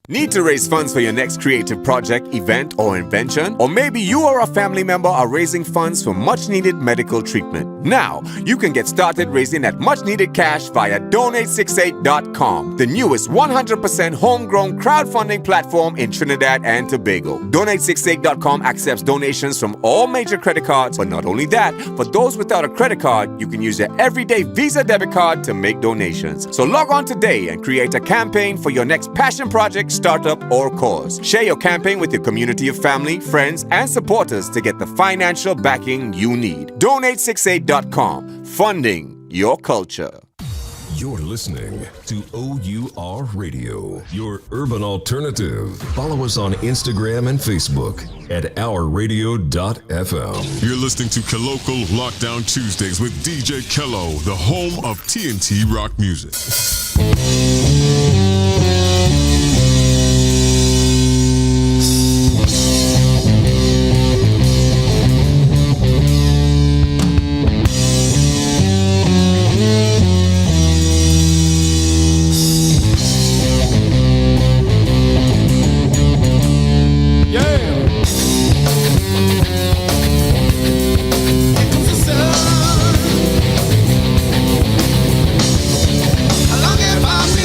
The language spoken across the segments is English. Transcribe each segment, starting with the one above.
Need to raise funds for your next creative project, event, or invention? Or maybe you or a family member are raising funds for much-needed medical treatment. Now, you can get started raising that much-needed cash via Donate68.com, the newest 100% homegrown crowdfunding platform in Trinidad and Tobago. Donate68.com accepts donations from all major credit cards, but not only that, for those without a credit card, you can use your everyday Visa debit card to make donations. So log on today and create a campaign for your next passion project, startup, or cause. Share your campaign with your community of family, friends, and supporters to get the financial backing you need. Donate68.com, funding your culture. You're listening to O.U.R Radio, your urban alternative. Follow us on Instagram and Facebook at ourradio.fm. You're listening to Kelocal Lockdown Tuesdays with DJ Kelo, the home of TNT rock music. Along in my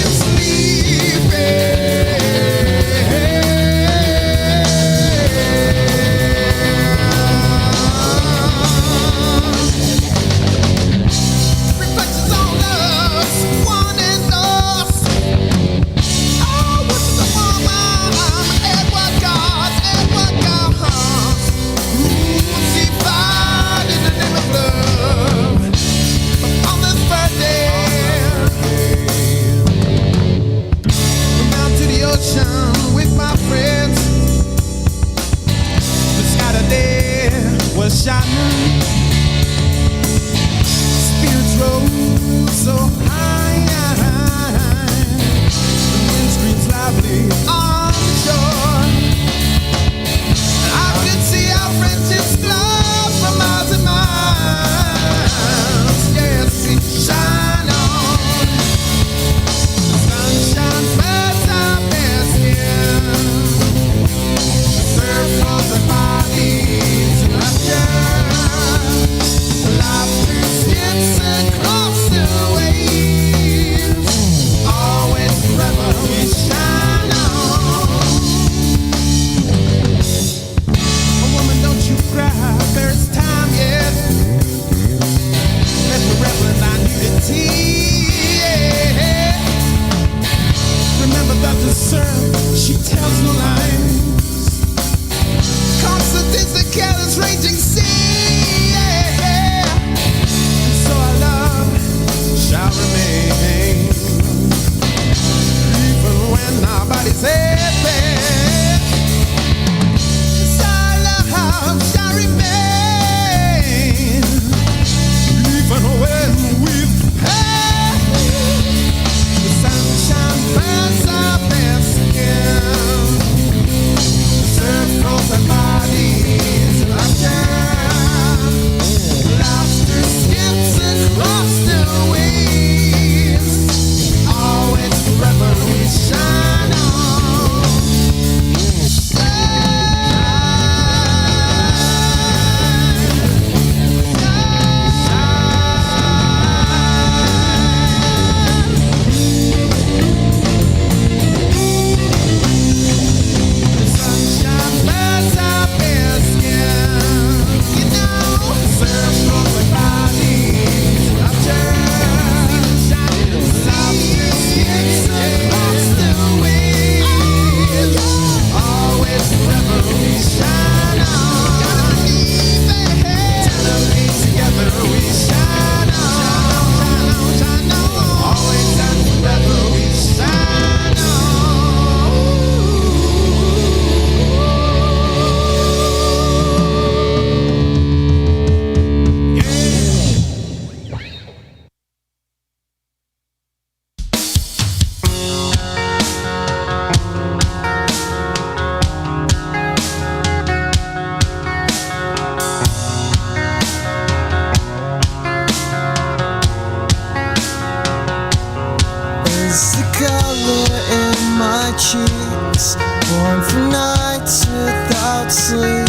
tears pouring for nights without sleep,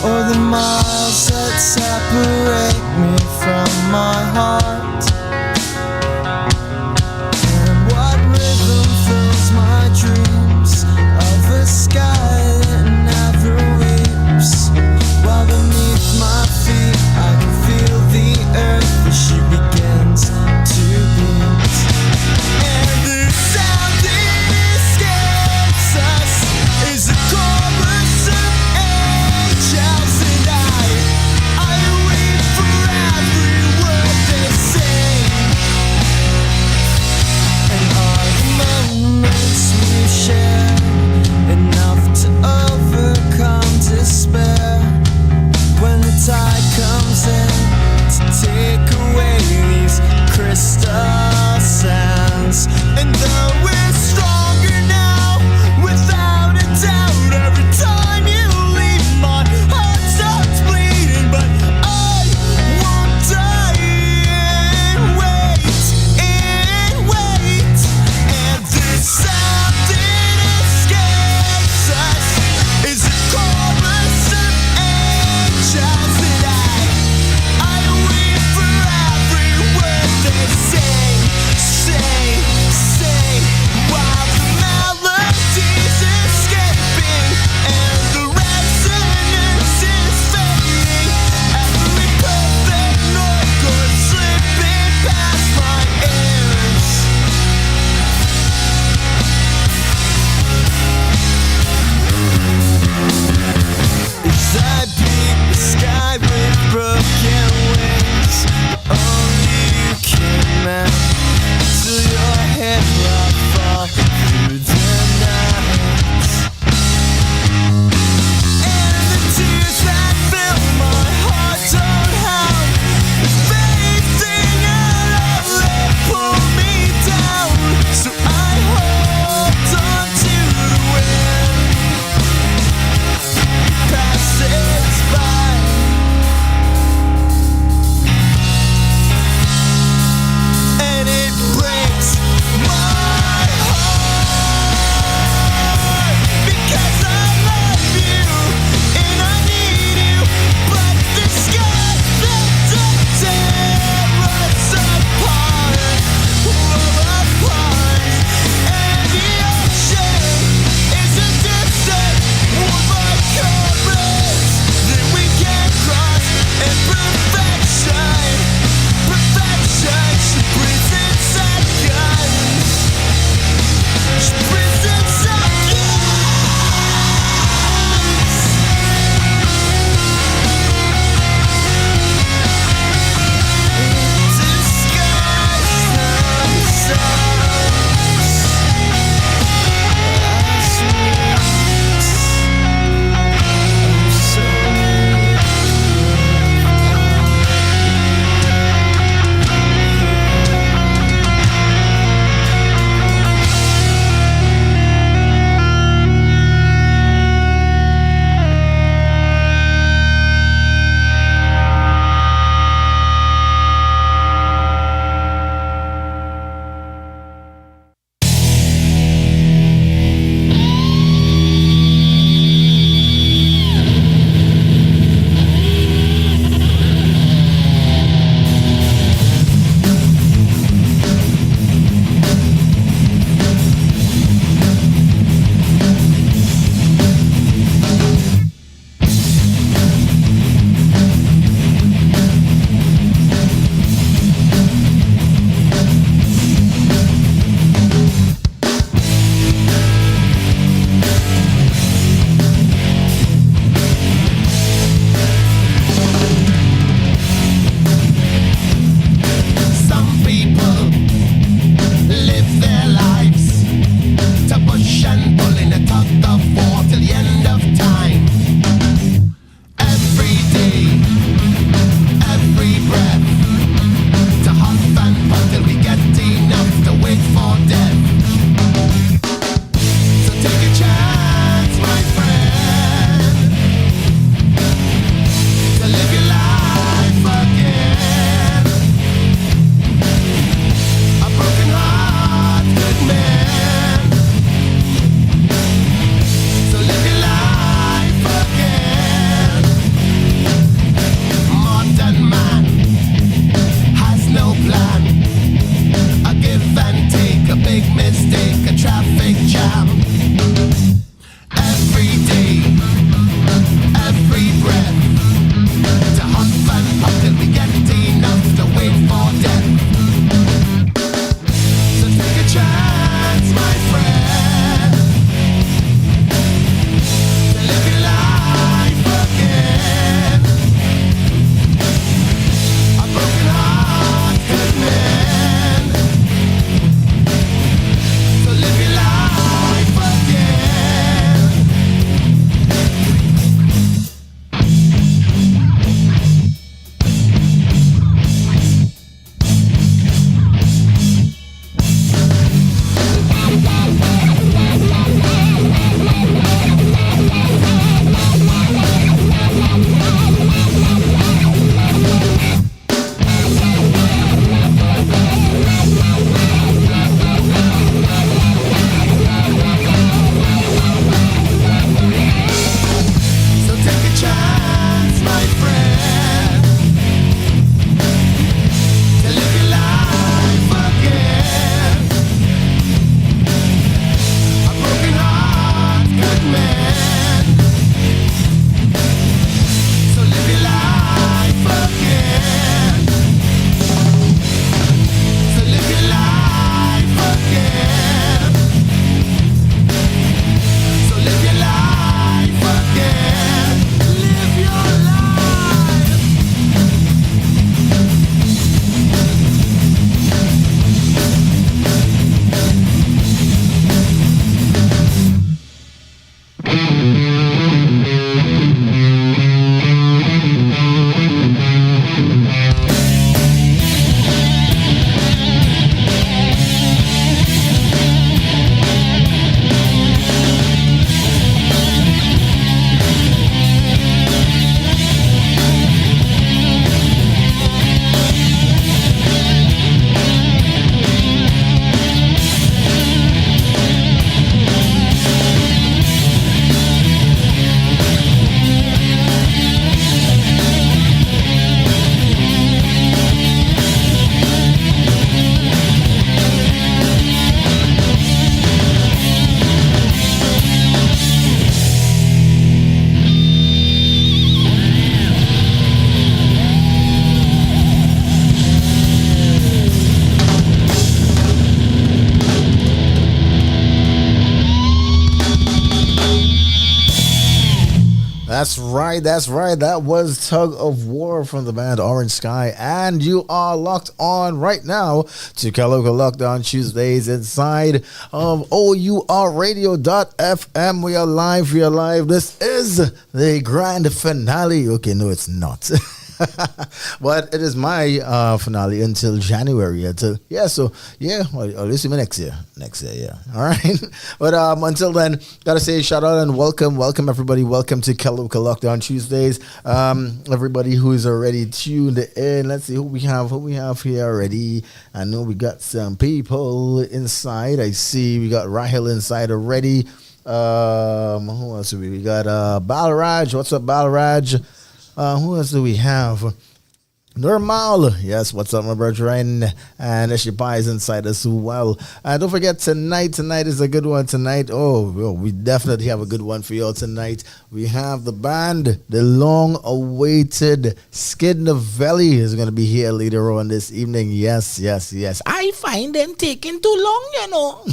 or the miles that separate me from my heart. And what rhythm fills my dreams of a sky that never weeps, while beneath my feet I can feel the earth as she begins to beat. And the sound that escapes us is a chorus of That's right. That was Tug of War from the band Orange Sky. And you are locked on right now to Kelocal Lockdown Tuesdays inside of OURradio.fm. We are live. This is the grand finale. Okay, no, it's not. But it is my finale until January. I'll see me next year. Yeah. All right. But until then, gotta say shout out and welcome everybody. Welcome to Kelocal Lockdown Tuesdays. Everybody who is already tuned in. Let's see who we have here already. I know we got some people inside. I see we got Rahel inside already. Who else do we got? Balraj. What's up, Balraj? Who else do we have? Normal. Yes, what's up, my brother? And Eshipai is inside as well. Don't forget, tonight is a good one tonight. We definitely have a good one for y'all tonight. We have the band, the long-awaited Skid Nevely is going to be here later on this evening. Yes. I find them taking too long, you know.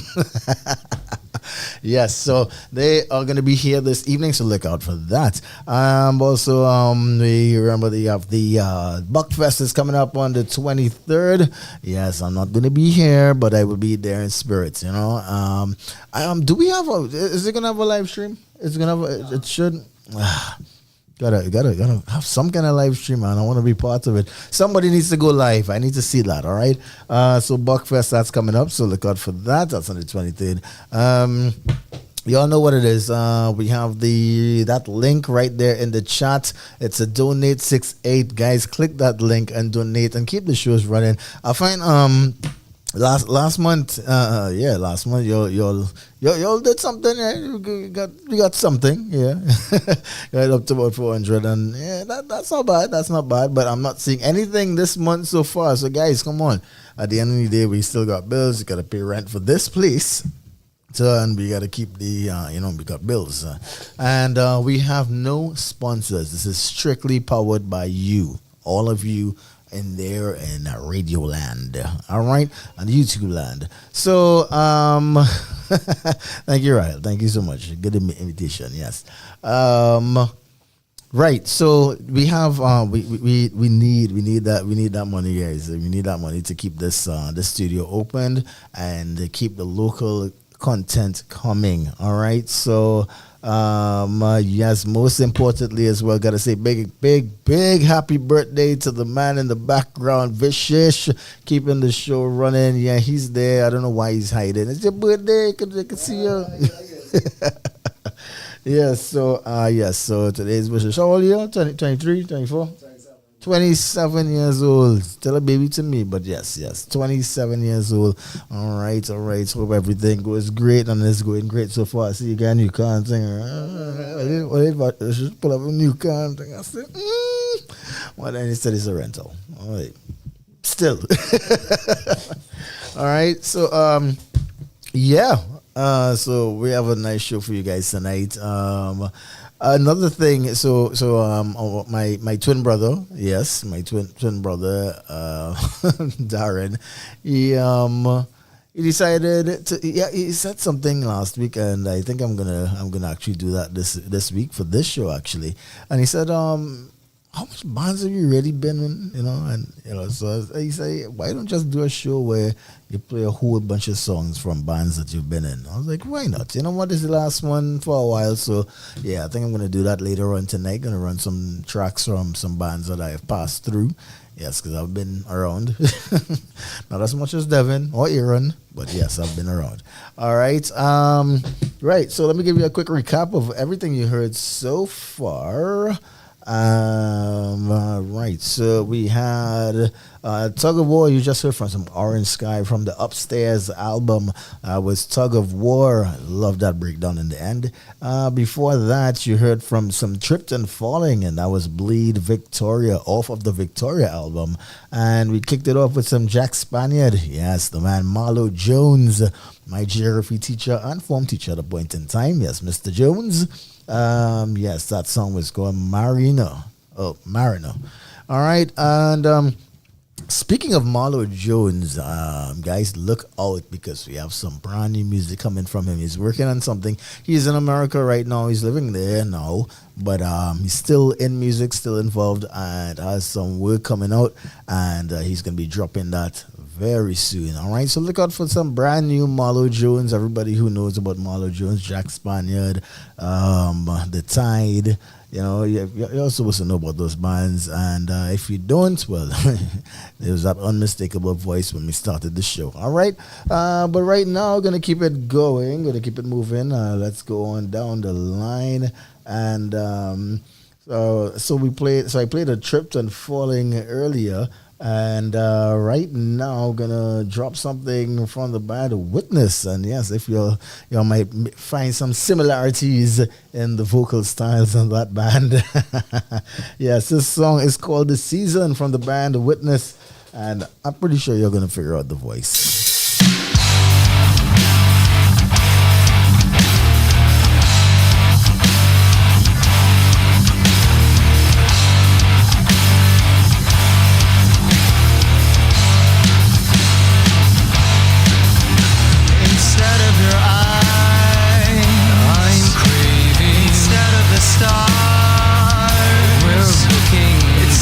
Yes, so they are going to be here this evening, so look out for that. Also, we remember they have the Buckfest is coming up on the 23rd. Yes, I'm not going to be here, but I will be there in spirit, you know. Do we have is it going to have a live stream? It's going to have it should. Gotta have some kind of live stream, man. I want to be part of it. Somebody needs to go live. I need to see that, all right? So Buckfest, that's coming up, so look out for that. That's on the 23rd. Y'all know what it is. We have that link right there in the chat. It's a donate 68. Guys, click that link and donate and keep the shows running. I find last month y'all did something. Yeah? You got something, yeah. Got up to about 400, and yeah, that's not bad. That's not bad. But I'm not seeing anything this month so far. So guys, come on. At the end of the day, we still got bills. You gotta pay rent for this place. So, and we gotta keep we got bills, and we have no sponsors. This is strictly powered by you, all of you in there in Radio Land, all right, and YouTube Land. So, thank you, Ryle. Thank you so much. Good invitation. Yes. Right. So we have we need that money, guys. We need that money to keep this studio open and to keep the local content coming. All right. So yes, most importantly as well, gotta say big happy birthday to the man in the background, Vishish, keeping the show running. Yeah, he's there. I don't know why he's hiding. It's your birthday. Could see you. Yes, so today's Vishish. How old are you? 23, 24? 27 years old. Still a baby to me, but yes, 27 years old. All right. Hope everything goes great, and it's going great so far. I see you got a new car and thing. Pull up a new car and thing. I said, well, then he said it's a rental. All right. Still. All right. So, so we have a nice show for you guys tonight. Another thing, my twin brother, yes, my twin brother, Darren, he decided to, he said something last week, and I think I'm gonna actually do that this week for this show actually, and he said, how much bands have you really been in, so he said, why don't you just do a show where you play a whole bunch of songs from bands that you've been in? I was like, why not? You know what, this is the last one for a while, so yeah, I think I'm going to do that later on tonight. Going to run some tracks from some bands that I have passed through. Yes, because I've been around. Not as much as Devin or Aaron, but yes, I've been around. All right. Right, so let me give you a quick recap of everything you heard so far. Right, so we had Tug of War. You just heard from some Orange Sky from the Upstairs album. Was Tug of War. Love that breakdown in the end. Before that, you heard from some Tripped and Falling, and that was Bleed Victoria off of the Victoria album. And we kicked it off with some Jack Spaniard. Yes, the man Marlo Jones, my geography teacher and form teacher at a point in time. Yes, Mr. Jones. Yes, that song was called Marino. All right, and Speaking of Marlo Jones, guys, look out because we have some brand new music coming from him. He's working on something. He's in America right now. He's living there now, but he's still in music, still involved, and has some work coming out. And he's going to be dropping that very soon. All right, so look out for some brand new Marlo Jones. Everybody who knows about Marlo Jones, Jack Spaniard, The Tide. You know, you're supposed to know about those bands, and if you don't, well, there was that unmistakable voice when we started the show. All right, but right now, gonna keep it going, gonna keep it moving. Let's go on down the line, and so we played. So I played a Tripped and Falling earlier. And right now, gonna drop something from the band Witness. And yes, if you might find some similarities in the vocal styles of that band. Yes, this song is called The Season from the band Witness, and I'm pretty sure you're gonna figure out the voice.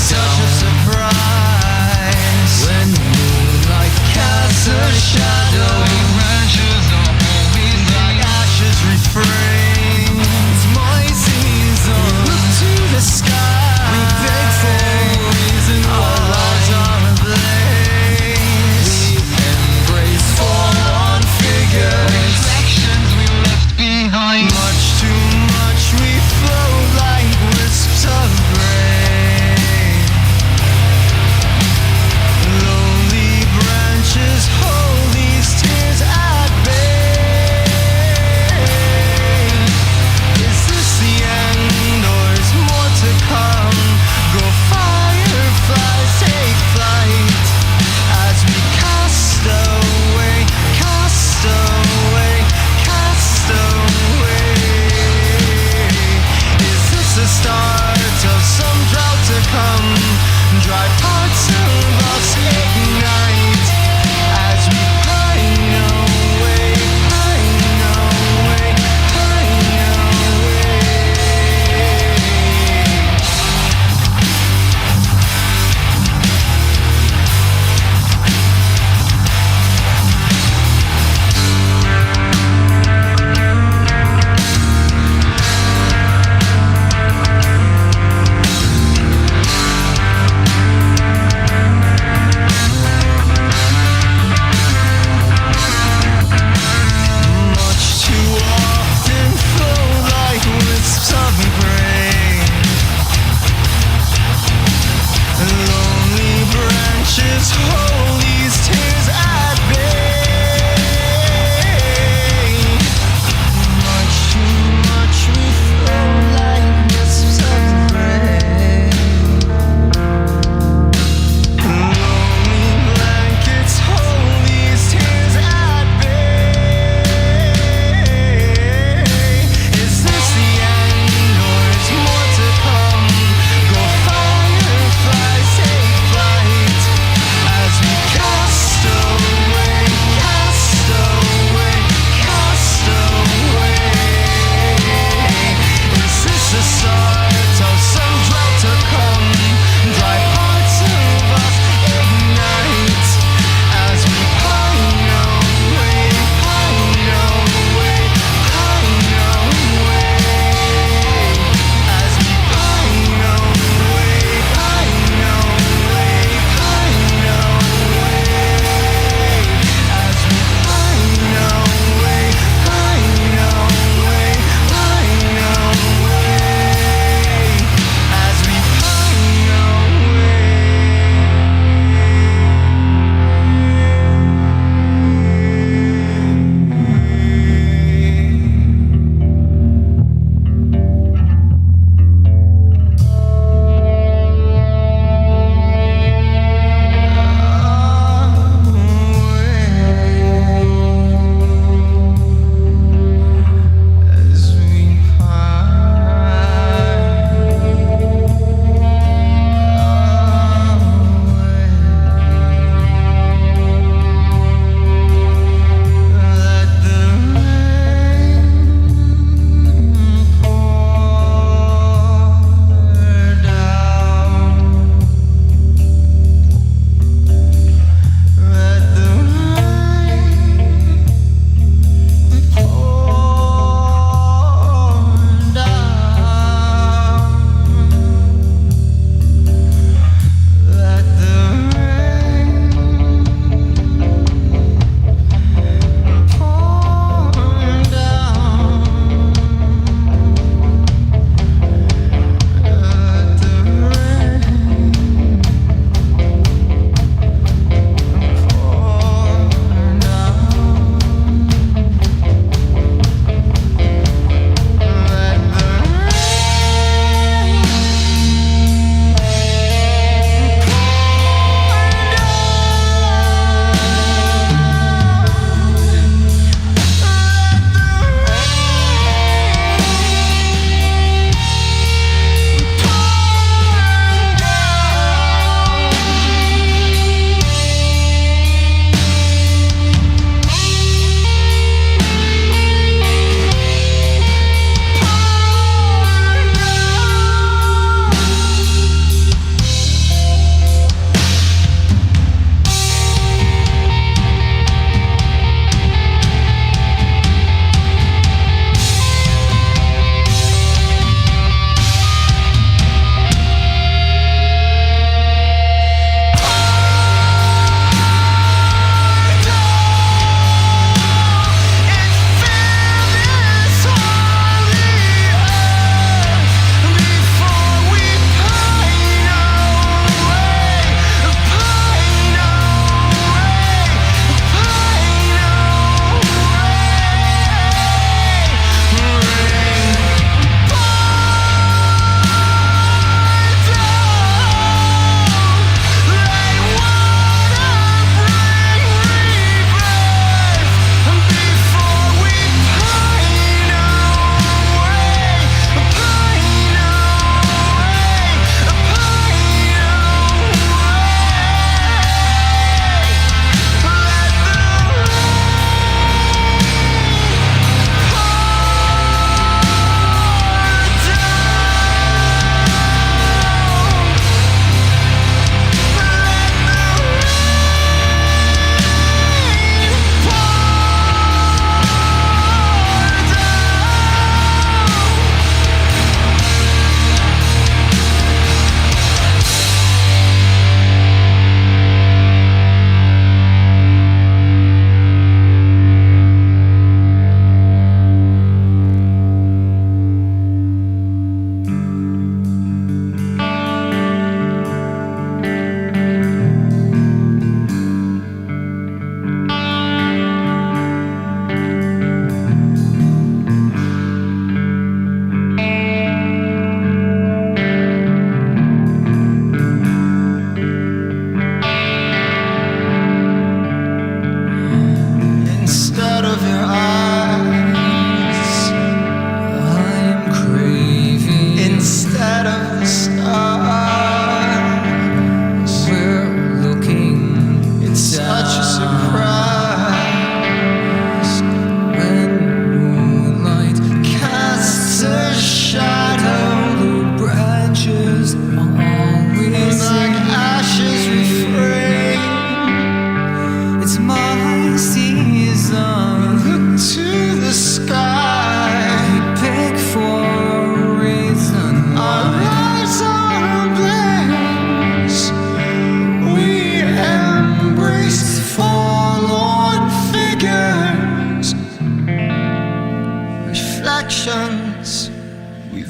Such a surprise when moonlight casts a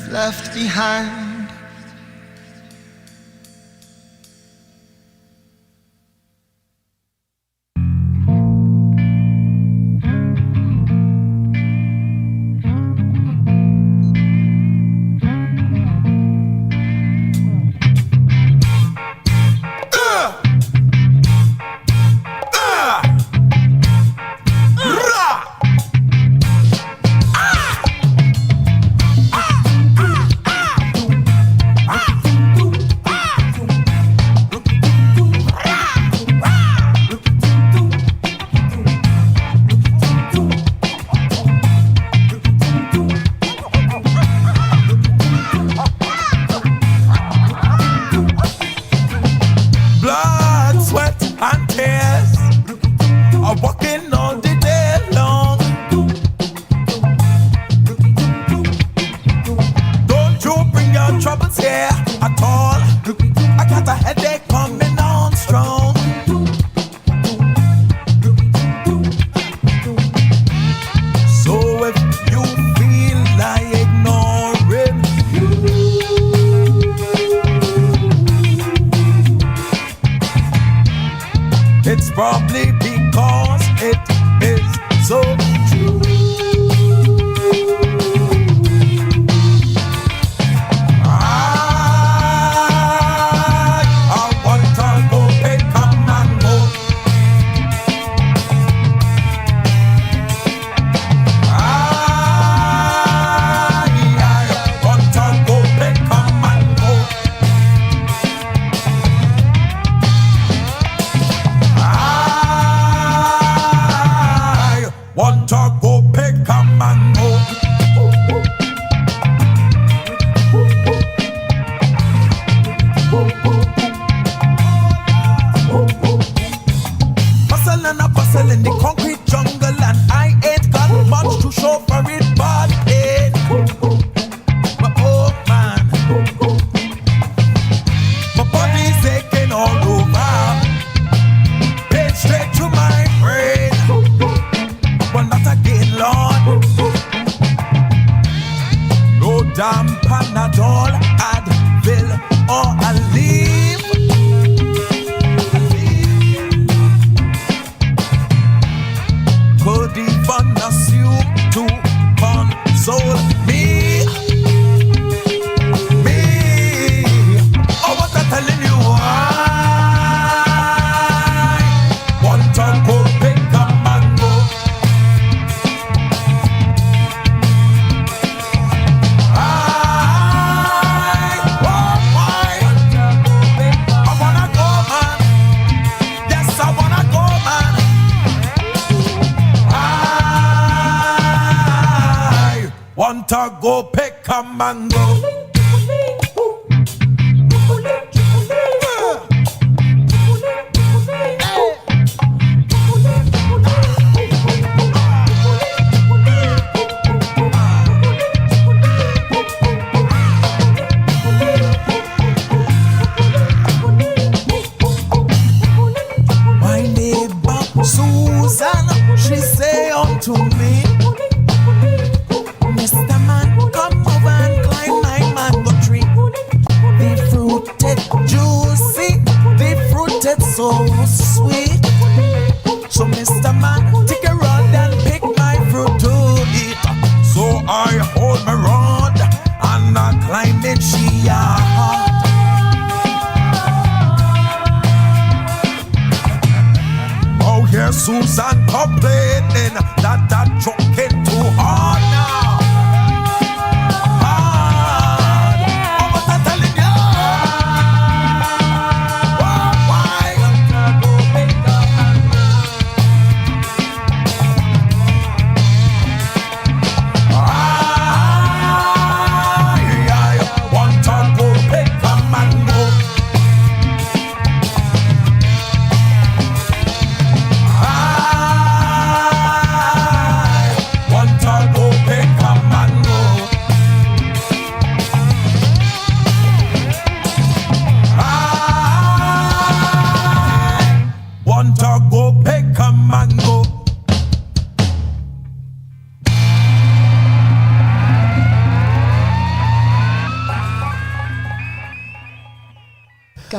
left behind. It's probably because it is so true. I want to go pick a mango. I want to go pick a mango. Want to go pick a mango. Hustle and a bustle in the concrete jungle, and I ain't got much to show for it, but it. But oh man, my body's aching all over. Pain straight to my brain. But not again, Lord. No damn Panadol, Advil, or Aleve. Could even assume to console me. Oh, what I'm telling you, I want to go pick a mango. Want to go pick a mango. My neighbor Susan, she say unto me, Mr. Man, come over and climb my mango tree. The fruited juicy, the fruited so sweet. So Mr. Man, take a rod and pick my fruit to eat. So I hold my rod and I climb it, she Oh, here's Susan complaining that choking too hard now.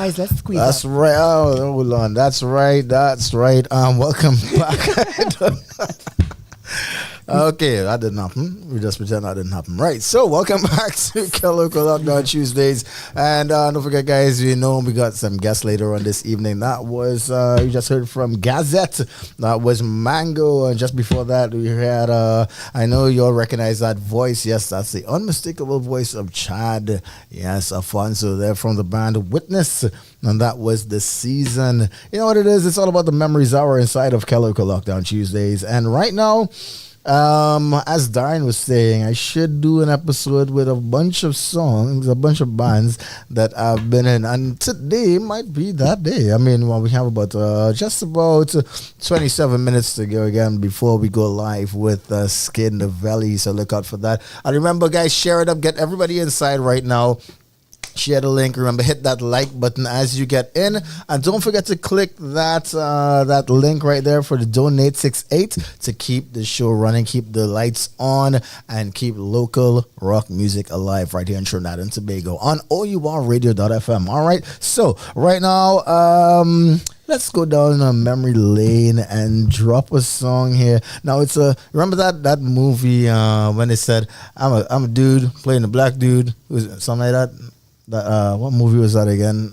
guys, let's squeeze That's up. right. Oh, hold on. That's right. That's right. Welcome back. Okay, that didn't happen. We just pretend that didn't happen. Right. So, welcome back to Kelocal Lockdown Tuesdays. And don't forget, guys, we got some guests later on this evening. That was, you just heard from Gazette. That was Mango. And just before that, we had, I know you all recognize that voice. Yes, that's the unmistakable voice of Chad. Yes, Afonso there from the band Witness. And that was the season. You know what it is? It's all about the memories hour inside of Kelocal Lockdown Tuesdays. And right now, as Darren was saying, I should do an episode with a bunch of songs, a bunch of bands that I've been in, and today might be that day. I mean, well, we have about just about 27 minutes to go again before we go live with Skid Nevely, so look out for that. And remember, guys, share it up, get everybody inside right now. Share the link. Remember, hit that like button as you get in, and don't forget to click that link right there for the donate 68 to keep the show running, keep the lights on, and keep local rock music alive right here in Trinidad and Tobago on O.U.R radio.fm. All right, so right now, let's go down a memory lane and drop a song here. Now it's remember that movie when they said I'm a dude playing a black dude, something like that. What movie was that again?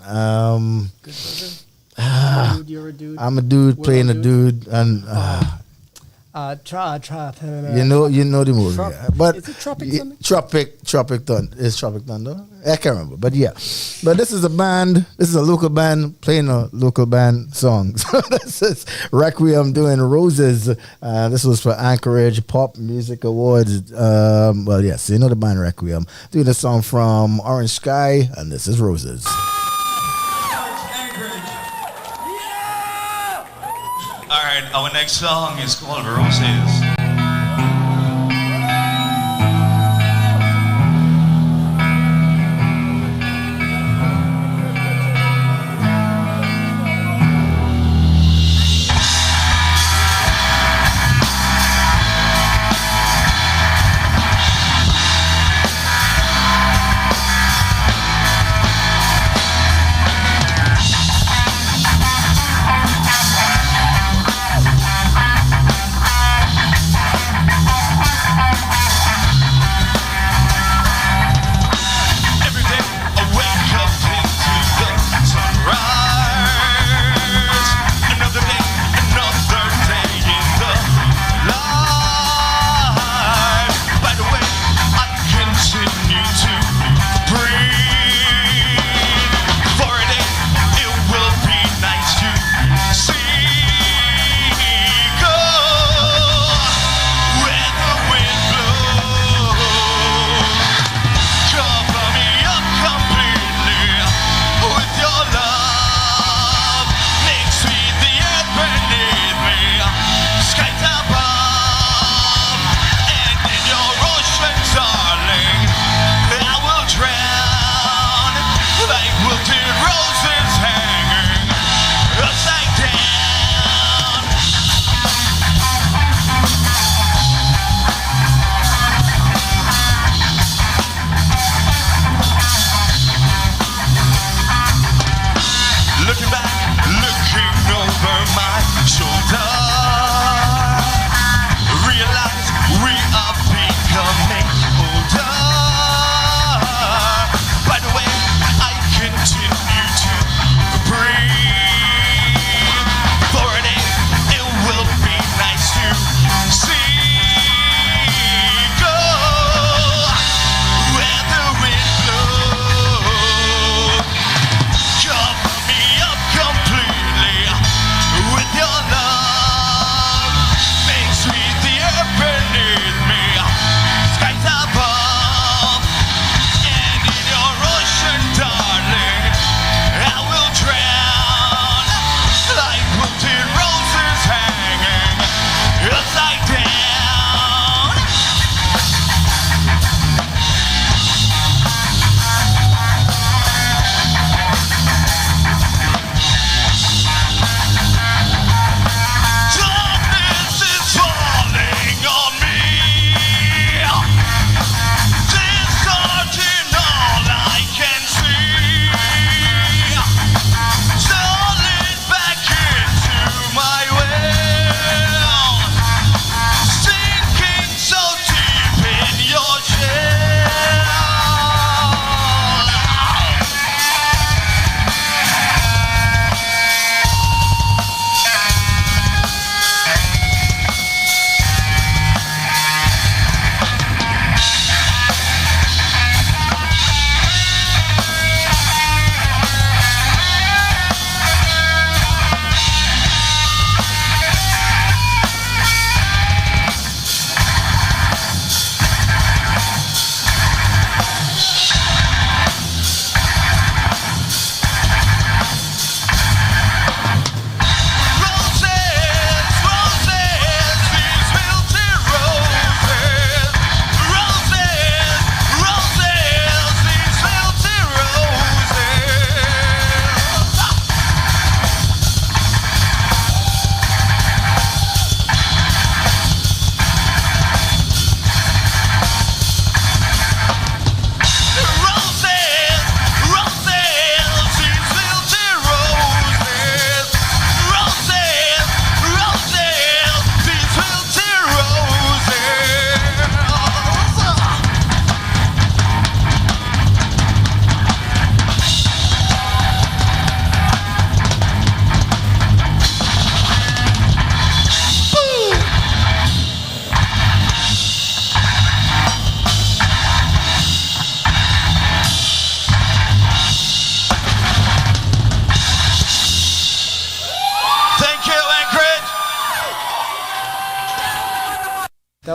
Dude, you're a dude. I'm a dude playing a dude, and you know the movie. But is it Tropic Thunder? Tropic Thunder. Is Tropic Thunder? I can't remember, but yeah. But this is a band. This is a local band playing a local band song. So this is Requiem doing Roses. This was for Anchorage Pop Music Awards. Well, yes, you know the band Requiem doing a song from Orange Sky, and this is Roses. All right, our next song is called Roses.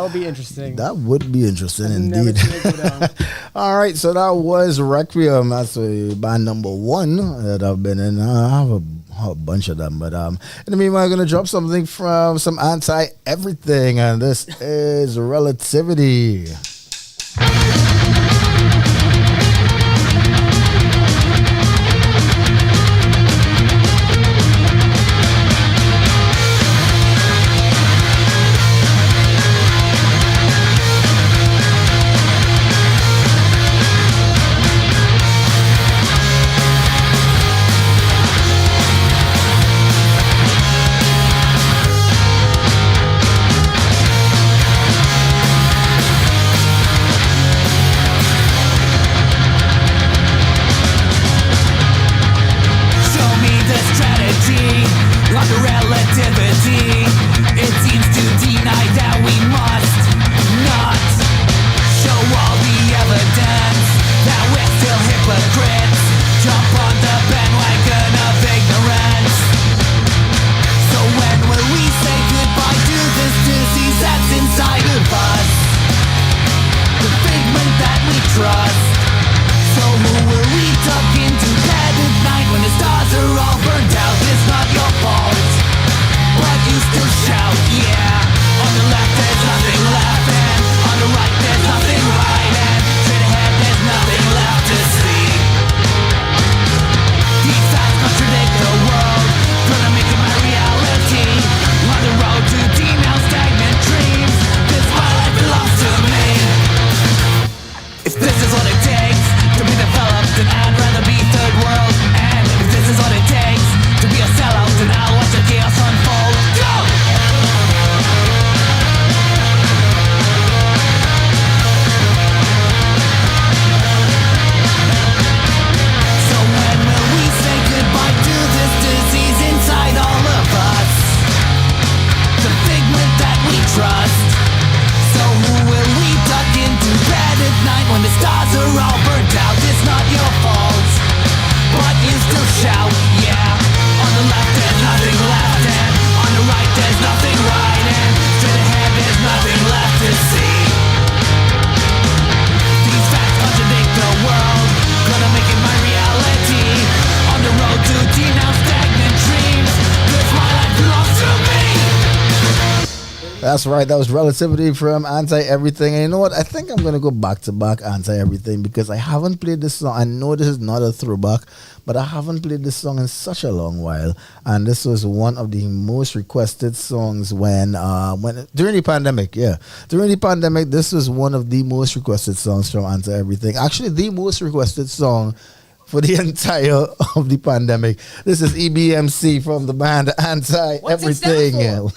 would be interesting. That would be interesting Never indeed. seen it go down. All right, so that was Requiem. That's band number 1 that I've been in. I have a bunch of them, but in the meanwhile, I'm gonna drop something from some Anti-Everything, and this is Relativity. That's right. That was Relativity from Anti-Everything. And you know what? I think I'm going to go back to back Anti-Everything because I haven't played this song. I know this is not a throwback, but I haven't played this song in such a long while. And this was one of the most requested songs when during the pandemic. Yeah. During the pandemic, this was one of the most requested songs from Anti-Everything. Actually, the most requested song for the entire of the pandemic. This is EBMC from the band Anti-Everything.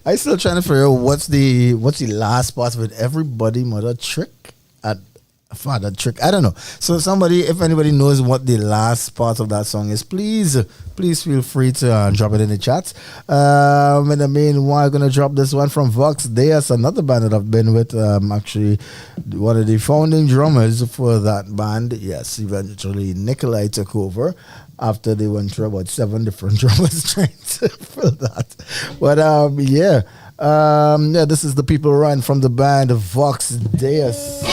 I still trying to figure out what's the last part of it. Everybody mother trick at father trick. I don't know. So somebody, if anybody knows what the last part of that song is, please feel free to drop it in the chat. In the meanwhile, I'm gonna drop this one from Vox Deus, another band that I've been with. Actually, one of the founding drummers for that band. Yes, eventually Nikolai took over after they went through about 7 different drummers trying to fill that. But yeah, this is the People Run from the band Vox Deus.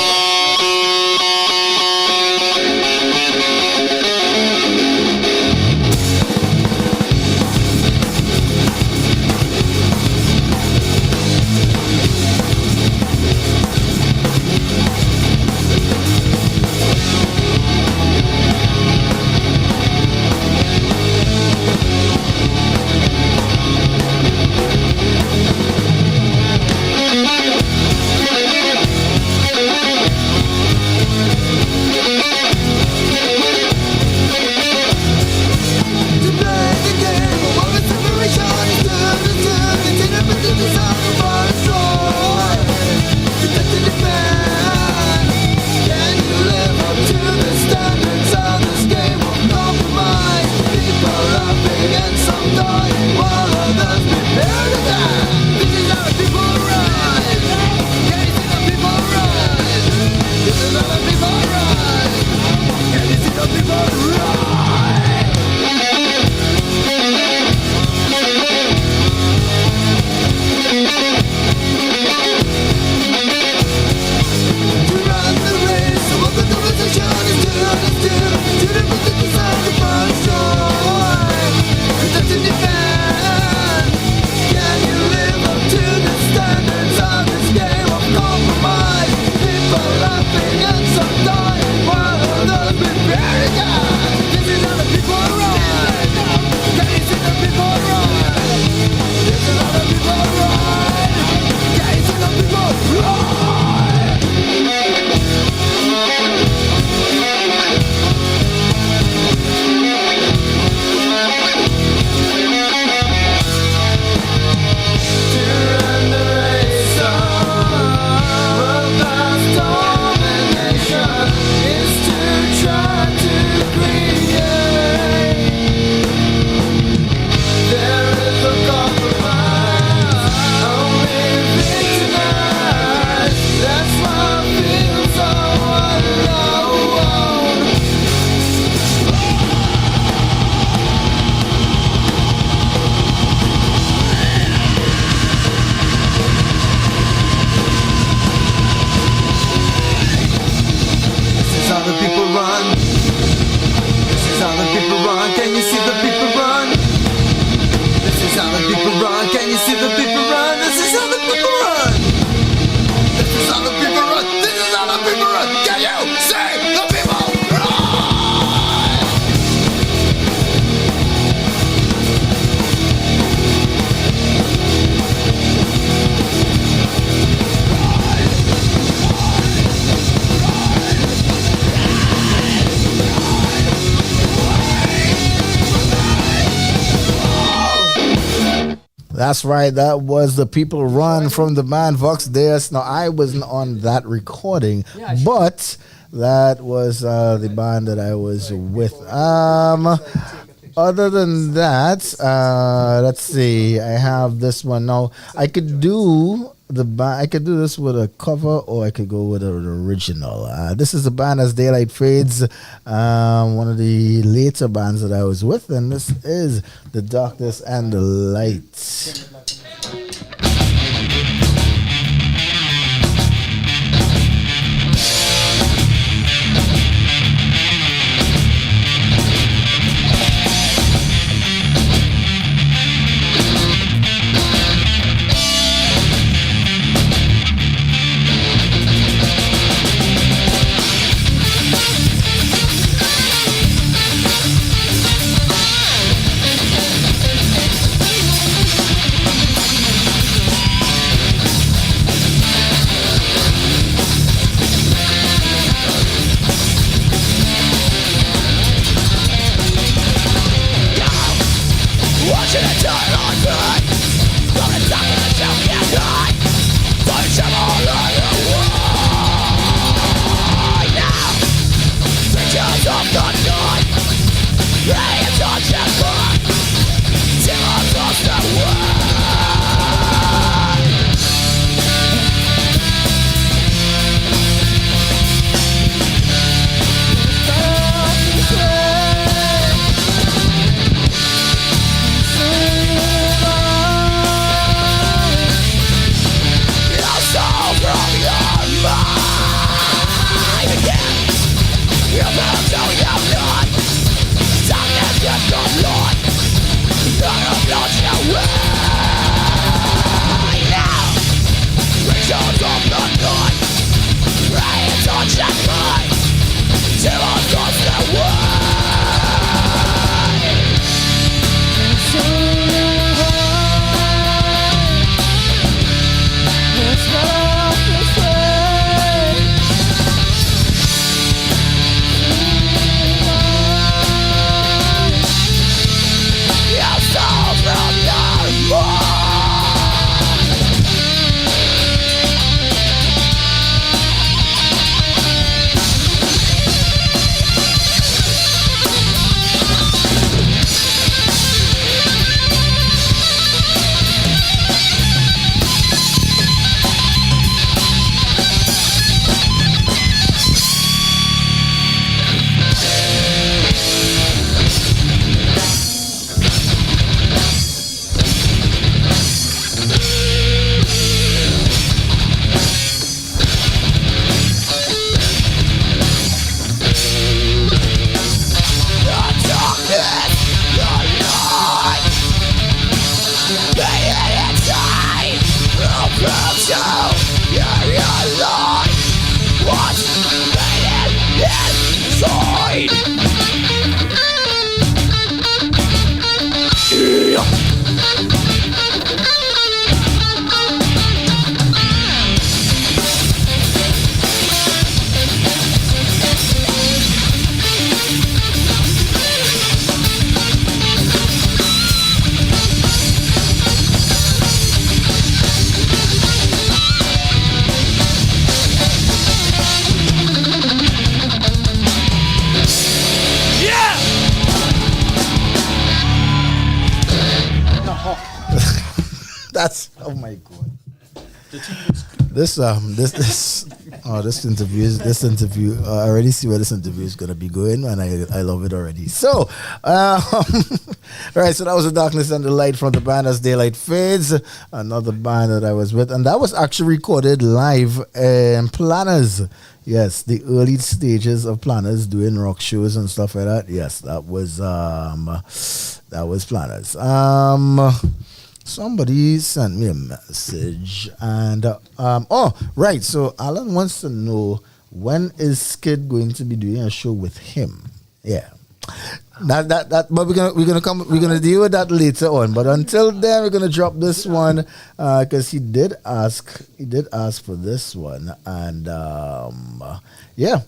That's right. That was the People Run from the band Vox Deus. Now, I wasn't on that recording, but that was the band that I was with. Other than that, let's see. I have this one now. I could do this with a cover, or I could go with an original. This is the band as Daylight Fades, one of the later bands that I was with, and this is The Darkness and the Light. Watching it turn on good from the dark in the That's oh my god. This interview I already see where this interview is gonna be going, and I love it already. So right, so that was The Darkness and the Light from the band As Daylight Fades, another band that I was with, and that was actually recorded live in Planners. Yes, the early stages of Planners doing rock shows and stuff like that. Yes, that was Planners. Somebody sent me a message, and oh right, so Alan wants to know, when is Skid going to be doing a show with him? Yeah, that but we're gonna deal with that later on. But until then, we're gonna drop this one because he did ask for this one, and yeah,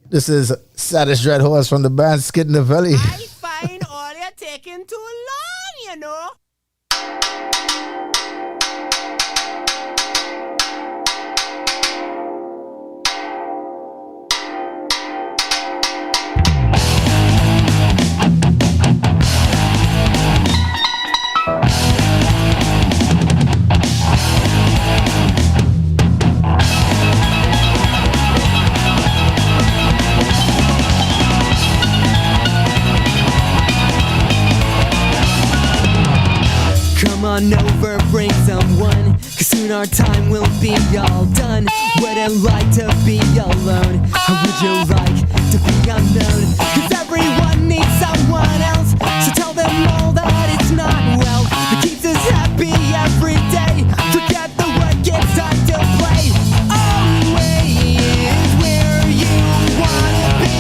this is Saddest Dread Horse from the band Skid Nevely. I find all you're taking too long, you know. Come on over, bring someone, cause soon our time will be all done. Would you like to be alone? Or would you like to be unknown? Cause everyone needs someone else, so tell them all that it's not wealth that keeps us happy every day. Forget the work, it's time to play. Always where you wanna be.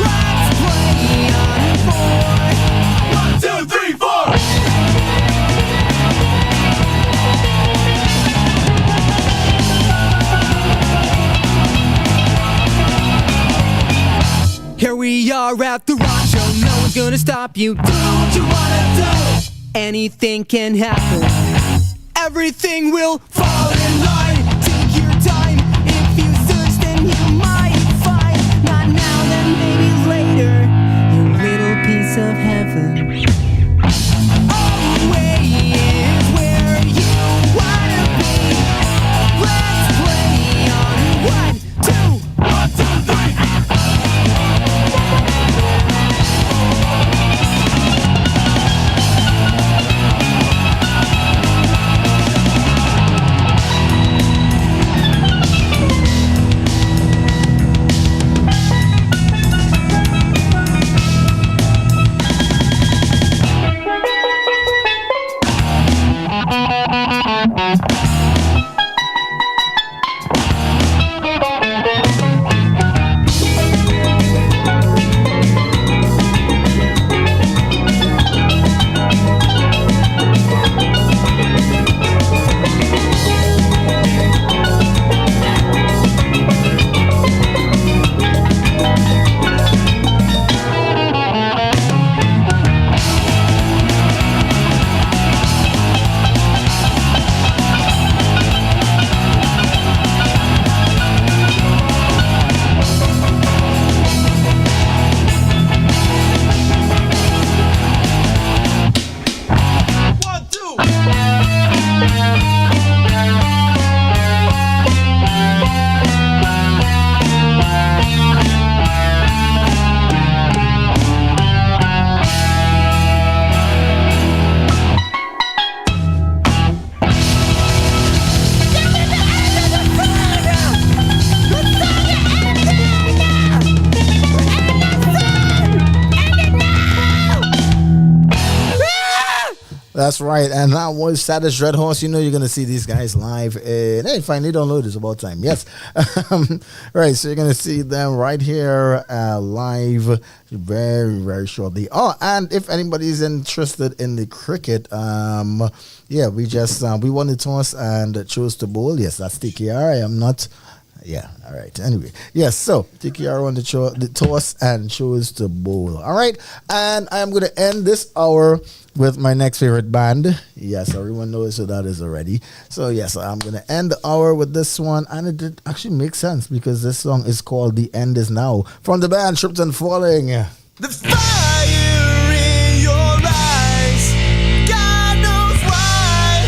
Let's play on 4. 1, 2, 3, 4. Here we are at the rock show, no one's gonna stop you. Do what you wanna do. Anything can happen. Everything will fall in line. Take your time. If you search, then you might find. Not now, then maybe later. Your little piece of heaven. Always where you wanna be. Let's play on 1, 2, 1, 2, 3. That's right, and that was Saddest Red Horse. You know you're gonna see these guys live. Hey, finally download. It's about time. Yes, right. So you're gonna see them right here live very very shortly. Oh, and if anybody's interested in the cricket, yeah, we won the toss and chose to bowl. Yes, that's TKR. I am not. Yeah, all right. Anyway, yes, so TKR won the toss and chose to bowl. All right, and I'm going to end this hour with my next favorite band. Yes, everyone knows who that is already. So, yes, I'm going to end the hour with this one, and it did actually make sense because this song is called The End Is Now from the band Tripped and Falling. The fire in your eyes, God knows why,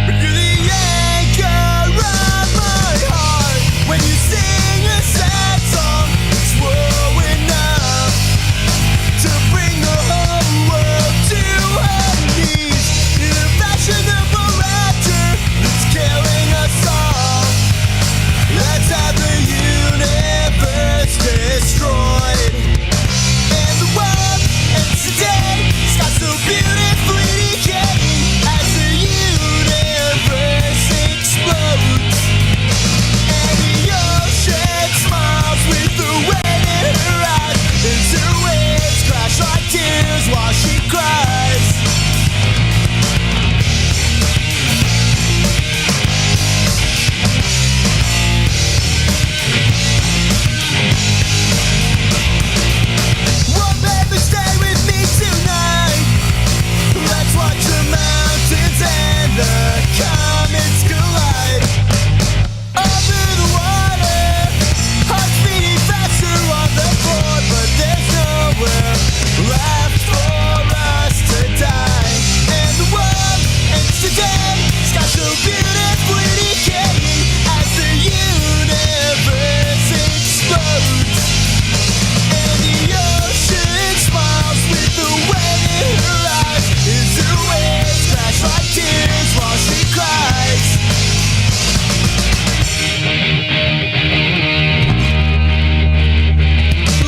but you're the anchor of my heart. When you sing a sad song, it's woe enough to bring the whole world to her knees. In a fashionable rapture that's killing us all. Let's have the universe destroyed. And the world ends today. Got so beautifully decaying as the universe explodes. And the ocean smiles with the wind in her eyes as her waves crash like tears while she cries. One baby, stay with me tonight. Let's watch the mountains and the comets collide. Over the water, hearts beating faster on the floor, but there's nowhere left for us to die. And the world ends today. Sky so beautifully decaying as the universe explodes. And the ocean smiles with the wind in her eyes as her waves crash like tears while she cries.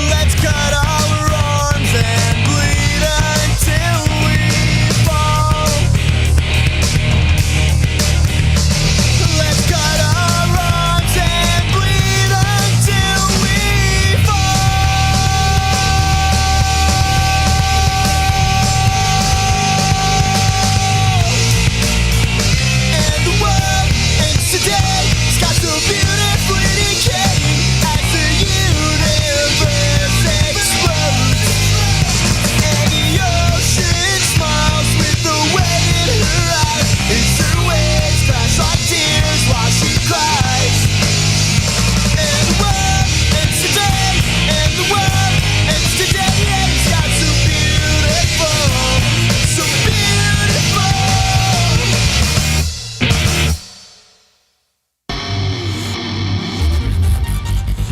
Let's cut our arms and bleed until we fall. Let's cut our arms and bleed until we fall. And the world ends today. Got so beautifully decaying as the universe explodes. And the ocean smiles with the wind in her eyes as her waves crash like tears while she cries. And the world ends today. And the world ends today. And it's got so beautiful, so beautiful.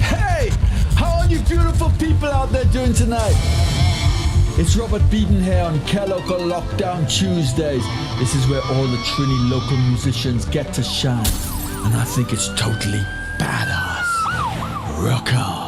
Hey, how are you beautiful people out there doing tonight? It's Robert Beaton here on Kelocal Lockdown Tuesdays. This is where all the Trini local musicians get to shine. And I think it's totally badass. Rock on.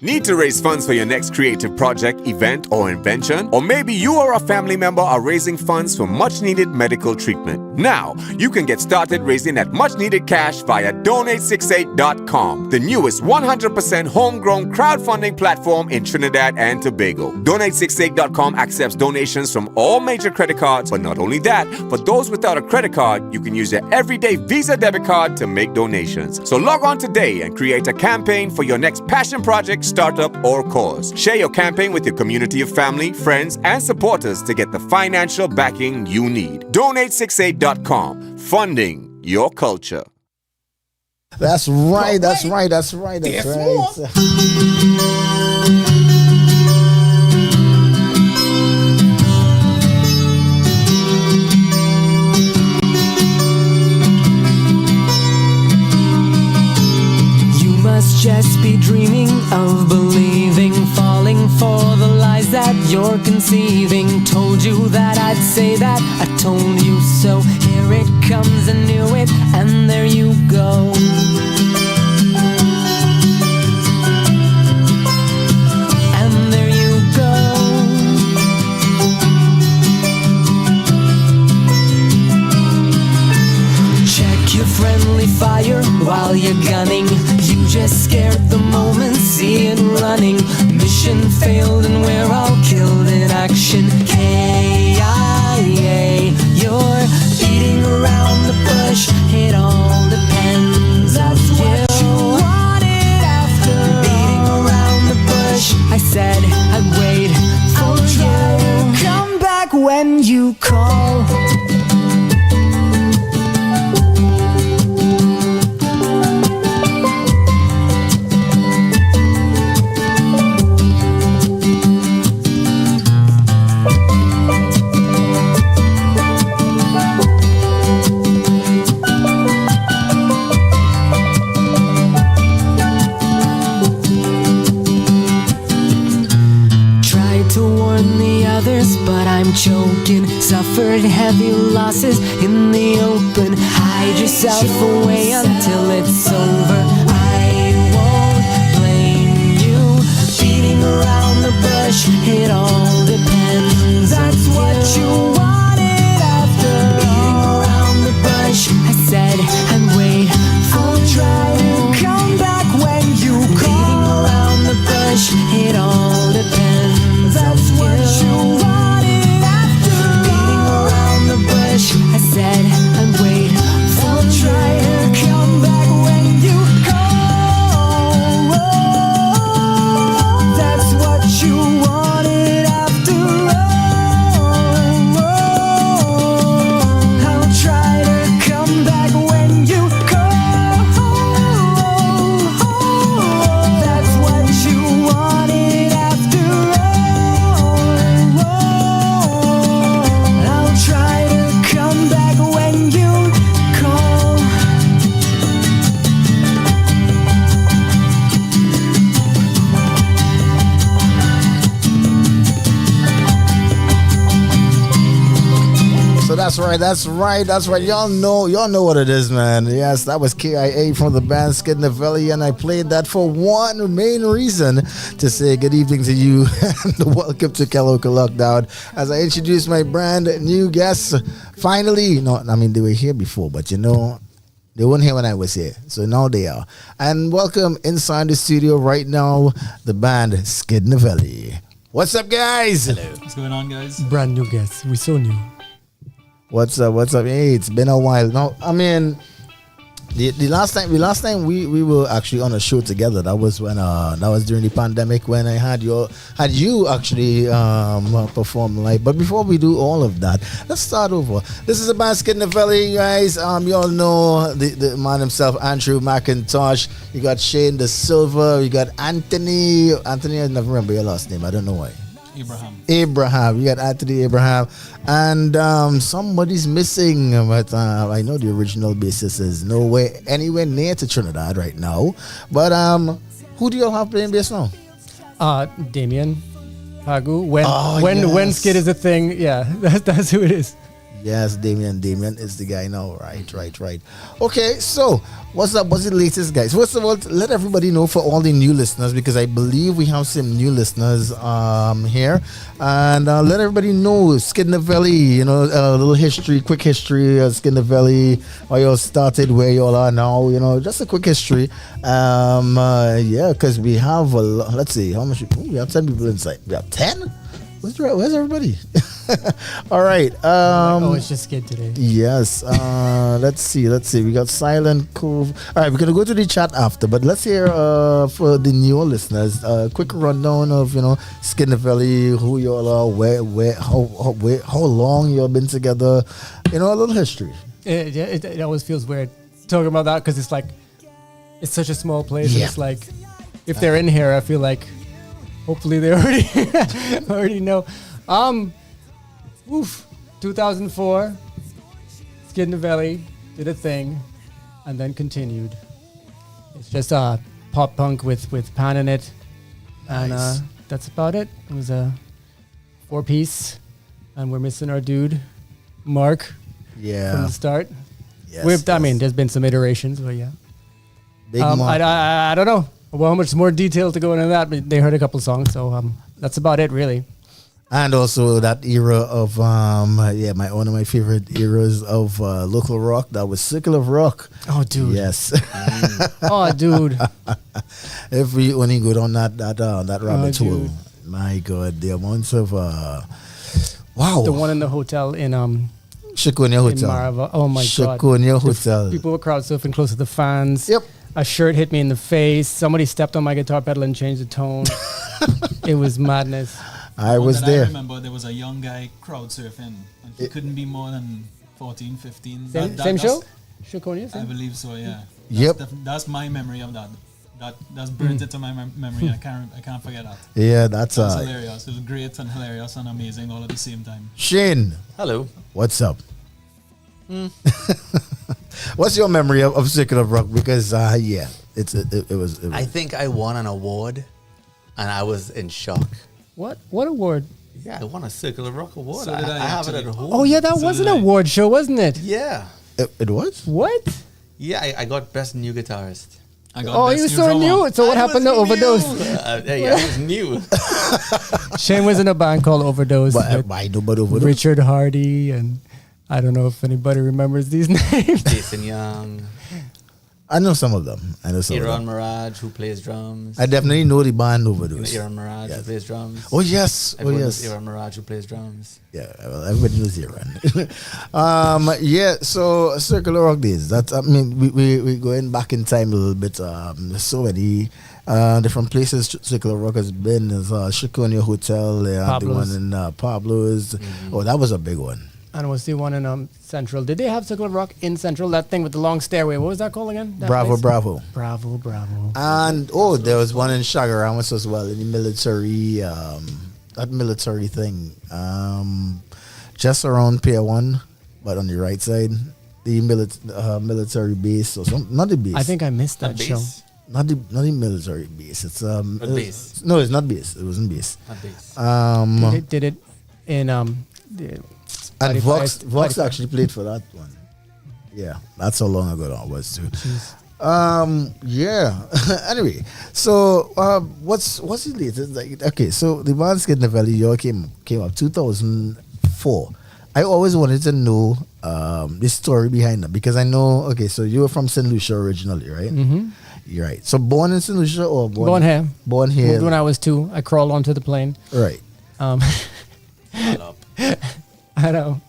Need to raise funds for your next creative project, event, or invention? Or maybe you or a family member are raising funds for much needed medical treatment. Now, you can get started raising that much needed cash via Donate68.com, the newest 100% homegrown crowdfunding platform in Trinidad and Tobago. Donate68.com accepts donations from all major credit cards, but not only that, for those without a credit card, you can use your everyday Visa debit card to make donations. So log on today and create a campaign for your next passion project, startup, or cause. Share your campaign with your community of family, friends, and supporters to get the financial backing you need. Donate68.com, funding your culture. That's right, that's right, that's right, that's right. Must just be dreaming of believing, falling for the lies that you're conceiving. Told you that I'd say that, I told you so. Here it comes, I knew it, and there you go. And there you go. fire while you're gunning. You just scared the moment, see it running. Mission failed and we're all killed in action. KIA, you're beating around the bush. It all depends on you. Wanted after beating around the bush. I said I'd wait for you. Come back when you call. But I'm choking, suffered heavy losses in the open. Hide yourself away until it's over. I won't blame you. Beating around the bush, it all depends. That's what you wanted after beating around the bush. I said and wait. I'll try to come back when you call. Beating around the bush, it all depends. That's what you wanted. I said and wait. I'll try to come back when you call. That's what you wanted after all. I'll try to come back when you call. That's what you wanted after all. I'll try to come back when you call. So that's right. Y'all know what it is, man. Yes, that was KIA from the band Skid Nevely, and I played that for one main reason, to say good evening to you and welcome to Kelocal Lockdown. As I introduce my brand new guests, finally, no, I mean they were here before, but you know, they weren't here when I was here, so now they are. And welcome inside the studio right now, the band Skid Nevely. What's up, guys? Hello. What's going on, guys? Brand new guests. We so new. What's up? Hey, it's been a while. No, I mean, the last time we were actually on a show together. That was when that was during the pandemic when I had you actually perform live. But before we do all of that, let's start over. This is a band Skid Nevely, guys. You all know the man himself, Andrew McIntosh. You got Shane the Silver. You got Anthony. Anthony, I never remember your last name. I don't know why. Abraham. You got Anthony Abraham. And somebody's missing, but I know the original bassist is anywhere near to Trinidad right now. But who do you have playing bass now? Damien Pagu. When Skid is a thing, yeah, that's who it is. Yes, Damien is the guy now. Right. Okay, so what's up? What's the latest, guys? First of all, let everybody know, for all the new listeners, because I believe we have some new listeners here, and let everybody know Skid Nevely. You know, a little quick history of Skid Nevely, how you all started, where you all are now. You know, just a quick history. Yeah, because we have let's see how much we have. 10 people inside. We have 10. Where's everybody? All right. It's just Skid today. Yes. Let's see. We got Silent Cove. All right, we're gonna go to the chat after, but let's hear for the newer listeners, quick rundown of Skid Nevely, who you all are, how long you all been together, a little history. It always feels weird talking about that because it's like it's such a small place. Yeah. And it's like if they're in here, I feel like hopefully they already know. 2004, Skid Nevely did a thing, and then continued. It's just pop punk with Pan in it, and that's about it. It was a 4-piece, and we're missing our dude, Mark. Yeah. From the start. Yes. I mean, there's been some iterations, but yeah. Big Mark. I don't know. Well, how much more detail to go into that? But they heard a couple songs, so that's about it, really. And also that era of one of my favorite eras of local rock, that was Circle of Rock. Oh, dude. Yes. Oh, dude. If we only go down that rabbit hole, dude. my God, the amounts of wow. The one in the hotel in Shakonia in Hotel. Marava. Oh my God. Shakonia Hotel. People were crowd surfing close to the fans. Yep. A shirt hit me in the face. Somebody stepped on my guitar pedal and changed the tone. It was madness. I was there. I remember there was a young guy crowd surfing, and he couldn't be more than 14, 15. Same show? Shakonia? I believe so, yeah. Yep. That's my memory of that. That's burnt into my memory. I can't forget that. Yeah, that's hilarious. It was great and hilarious and amazing all at the same time. Shane. Hello. What's up? What's your memory of Circle of Rock? Because it was. I think I won an award, and I was in shock. What award? Yeah, I won a Circle of Rock award. So did I have it at home. Oh yeah, that was an award show, wasn't it? Yeah. It was? What? Yeah, I got best new guitarist. I got Oh, best you new so drummer. new. So what happened to Overdose? Yeah, I was new. Shane was in a band called Overdose. with I know about Overdose. Richard Hardy, and I don't know if anybody remembers these names. Jason Young. I know some of them. Aaron Mirage, who plays drums. I definitely know the band Overdose. Aaron Mirage, who plays drums. Oh yes, Everyone knows Aaron Mirage, who plays drums. Yeah, well, everybody knows Aaron. Yeah, so Circle of Rock days. That I mean, we going back in time a little bit. There's so many different places Circle of Rock has been. There's Shakonia Hotel, the one in Pablo's. Mm-hmm. Oh, that was a big one. And was the one in Central. Did they have Circle of Rock in Central? That thing with the long stairway. What was that called again? That Bravo, place? Bravo. Bravo. And there was one in Shagaramas as well, in the military, that military thing. Just around Pier 1, but on the right side, the military base or something. Not the base. I think I missed that show. Not the military base. It's base. No, it's not base. It wasn't base. Not base. Did it in and Vox actually played for that one. Yeah, that's how long ago that was too. Jeez. Yeah. Anyway, so what's the latest? Like, okay, so the band Nevely, you all came up 2004. I always wanted to know the story behind that because I know. Okay, so you were from St. Lucia originally, right? Mm-hmm. You're right. So born in St. Lucia or born here? Born here. Moved when I was 2. I crawled onto the plane. Right. I know.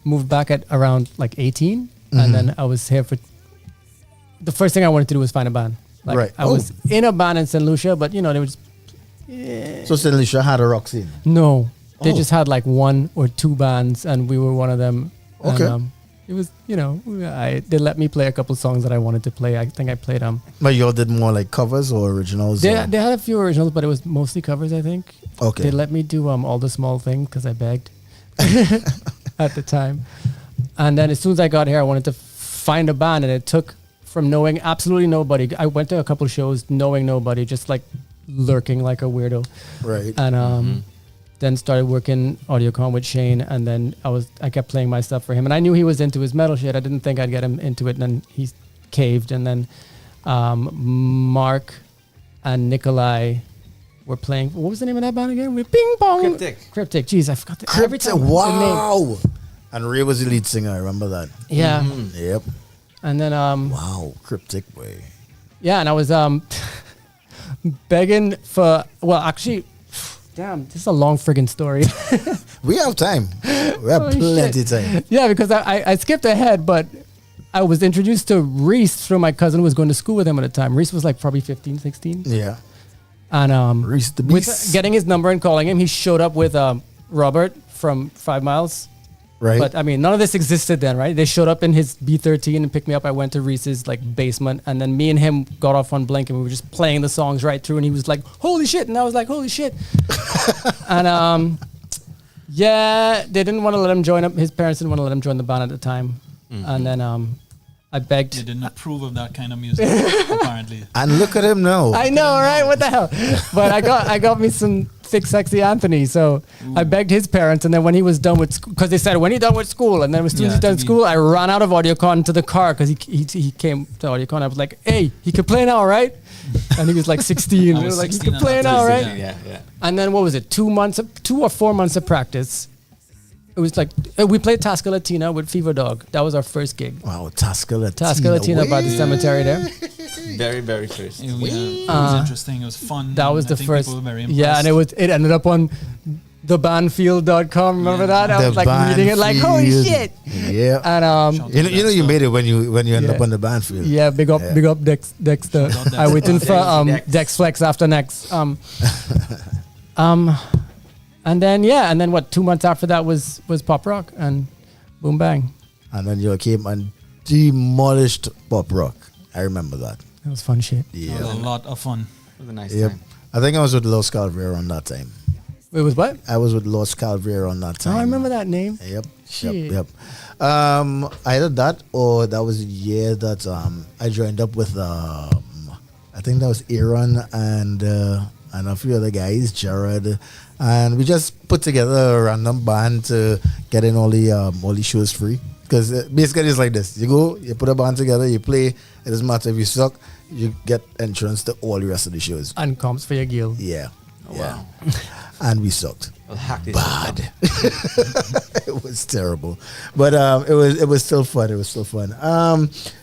Moved back at around like 18, and then I was here for. The first thing I wanted to do was find a band. Like, right. I was in a band in St. Lucia, but they were just. So St. Lucia had a rock scene. No, they just had like 1 or 2 bands, and we were one of them. Okay. And, it was they let me play a couple songs that I wanted to play. I think I played them. But y'all did more like covers or originals? They had a few originals, but it was mostly covers. I think. Okay. They let me do all the small things because I begged at the time. And then as soon as I got here, I wanted to find a band, and it took from knowing absolutely nobody. I went to a couple shows knowing nobody, just like lurking like a weirdo. Right. And then started working Audiocon with Shane, and then I kept playing my stuff for him, and I knew he was into his metal shit. I didn't think I'd get him into it, and then he caved. And then Mark and Nikolai were playing. What was the name of that band again? Ping Pong. Cryptic. Jeez, I forgot the every time. Wow. And Ray was the lead singer. I remember that. Yeah. Yep. And then wow, Cryptic way. Yeah, and I was begging for. Well, actually. Damn, this is a long friggin' story. We have time. We have plenty time. Yeah, because I skipped ahead, but I was introduced to Reese through my cousin who was going to school with him at the time. Reese was like probably 15, 16. Yeah. And Reese the with Beast. getting his number and calling him, he showed up with Robert from 5 Miles. Right. But I mean, none of this existed then, right? They showed up in his B13 and picked me up. I went to Reese's like basement, and then me and him got off on Blink, and we were just playing the songs right through. And he was like, "Holy shit!" And I was like, "Holy shit!" And yeah, they didn't want to let him join up. His parents didn't want to let him join the band at the time. And then I begged. You didn't approve of that kind of music, apparently. And look at him now. I know, right? What the hell? But I got me some thick, sexy Anthony. So I begged his parents, and then when he was done with school, because they said when he's done with school, and then as soon as he's done with school, I ran out of AudioCon to the car because he came to AudioCon. I was like, hey, he can play now, right? And he was like 16. We were like, he can play now, right? Yeah. And then what was it? 2 or 4 months of practice. It was like we played Tasca Latina with Fever Dog. That was our first gig. Wow, Tasca Latina. Tasca Latina by the cemetery there. Very, very first. It was interesting. It was fun. That was the first. People were very impressed. Yeah, and it ended up on thebandfield.com. Remember that? I was like reading it like, holy shit. Yeah. And you made it when you end up on the Bandfield. Yeah, big up Dexter. I waiting for Dex Flex after next. And then what? 2 months after that was Pop Rock and boom bang. And then you came and demolished Pop Rock. I remember that. That was fun shit. Yeah, it was a lot of fun. It was a nice time. I think I was with Los Calvera on that time. It was what? I was with Los Calvera on that time. Oh, I remember that name. Yep. Shit. Yep. Either that or that was a year that I joined up with I think that was Aaron and a few other guys, Jared, and we just put together a random band to get in all the shows free. Because basically it's like this: you go, you put a band together, you play. It doesn't matter if you suck, you get entrance to all the rest of the shows and comps for your guild. Yeah. Oh, wow. And we sucked. Well, bad. It was terrible, but it was still fun. It was still fun.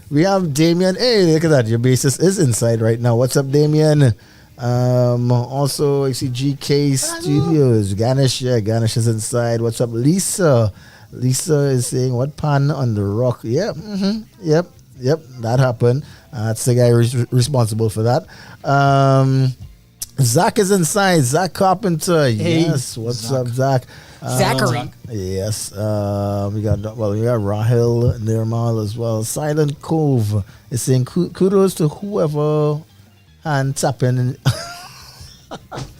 We have Damien. Hey, look at that! Your bassist is inside right now. What's up, Damien? Also, I see GK Studios. Ganesh, Ganesh is inside. What's up, Lisa? Lisa is saying, "What pan on the rock?" Yeah, yep. That happened. That's the guy responsible for that. Zach is inside. Zach Carpenter. Hey, yes. What's up, Zach? Zachary. Yes. We got Rahel Nirmal as well. Silent Cove is saying kudos to whoever hand tapping.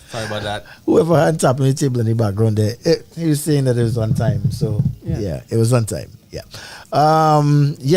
Sorry about that. Whoever hand tapping the table in the background there. He was saying that it was on time. So yeah it was on time. Yeah.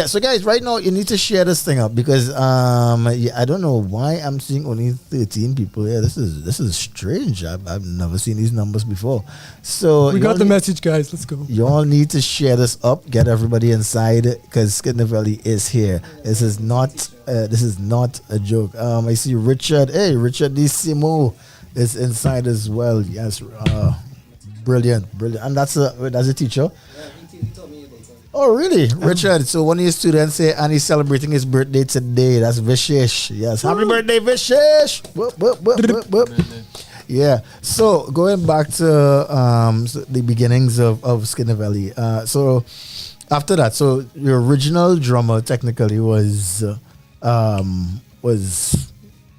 So guys, right now you need to share this thing up because I don't know why I'm seeing only 13 people here. This is strange. I've never seen these numbers before. So we got the message, guys. Let's go. You all need to share this up. Get everybody inside because Skid Nevely is here. This is not a joke. I see Richard. Hey, Richard D. Simo is inside as well. Yes. Brilliant. And that's a teacher. Oh, really? Richard, so one of your students say, and he's celebrating his birthday today. That's Vishesh. Yes. Happy birthday, Vishesh. Whoop. Yeah. So, going back to the beginnings of Skid Nevely. So, after that, so your original drummer technically was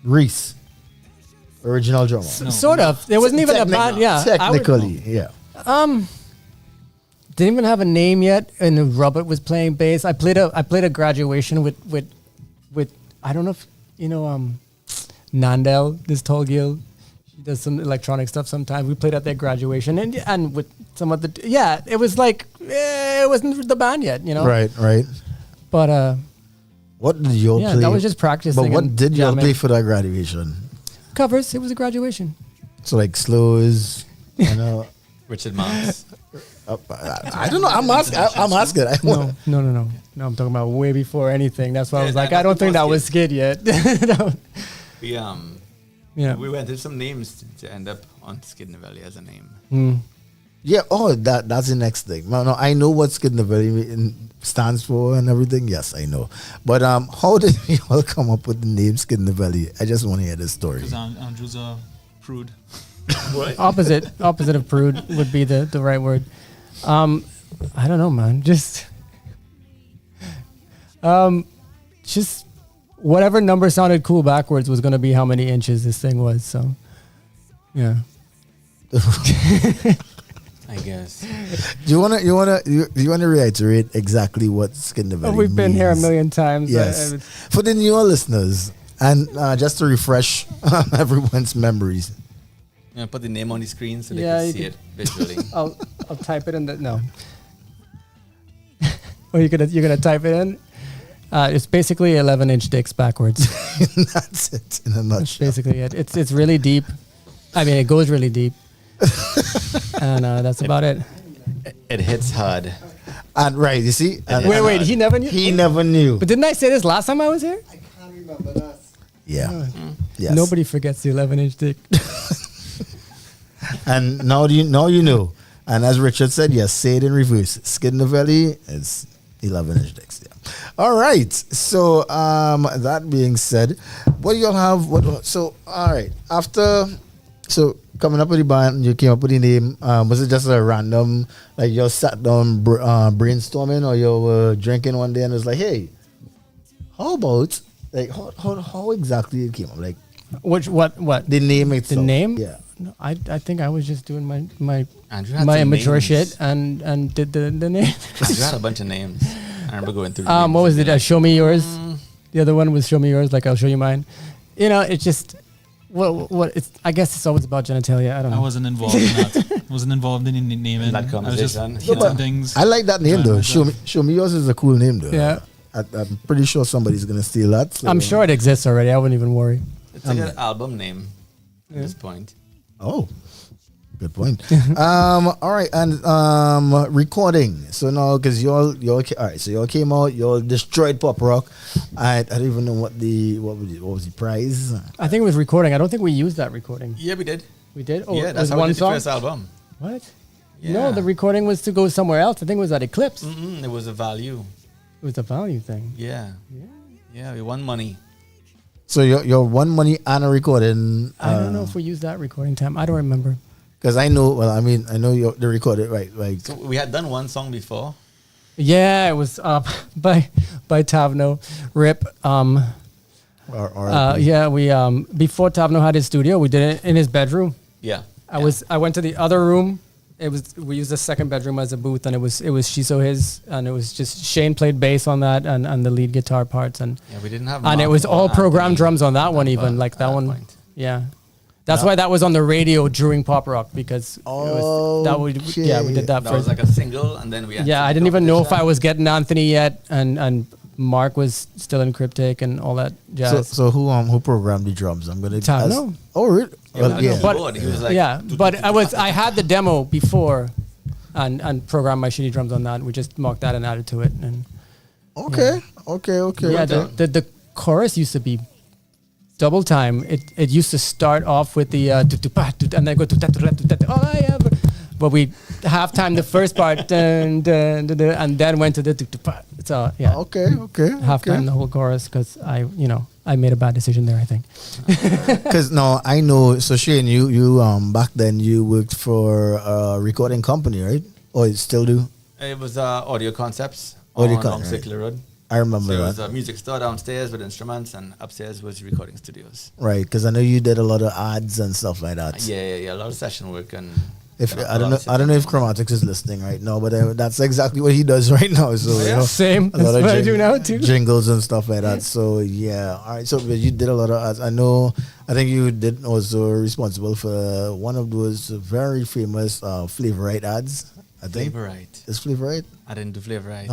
Reese. Original drummer. Sort of. There wasn't even a band. Yeah. Technically, yeah. Didn't even have a name yet, and Robert was playing bass. I played a graduation with I don't know if you know Nandel, this tall girl. She does some electronic stuff sometimes. We played at their graduation, and with some of the it was like it wasn't the band yet, you know. Right. But what did you all play? That was just practicing. But what did you all play for that graduation? Covers. It was a graduation. So like slows, you know. Richard Mouse. I don't know. I'm asking. No. I'm talking about way before anything. That's why I was like, I don't think that was Skid yet. We went through some names to end up on Skid Nevely as a name. Yeah. Oh, that's the next thing. No, I know what Skid Nevely stands for and everything. Yes, I know. But how did you all come up with the name Skid Nevely? I just want to hear this story. Because Andrew's a prude. What? Opposite of prude would be the right word. I don't know, man. Just whatever number sounded cool backwards was going to be how many inches this thing was. So, yeah. I guess. Do you wanna reiterate exactly what Skid Nevely We've been means? here a million times. Yes. For the newer listeners, and just to refresh everyone's memories. Yeah, put the name on the screen so they can see it visually. I'll type it in. No. Or you're gonna type it in. It's basically 11-inch dicks backwards. That's it in a That's nutshell. basically it. It's really deep. I mean, it goes really deep. And that's about it. It hits hard. And right, you see? And, Wait, he never knew? He never knew. But didn't I say this last time I was here? Yeah. Oh. Yes. Nobody forgets the 11-inch dick. And now you know. And as Richard said, yes, say it in reverse. Skin Nevely is 11-inch dicks. Yeah. All right. So that being said, what you'll have? So all right. After coming up with the band, you came up with the name. Was it just a random, like you sat down brainstorming, or you were drinking one day and it was like, hey, how about like how exactly it came up? Like What? the name itself? The name? Yeah. No, I think I was just doing my Andrew had my some immature names. shit and did the name. Andrew had a bunch of names. I remember going through. What was it? Show me yours. The other one was show me yours. Like I'll show you mine. You know, it's just what it's. I guess it's always about genitalia. I don't know. I wasn't involved in that. I wasn't involved in any naming. That I was just conversation. hitting things. I like that name though. Show me yours is a cool name though. Yeah. I'm pretty sure somebody's gonna steal that. So. I'm sure it exists already. I wouldn't even worry. It's like an album name at this point. Oh, good point. All right, and recording. So now, because y'all all right, so y'all came out, y'all destroyed pop rock. I don't even know what was the prize. I think it was recording. I don't think we used that recording. Yeah, we did. We did. Oh, Yeah, it that's was how we one did the song. first album. What? Yeah. No, the recording was to go somewhere else. I think it was at Eclipse. It was a value. It was a value thing. Yeah. Yeah, we won money. So your one money and a recording. I don't know if we used that recording time. I don't remember. Because I know. Well, I mean, I know the recorded right. Like So we had done one song before. Yeah, it was by Tavno. Rip. Yeah, we before Tavno had his studio, we did it in his bedroom. Yeah. I went to the other room. We used the second bedroom as a booth, and it was Shiso his, and it was just Shane played bass on that and the lead guitar parts, and we didn't have. And it was all programmed drums on that one, even like that one. Point. Yeah. That's why that was on the radio during pop rock, because it was, we did that That first. was like a single, and then we had I didn't even know if I was getting Anthony yet, and Mark was still in Cryptic and all that jazz. So who programmed the drums? I'm gonna Tavno. Oh really? Well, yeah. But he was like, but I had the demo before, and programmed my shitty drums on that. We just mocked that and added to it. And okay. yeah, the chorus used to be double time. It used to start off with the and then go to all I ever. But we halftime the first part and then went to the so yeah. Okay. Halftime the whole chorus, because I made a bad decision there, I think. Because no, I know. So Shane, you back then you worked for a recording company, right? Or you still do? It was Audio Concepts Audio on Long Circular Road. I remember So it that. was a music store downstairs with instruments, and upstairs was recording studios. Right, because I know you did a lot of ads and stuff like that. Yeah, a lot of session work and. I don't know if Chromatics is listening right now, but that's exactly what he does right now. So Same. a lot That's of what I do now too. jingles and stuff like that. So yeah, all right. So you did a lot of ads. I think you did also responsible for one of those very famous Flavorite ads. I think Flavorite. Is Flavorite? I didn't do Flavorite.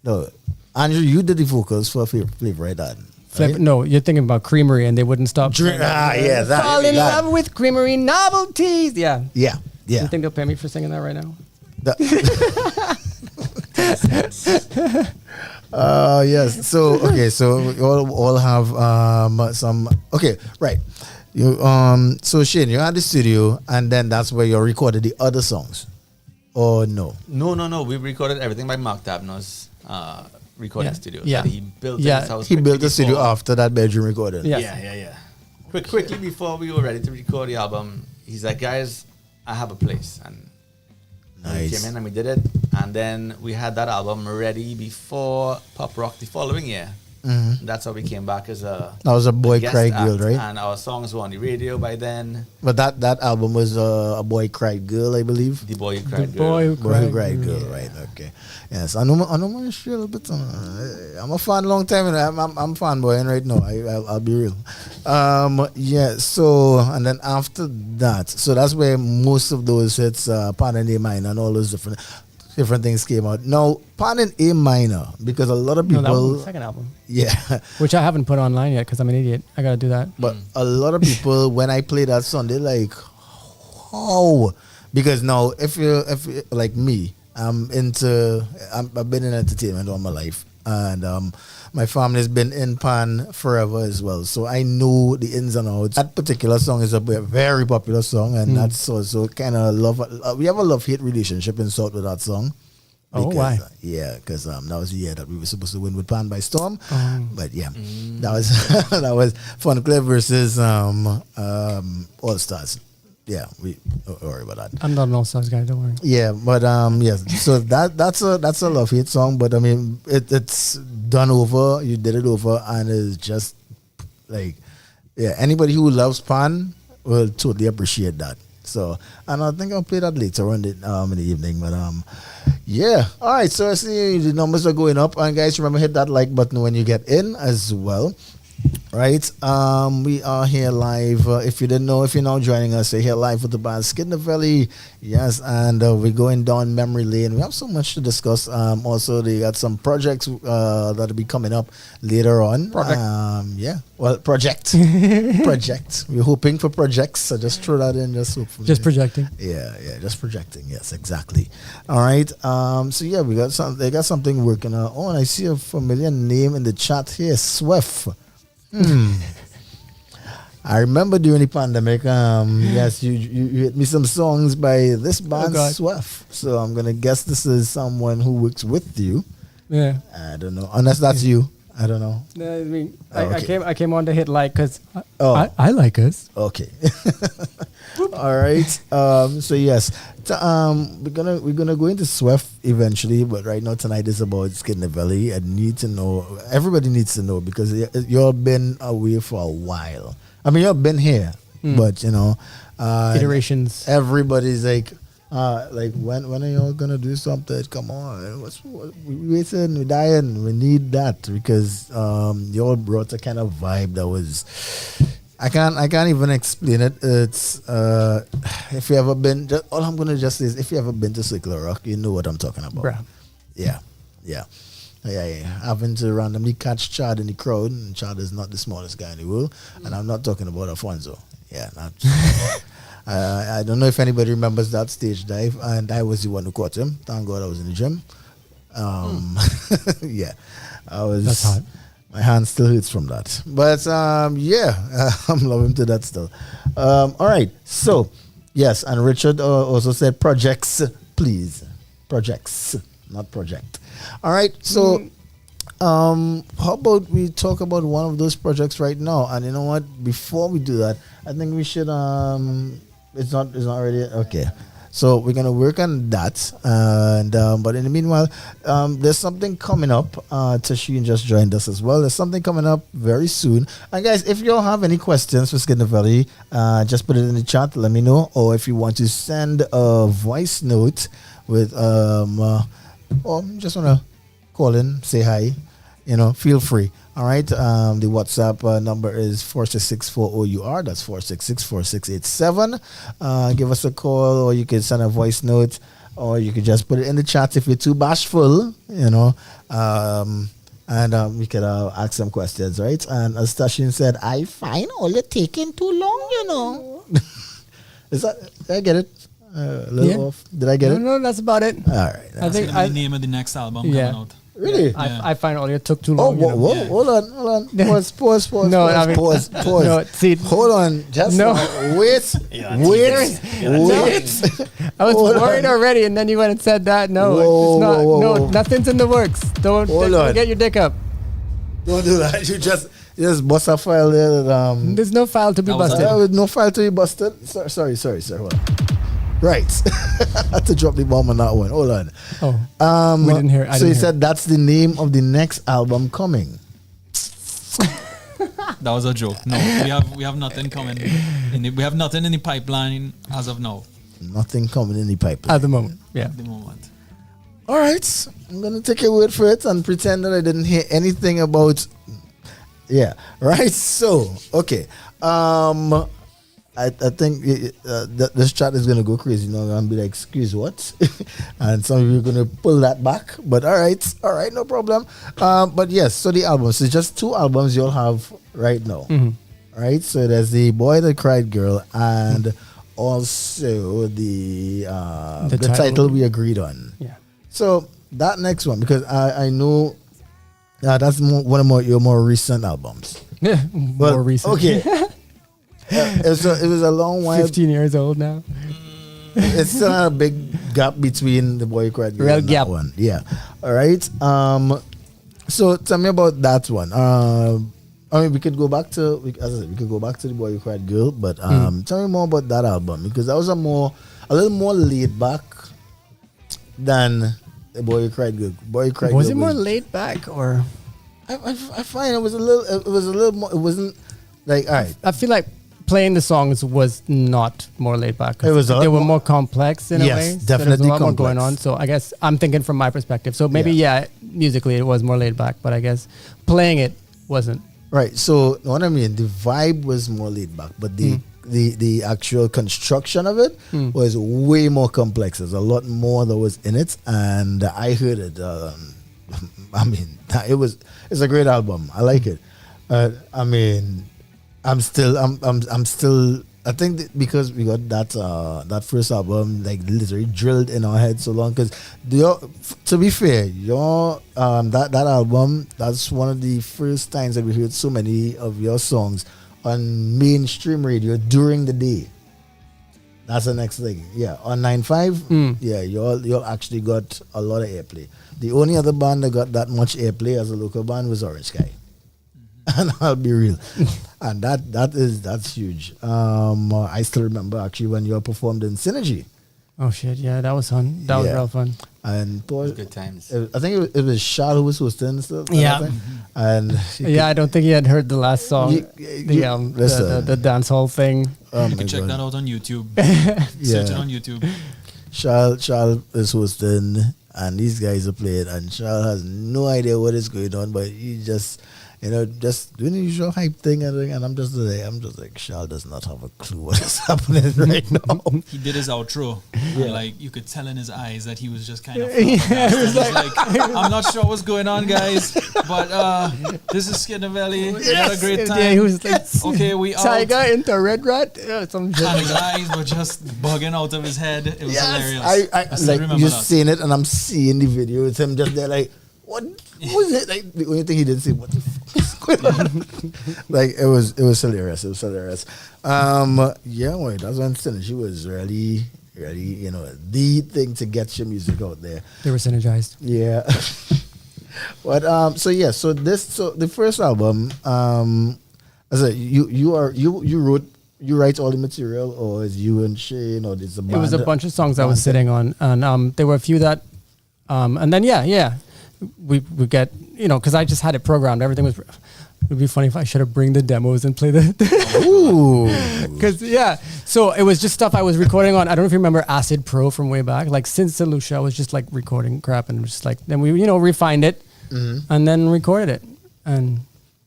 No. Andrew, you did the vocals for Flavorite ad. Right? No, you're thinking about Creamery, and they wouldn't stop. Yeah, that. Fall in that. love with Creamery novelties. Yeah. Yeah. You think they'll pay me for singing that right now? Yes. So okay. So we all have some. Okay. Right. You So Shane, you had the studio, and then that's where you recorded the other songs, or no? No. We recorded everything by Mark Tabno's recording studio. Yeah. So he built his house. He built the quickly studio before- after that bedroom recording. Yeah. Quickly before we were ready to record the album, he's like, guys, I have a place. And we came in and we did it. And then we had that album ready before Pop Rock the following year. Mm-hmm. That's how we came back as a... That was a Boy guest Cry act, Girl, right? And our songs were on the radio by then. But that album was A Boy Cried Girl, I believe. The Boy Who Cried Girl. Boy Who Cried Girl, right? Okay. Yes, I know my shit a little bit. I'm a fan long time, and I'm fanboying right now. I'll be real. Yeah. So and then after that, so that's where most of those hits, Pardon the Mind and all those different. different things came out. Now, Pan in A minor, because a lot of people. No, that was the second album. Yeah. Which I haven't put online yet because I'm an idiot. I gotta do that. But a lot of people, when I play that song, they're like, "Oh," because now, if you like me, I've been in entertainment all my life, and my family has been in Pan forever as well, so I know the ins and outs. That particular song is a very popular song, and that's also kind of love. We have a love-hate relationship in South with that song. Oh, why? Yeah, because that was the year that we were supposed to win with Pan by Storm. But yeah, that was that was Fun Club versus All Stars. Yeah, we don't worry about that. I'm not an All Stars guy. Don't worry. Yeah, but yes. So that's a love hate song, but I mean it's done over. You did it over, and it's just like anybody who loves Pan will totally appreciate that. So, and I think I'll play that later on in the evening. But yeah. All right. So I see the numbers are going up, and guys, remember hit that like button when you get in as well. Right, we are here live. If you didn't know, if you're now joining us, we're here live with the band Skin Nevely. Yes, and we're going down memory lane. We have so much to discuss. Also, they got some projects that'll be coming up later on. Project. We're hoping for projects. So just throw that in. Just projecting. Yeah, just projecting. Yes, exactly. All right. So yeah, we got some. They got something working on. Oh, and I see a familiar name in the chat here, Swift. I remember during the pandemic, yes, you hit me some songs by this band, Swift. So I'm gonna guess this is someone who works with you. Yeah, I don't know, unless that's you. I don't know. No, I mean, I came on to hit like because I like us. Okay. All right. So yes, we're gonna go into Swift eventually, but right now tonight is about Skin Nevely. I need to know. Everybody needs to know because you've been away for a while. I mean, you've been here, but you know, iterations. Everybody's like when are y'all gonna do something? Come on, we waiting, we dying, we need that because y'all brought a kind of vibe that was. I can't even explain it. It's if you ever been, all I'm gonna just say is if you ever been to Circular Rock, you know what I'm talking about. Bruh. Yeah. Having to randomly catch Chad in the crowd, and Chad is not the smallest guy in the world, and I'm not talking about Alfonso. Yeah, I don't know if anybody remembers that stage dive, and I was the one who caught him. Thank God I was in the gym. Yeah, I was. That's hot. My hand still hurts from that. But I'm loving to that still. All right. So, yes. And Richard also said projects, please. Projects, not project. All right. So, how about we talk about one of those projects right now? And you know what? Before we do that, I think we should, it's not ready. Okay. So we're gonna work on that, and but in the meanwhile, there's something coming up. Tashin just joined us as well. There's something coming up very soon. And guys, if you all have any questions for Skin Nevely, just put it in the chat. Let me know. Or if you want to send a voice note with or just wanna call in, say hi, feel free. All right. The WhatsApp number is 4664 O.U.R. That's 466-4687. Give us a call, or you can send a voice note, or you can just put it in the chat if you're too bashful, and we could ask some questions, right? And as Tashin said, I find all you're taking too long, Is that, did I get it? A little off. Did I get it? No, that's about it. All right. I think the name of the next album coming out. Really? Yeah. I find all you took too long. Whoa, hold on. Pause. No, pause. No, see, hold on. Just wait. I was worried already, and then you went and said that. No, it's not. No, nothing's in the works. Don't get your dick up. Don't do that. You just bust a file there. There's no file to be busted. With no file to be busted. Sorry. Hold on. Right. I had to drop the bomb on that one. Hold on. Oh. We didn't hear it. So you said that's the name of the next album coming. That was a joke. No, we have nothing coming. We have nothing in the pipeline as of now. Nothing coming in the pipeline. At the moment. Yeah. At the moment. All right. I'm going to take your word for it and pretend that I didn't hear anything about... Yeah. Right. So, okay. I think this chat is gonna go crazy. You know, I'm gonna be like, "Excuse what?" And some of you are gonna pull that back. But all right, no problem. But yes, so the albums. It's just 2 albums you'll have right now. Right. So there's the Boy That Cried Girl and also the title we agreed on. Yeah. So that next one, because I know that's one of your more recent albums. Yeah, more recent. Okay. It was a long while. 15 years old now. It's still a big gap between the Boy Cried Girl and that one. Yeah. All right. So tell me about that one. I mean, we could go back to, as I said, we could go back to the Boy Who Cried Girl, but tell me more about that album, because that was a little more laid back than the Boy Who Cried Girl. Boy Who Cried Was Girl it more laid back or? I find it was a little more. It wasn't like, all right. I feel like playing the songs was not more laid back. It was they were more complex in a way. Yes, definitely so there's a lot complex. more going on. So I guess I'm thinking from my perspective. So maybe musically it was more laid back, but I guess playing it wasn't. Right. So what I mean, the vibe was more laid back, but the actual construction of it was way more complex. There's a lot more that was in it, and I heard it. I mean, it's a great album. I like it. I mean, I'm still. I think that because we got that first album like literally drilled in our head so long. Because to be fair, that album, that's one of the first times that we heard so many of your songs on mainstream radio during the day. That's the next thing. Yeah, on 9.5, yeah, you actually got a lot of airplay. The only other band that got that much airplay as a local band was Orange Sky. And I'll be real, and that's huge. I still remember actually when you performed in Synergy. Oh shit! Yeah, that was fun. That was real fun. And good times. I think it was Charles who was hosting still. Yeah, and I don't think he had heard the last song, the dance hall thing. You can check that out on YouTube. Search it on YouTube. Charles is hosting, and these guys are playing, and Charles has no idea what is going on, but he just. Just doing the usual hype thing, and I'm just like, Charles does not have a clue what is happening right now. He did his outro, and like you could tell in his eyes that he was just kind of. It was like, I'm not sure what's going on, guys, but this is Nevely. We had a great time. Yeah, he was like, okay, we out. Tiger into Red Rat. Some shit. And his eyes were just bugging out of his head. It was hilarious. I still remember you're seeing it, and I'm seeing the video. It's him just there like. What was it? Like the only thing he didn't say, what the fuck is going on? Like it was hilarious. It was hilarious. That's when Synergy was really, the thing to get your music out there. They were synergized. Yeah. But so the first album, as you write all the material, or is you and Shane, or is a band? It was a bunch of songs I was sitting on, and there were a few that, and then we get, because I just had it programmed. Everything was. It would be funny if I should have bring the demos and play the. Ooh. Because so it was just stuff I was recording on. I don't know if you remember Acid Pro from way back. Like since St. Lucia, I was just like recording crap and just like then we refined it and then recorded it and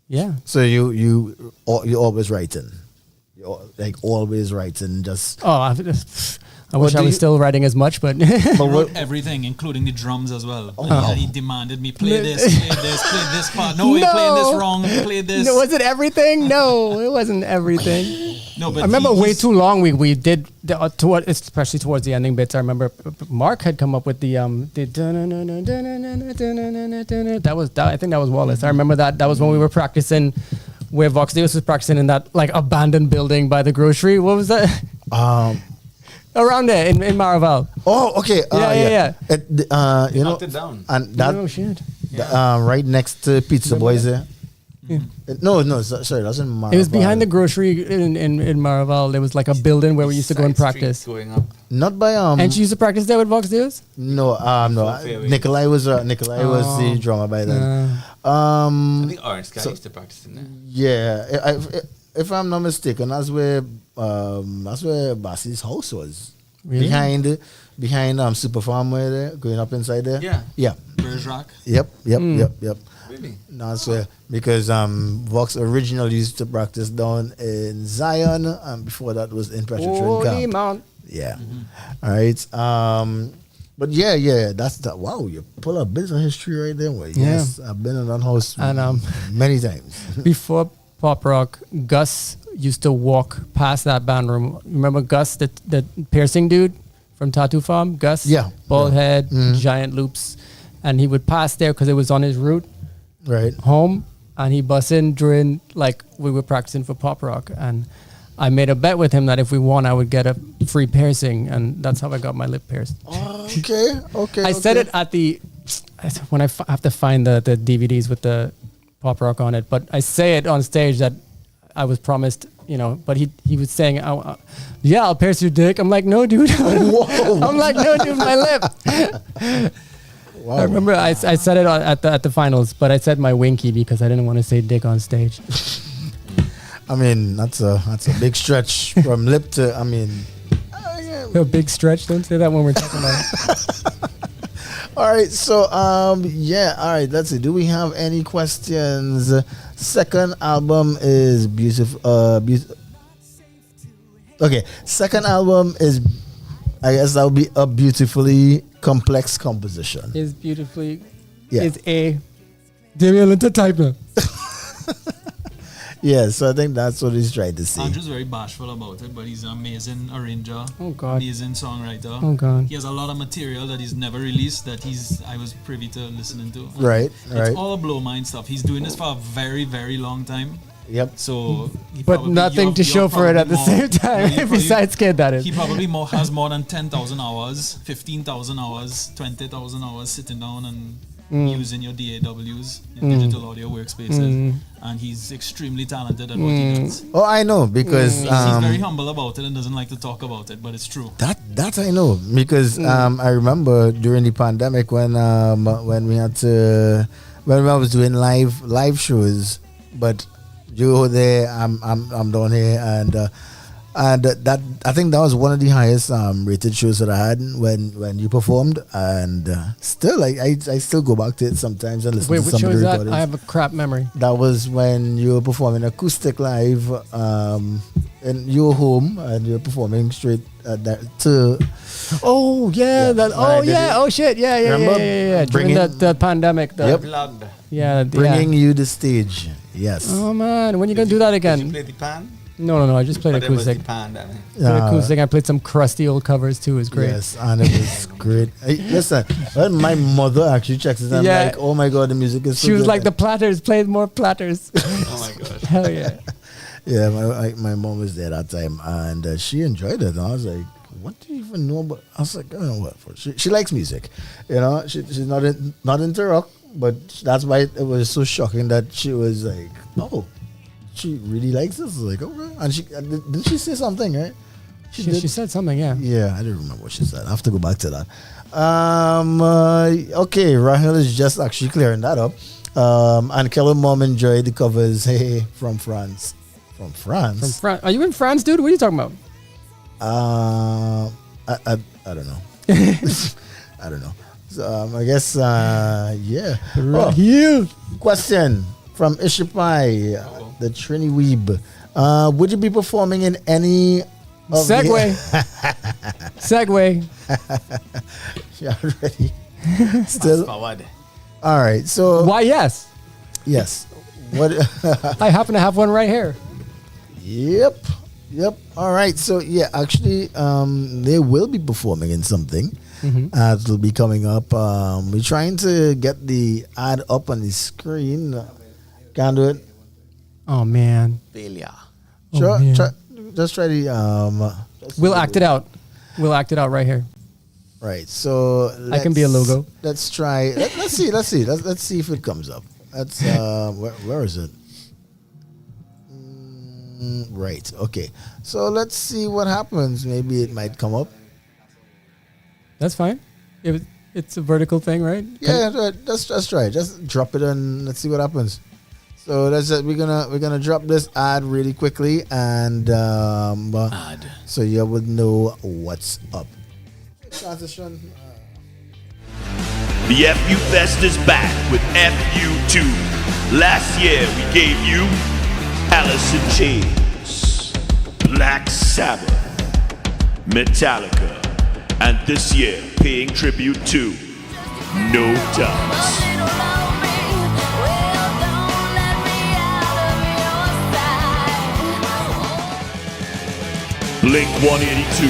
yeah. So you always writing, always writing just. I wish I was still writing as much, but I wrote everything, including the drums as well. He demanded me play this part. No, you're playing this wrong. Play this. No, was it everything? No, it wasn't everything. No, but I remember way too long. We did especially towards the ending bits. I remember Mark had come up with the that was I think that was Wallace. I remember that was when we were practicing. Where Vox Deus was practicing in that like abandoned building by the grocery. What was that? Around there in Maraval. Oh, okay. Yeah. Knocked it down. And that. Oh shit. Right next to Pizza Boys there. Yeah. No, sorry, that was in Maraval. It was behind the grocery in Maraval. There was like a building where we used to go and practice. Going up. Not by And you used to practice there with Vox Deus? No. Nikolai was the drummer by then. I think Orange Sky used to practice in there. Yeah, if I'm not mistaken, that's where Bassie's house was. Really? Behind Super Farm where there, going up inside there. Yeah. Where Bergerac. Yep. Really? No, I swear. Because Vox originally used to practice down in Zion, and before that was in Petrotrin Holy Camp. Mount. Yeah. All right. But yeah, that's the wow. You pull a bit of history right there. Well, yes, I've been in that house And many times. before pop rock, Gus used to walk past that band room. Remember Gus, the piercing dude from Tattoo Farm? Gus? Yeah. Bald head, Mhm. giant loops. And he would pass there because it was on his route Right. home. And he bust in during, like, we were practicing for pop rock. And I made a bet with him that if we won, I would get a free piercing. And that's how I got my lip pierced. Okay. I said it at when I have to find the DVDs with the pop rock on it, but I say it on stage that I was promised, but he was saying, yeah, I'll pierce your dick. I'm like, no, dude. I'm like, no, dude, my lip. Wow. I remember I said it at the finals, but I said my winky because I didn't want to say dick on stage. I mean, that's a big stretch from lip to. I mean, A big stretch. Don't say that when we're talking about. All right, so all right. Let's see. Do we have any questions? Second album is beautiful. Okay, second album is, I guess that would be a beautifully complex composition. Is beautifully. Yeah. Is a. Damian typer. Yeah, so I think that's what he's trying to say. Andrew's very bashful about it, but he's an amazing arranger. Oh God. Amazing songwriter. Oh God. He has a lot of material that he's never released that I was privy to listening to. Right. It's all blow mind stuff. He's doing this for a very, very long time. Yep. So, But nothing to show for it at the same time. Besides Kid, that is. He probably has more than 10,000 hours, 15,000 hours, 20,000 hours sitting down and using your DAWs, your digital audio workspaces, and he's extremely talented at what he does. Oh, I know because He's very humble about it and doesn't like to talk about it, but it's true. That I know because I remember during the pandemic when we had to when I was doing live shows, but you were there, I'm down here, and that I think that was one of the highest rated shows that I had when you performed, and still I still go back to it sometimes and listen Wait, to which some show of the is that? recordings. I have a crap memory. That was when you were performing acoustic live, and you were home and you were performing straight to. Oh yeah, when I did it. oh shit, yeah. During Bringing- the pandemic, Yep. Plugged. yeah, Bringing you the stage. Yes. Oh man, when you gonna do that Did you again? play the pan? No, I just played But it was the acoustic. pan then. Played acoustic. I played some crusty old covers too. It was great. Yes, and it was great. Hey, listen, when my mother actually checks it, I'm Yeah. like, oh my god, the music is so She was good. like, the platters, played more platters. Oh my gosh. Hell yeah. Yeah, my mom was there that time, and she enjoyed it. And I was like, what do you even know about? I was like, I don't know what. She likes music, she's not into rock, but that's why it was so shocking that she was like, oh, she really likes this. I was like, okay. And she didn't she say something, right? She said something, yeah. Yeah, I don't remember what she said. I have to go back to that. Okay, Rahel is just actually clearing that up. And Kelly Mom enjoyed the covers. Hey, from France. From France? From France. Are you in France, dude? What are you talking about? I don't know. I don't know. So I guess yeah. Right here. Question from Ishipai, the Trini Weeb. Would you be performing in any of Segway. Segway. Yeah, ready. Still. Forward. All right. So why yes? Yes. What? I happen to have one right here. Yep. All right. So yeah, actually, they will be performing in something. It will be coming up. We're trying to get the ad up on the screen. Can't do it. Oh man. Failure. Just try the. We'll act it out. We'll act it out right here. Right. So I can be a logo. Let's try. Let's see. Let's see if it comes up. That's where is it? Right. Okay. So let's see what happens. Maybe it might come up. That's fine. It's a vertical thing, right? Yeah. Let's try it. Just drop it and let's see what happens. So that's it. We're gonna drop this ad really quickly and so you would know what's up. Transition. The FU Fest is back with FU2. Last year we gave you Alice in Chains, Black Sabbath, Metallica, and this year paying tribute to No Doubt. Blink 182.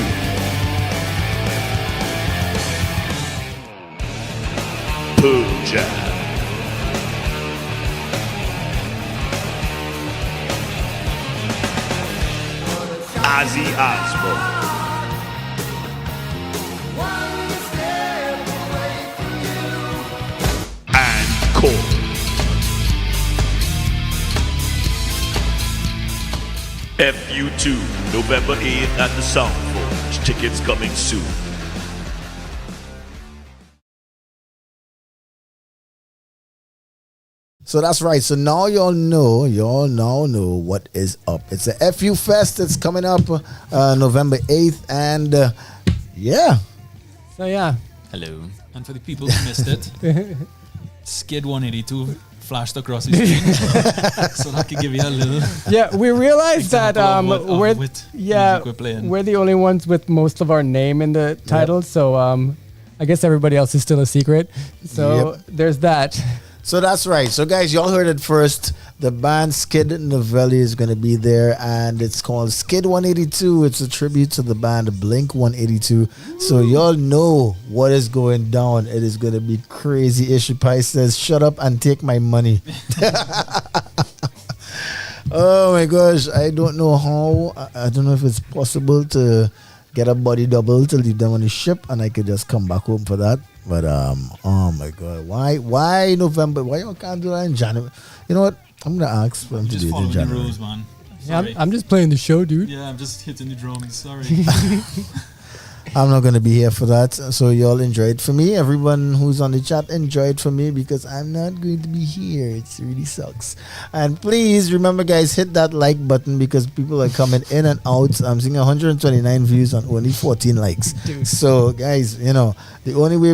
Pearl Jam. Ozzy Osbourne. And Core. FU2, November 8th at the Soundforge. Tickets coming soon. So that's right. So now y'all now know what is up. It's the FU Fest. It's coming up November 8th. And yeah. So yeah. Hello. And for the people who missed it, Skid 182 flashed across the screen. So that could give you a little. Yeah, we realized that we're the only ones with most of our name in the title. Yep. So I guess everybody else is still a secret. So there's that. So that's right. So guys, y'all heard it first. The band Skid Nevely is going to be there, and it's called Skid 182. It's a tribute to the band Blink 182. So y'all know what is going down. It is going to be crazy. Issue Pie says, "Shut up and take my money." Oh my gosh, I don't know how. I don't know if it's possible to get a body double to leave them on the ship, and I could just come back home for that. But oh my god, why November? Why y'all can't do that in January? You know what? I'm gonna ask for them to do it in January. The rules, man. Yeah, I'm just playing the show, dude. Yeah, I'm just hitting the drums. Sorry. I'm not gonna be here for that. So y'all enjoy it for me. Everyone who's on the chat, enjoy it for me because I'm not going to be here. It really sucks. And please remember, guys, hit that like button because people are coming in and out. I'm seeing 129 views on only 14 likes. Dude. So guys, you know the only way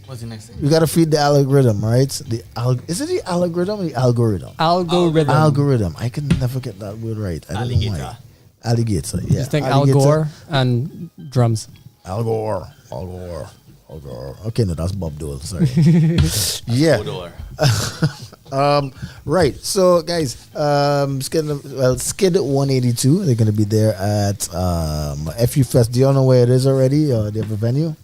what's the next thing? We gotta feed the algorithm, right? Is it the algorithm or the algorithm? Algorithm. I can never get that word right. I don't know why. Alligator, yeah. Just think Al Gore and drums. Al Gore. Okay, no, that's Bob Dole. Sorry. Yeah. Right. So, guys, Skid 182. They're gonna be there at FU Fest. Do y'all know where it is already? Or do you have a venue?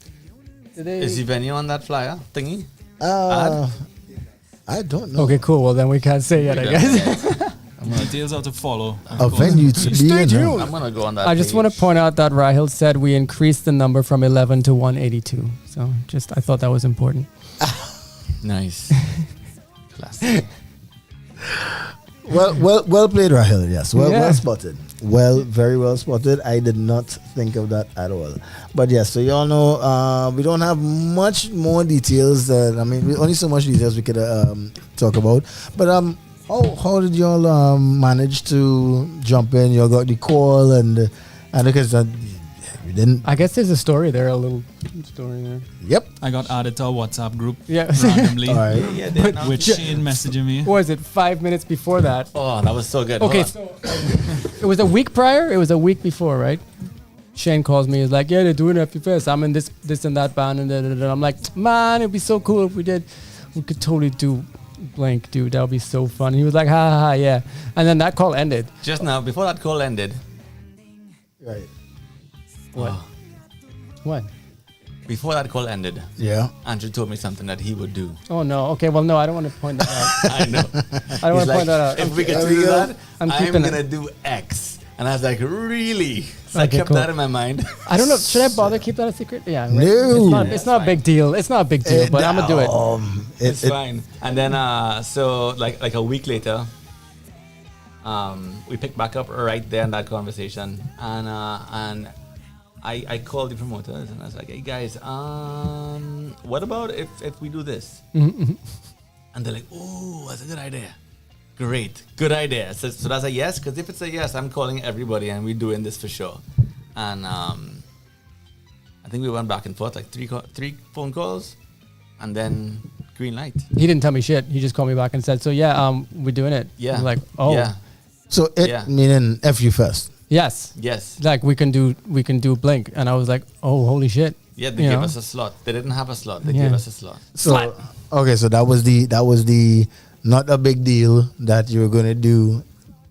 Is the venue on that flyer thingy? I don't know. Okay, cool. Well, then we can't say yet, I guess. Details are to follow. A venue to be in. I'm gonna go on that. I just want to point out that Rahil said we increased the number from 11 to 182. So I thought that was important. Nice. Classic. Well played, Rahil. Yes, well spotted. Very well spotted. I did not think of that at all. But yes, so y'all know we don't have much more details. Only so much details we could talk about. But how did y'all manage to jump in? Y'all got the call and because you didn't. I guess there's a story there, a little story there. Yep. I got added to a WhatsApp group randomly. All right. With Shane messaging me. What was it 5 minutes before that? Oh, that was so good. Okay, so it was a week prior. It was a week before, right? Shane calls me. He's like, "Yeah, they're doing FU Fest. I'm in this and that band." And I'm like, "Man, it'd be so cool if we did. We could totally do blank, dude. That would be so fun." And he was like, "Ha ha ha, yeah." And then that call ended. Just now, before that call ended. Right. What? What? Before that call ended. Yeah. Andrew told me something that he would do. Oh no. Okay. Well, no, I don't want to point that out. I know. I don't want to point that out. If we get to do that, I'm gonna do X. And I was like, really? So I kept that in my mind. I don't know. Should I bother keep that a secret? Yeah. Right? No. It's not a big deal. It's not a big deal, but I'm gonna do it. It's fine. And then, so like a week later, we picked back up right there in that conversation, and I called the promoters and I was like, "Hey guys, what about if we do this?" Mm-hmm. And they're like, "Oh, that's a good idea." Great, good idea. So that's a yes, because if it's a yes, I'm calling everybody and we're doing this for sure. And I think we went back and forth like three phone calls, and then green light. He didn't tell me shit. He just called me back and said, "So yeah, we're doing it." Yeah. I'm like, oh, Yeah. So it meaning FU Fest. yes, Yes. like we can do Blink, and I was like, oh, holy shit. Yeah, they You gave know? us a slot. They didn't have a slot. They Yeah. gave us a slot. So okay, so that was the not a big deal that you were gonna do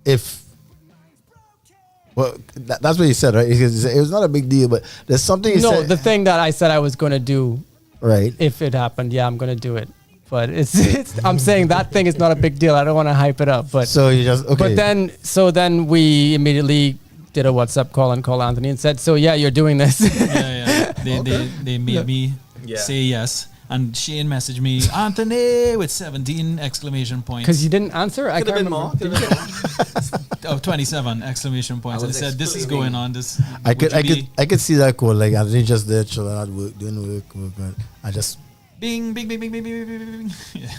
if. Well, that's what you said, right? It was not a big deal, but there's something you No, said. the thing that I said I was going to do, right? If it happened, yeah, I'm going to do it. But it's I'm saying that thing is not a big deal. I don't want to hype it up. But so you just okay. But then we immediately did a WhatsApp call and called Anthony and said, "So yeah, you're doing this." Yeah. They made me say yes. And Shane messaged me, Anthony, with 17 exclamation points. Because you didn't answer? I Could have can't been remember. more. Oh, 27 exclamation points. And was it said, this is explaining. going on. This I would you be could see that call. Like Anthony just there chilling at work, doing work. I just Bing, bing, bing, bing, bing, bing, bing, bing. Yeah.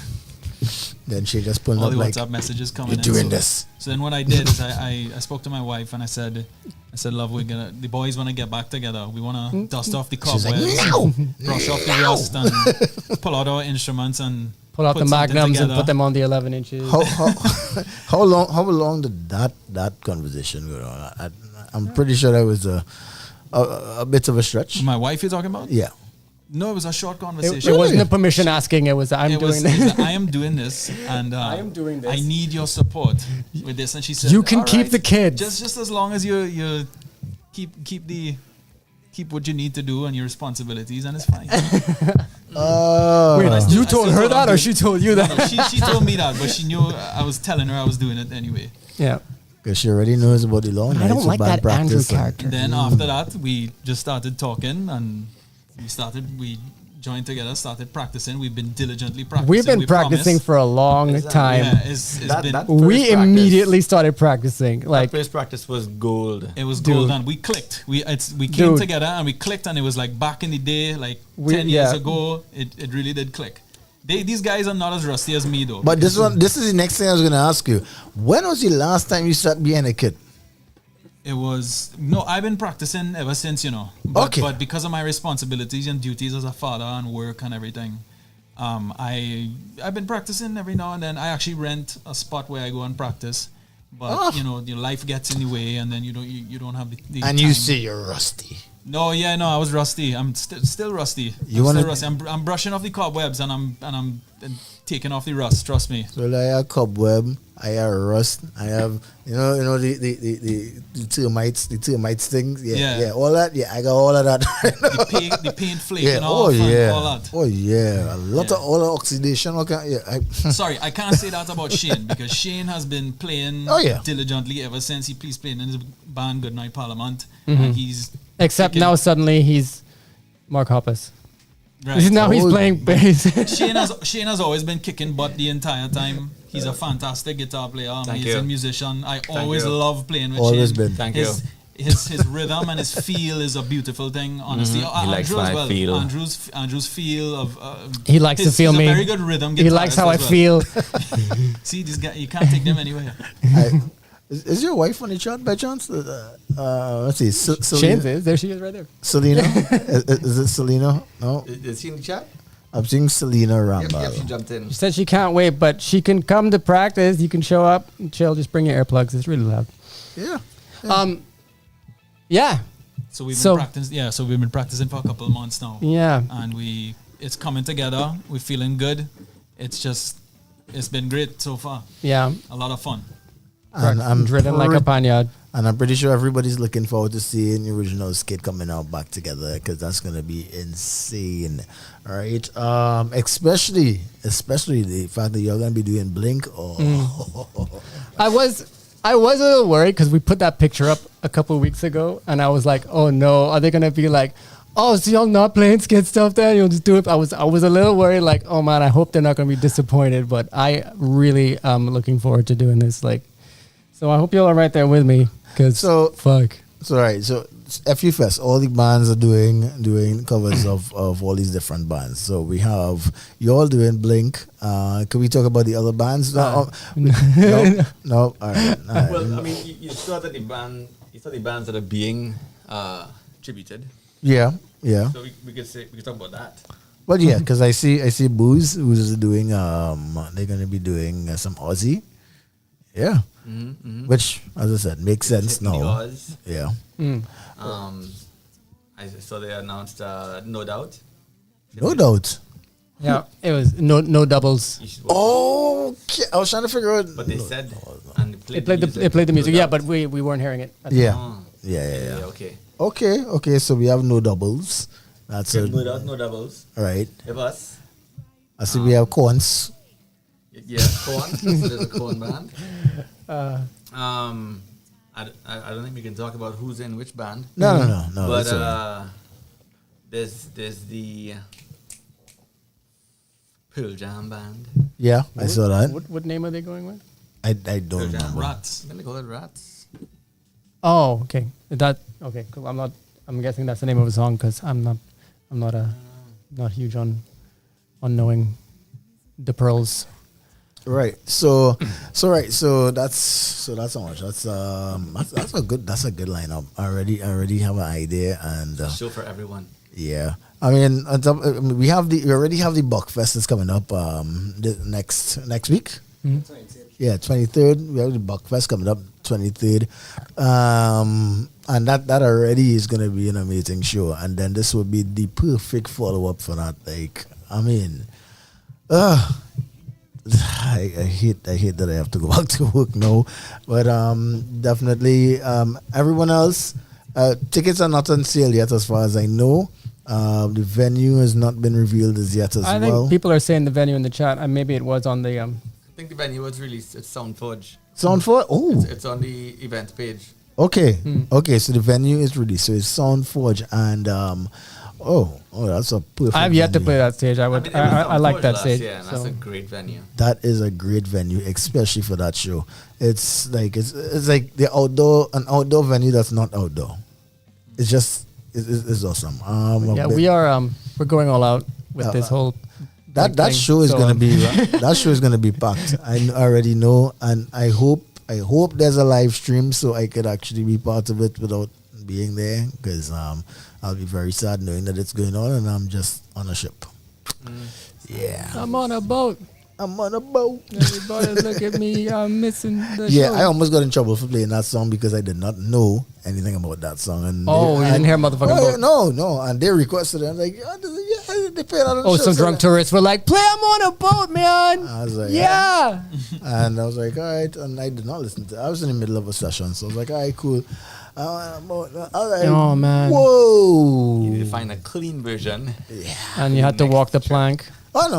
then she just pulled All up the like WhatsApp messages coming you're in. doing So- this. So then what I did is I spoke to my wife and I said, love, the boys want to get back together. We want to dust off the She's like, cobwebs, "Meow, brush off the rust, and pull out our instruments and Pull out put the something magnums and together." put them on the 11 inches. How long did that conversation go on? I'm pretty sure that was a bit of a stretch. My wife you're talking about? Yeah. No, it was a short It, conversation. it wasn't a permission asking. It was I'm It doing was- this. it was, I am doing this, and I am doing this. I need your support with this. And she said, You can "All keep right, the kids." just as long as you keep what you need to do and your responsibilities, and it's fine." Wait, I still- you I told still her told that, her or to- she told you that? No, she told me that, but she knew I was telling her I was doing it anyway. Yeah. Because she already knows about the long I nights don't of like band that Andrew practice and- character. Then after that, we just started talking, and we joined together, started practicing. We've been diligently practicing. We've been we practicing promise. for a long time. Yeah, it's been. We immediately started practicing. Like That first practice was gold. It was Dude. golden. We clicked. We came Dude. together and we clicked, and it was like back in the day, like We- 10 years yeah. ago. It really did click. These guys are not as rusty as me though. But this is the next thing I was going to ask you. When was the last time you sat behind a kid? It was I've been practicing ever since, But, Okay. but because of my responsibilities and duties as a father and work and everything, I've been practicing every now and then. I actually rent a spot where I go and practice. But your life gets in the way, and then you don't have the And time. you say you're rusty. No, I was rusty. I'm still rusty. I'm brushing off the cobwebs and I'm taking off the rust. Trust me. So like I have cobweb, I have rust, I have the termites things. Yeah, all that. Yeah, I got all of that. The paint flaking Yeah. off and yeah. all that. Oh yeah. A lot of all the oxidation. Okay. Yeah. Sorry, I can't say that about Shane because Shane has been playing diligently ever since he playing in his band Goodnight Parliament, and he's except taking- now suddenly he's Mark Hoppus. Right. Now he's playing bass. Shane has always been kicking butt the entire time. He's a fantastic guitar player, amazing musician. I always love playing with Always Shane. been. Thank you. His rhythm and his feel is a beautiful thing. Honestly, He likes Andrew as my well. feel. Andrew's feel of He likes to feel he's me. a very good rhythm. He likes how I guitarist as feel. well. See, this guy, you can't take them anywhere. Is your wife on the chart by chance? Let's see. Shane's is. There she is right there. Selena? is it Selena? No. Is she in the chat? I'm seeing Selena Rambal. Yep, she jumped in. She said she can't wait, but she can come to practice. You can show up and chill. Just bring your earplugs. It's really loud. Yeah. Yeah. So we've been practicing. Yeah, so we've been practicing for a couple of months now. Yeah. And it's coming together. We're feeling good. It's been great so far. Yeah. A lot of fun. And I'm driven like a panyard. And I'm pretty sure everybody's looking forward to seeing the original skit coming out back together because that's gonna be insane, all right? Especially the fact that you're gonna be doing Blink. I was a little worried because we put that picture up a couple of weeks ago, and I was like, oh no, are they gonna be like, oh, so y'all not playing skit stuff then? You'll just do it. I was a little worried, like, oh man, I hope they're not gonna be disappointed. But I really am looking forward to doing this. Like, so I hope y'all are right there with me. Fuck. So right, so FU Fest, all the bands are doing covers of all these different bands. So we have you all doing Blink. Can we talk about the other bands? No. All right. Well, I mean, you saw that the bands that are being tributed. Yeah. So we could talk about that. But yeah, because I see Booze who's doing they're gonna be doing some Aussie. Yeah. Which, as I said, makes sense now. Yeah. So they announced No Doubt. No Doubt. Yeah, it was no doubles. Okay, I was trying to figure out. But they said and It played the music. Yeah, but we weren't hearing it. Yeah. Okay. So we have no doubles. That's No Doubt, No Doubles. Right. It was. I see we have Corns. Yeah, Corn. So there's a Corn band. I don't think we can talk about who's in which band. No. But there's the Pearl Jam band. Yeah, I saw that. What name are they going with? I don't remember. Rats. I'm gonna call it Rats. Oh, okay. Okay. Cool. I'm guessing that's the name of a song because I'm not huge on knowing the pearls. Right. So that's how much. That's a good lineup. I already have an idea and show for everyone. Yeah. I mean, we already have the Buckfest that's coming up next week. Mm-hmm. Yeah, 23rd. We have the Buckfest coming up 23rd. And that already is going to be an amazing show. And then this would be the perfect follow-up for that. Like, I mean, I hate that I have to go back to work now. But definitely, everyone else, tickets are not on sale yet as far as I know. The venue has not been revealed as yet as well. I think people are saying the venue in the chat, and maybe it was on the... I think the venue was released. It's Soundforge. Soundforge? Oh. It's on the event page. Okay. Okay, so the venue is released. So it's Soundforge and that's a perfect I have yet to venue. play that stage. I like that stage. Yeah, and that's a great venue. That is a great venue, especially for that show. It's like like the outdoor venue that's not outdoor. It's just it's awesome. We're going all out with this whole that show is gonna be that show is gonna be packed. I already know, and I hope there's a live stream so I could actually be part of it without being there, because I'll be very sad knowing that it's going on and I'm just on a ship. Yeah, I'm on a boat. Everybody look at me. I'm missing the show. I almost got in trouble for playing that song because I did not know anything about that song. And you didn't hear motherfucking boat? No. And they requested it. I'm like, they play that on the show. Some drunk tourists were like, play I'm on a boat, man. I was like, yeah. And I was like, all right. And I did not listen to it. I was in the middle of a session. So I was like, all right, cool. All right. Oh, man. Whoa. You need to find a clean version. Yeah. And you had to walk the plank. Oh, no.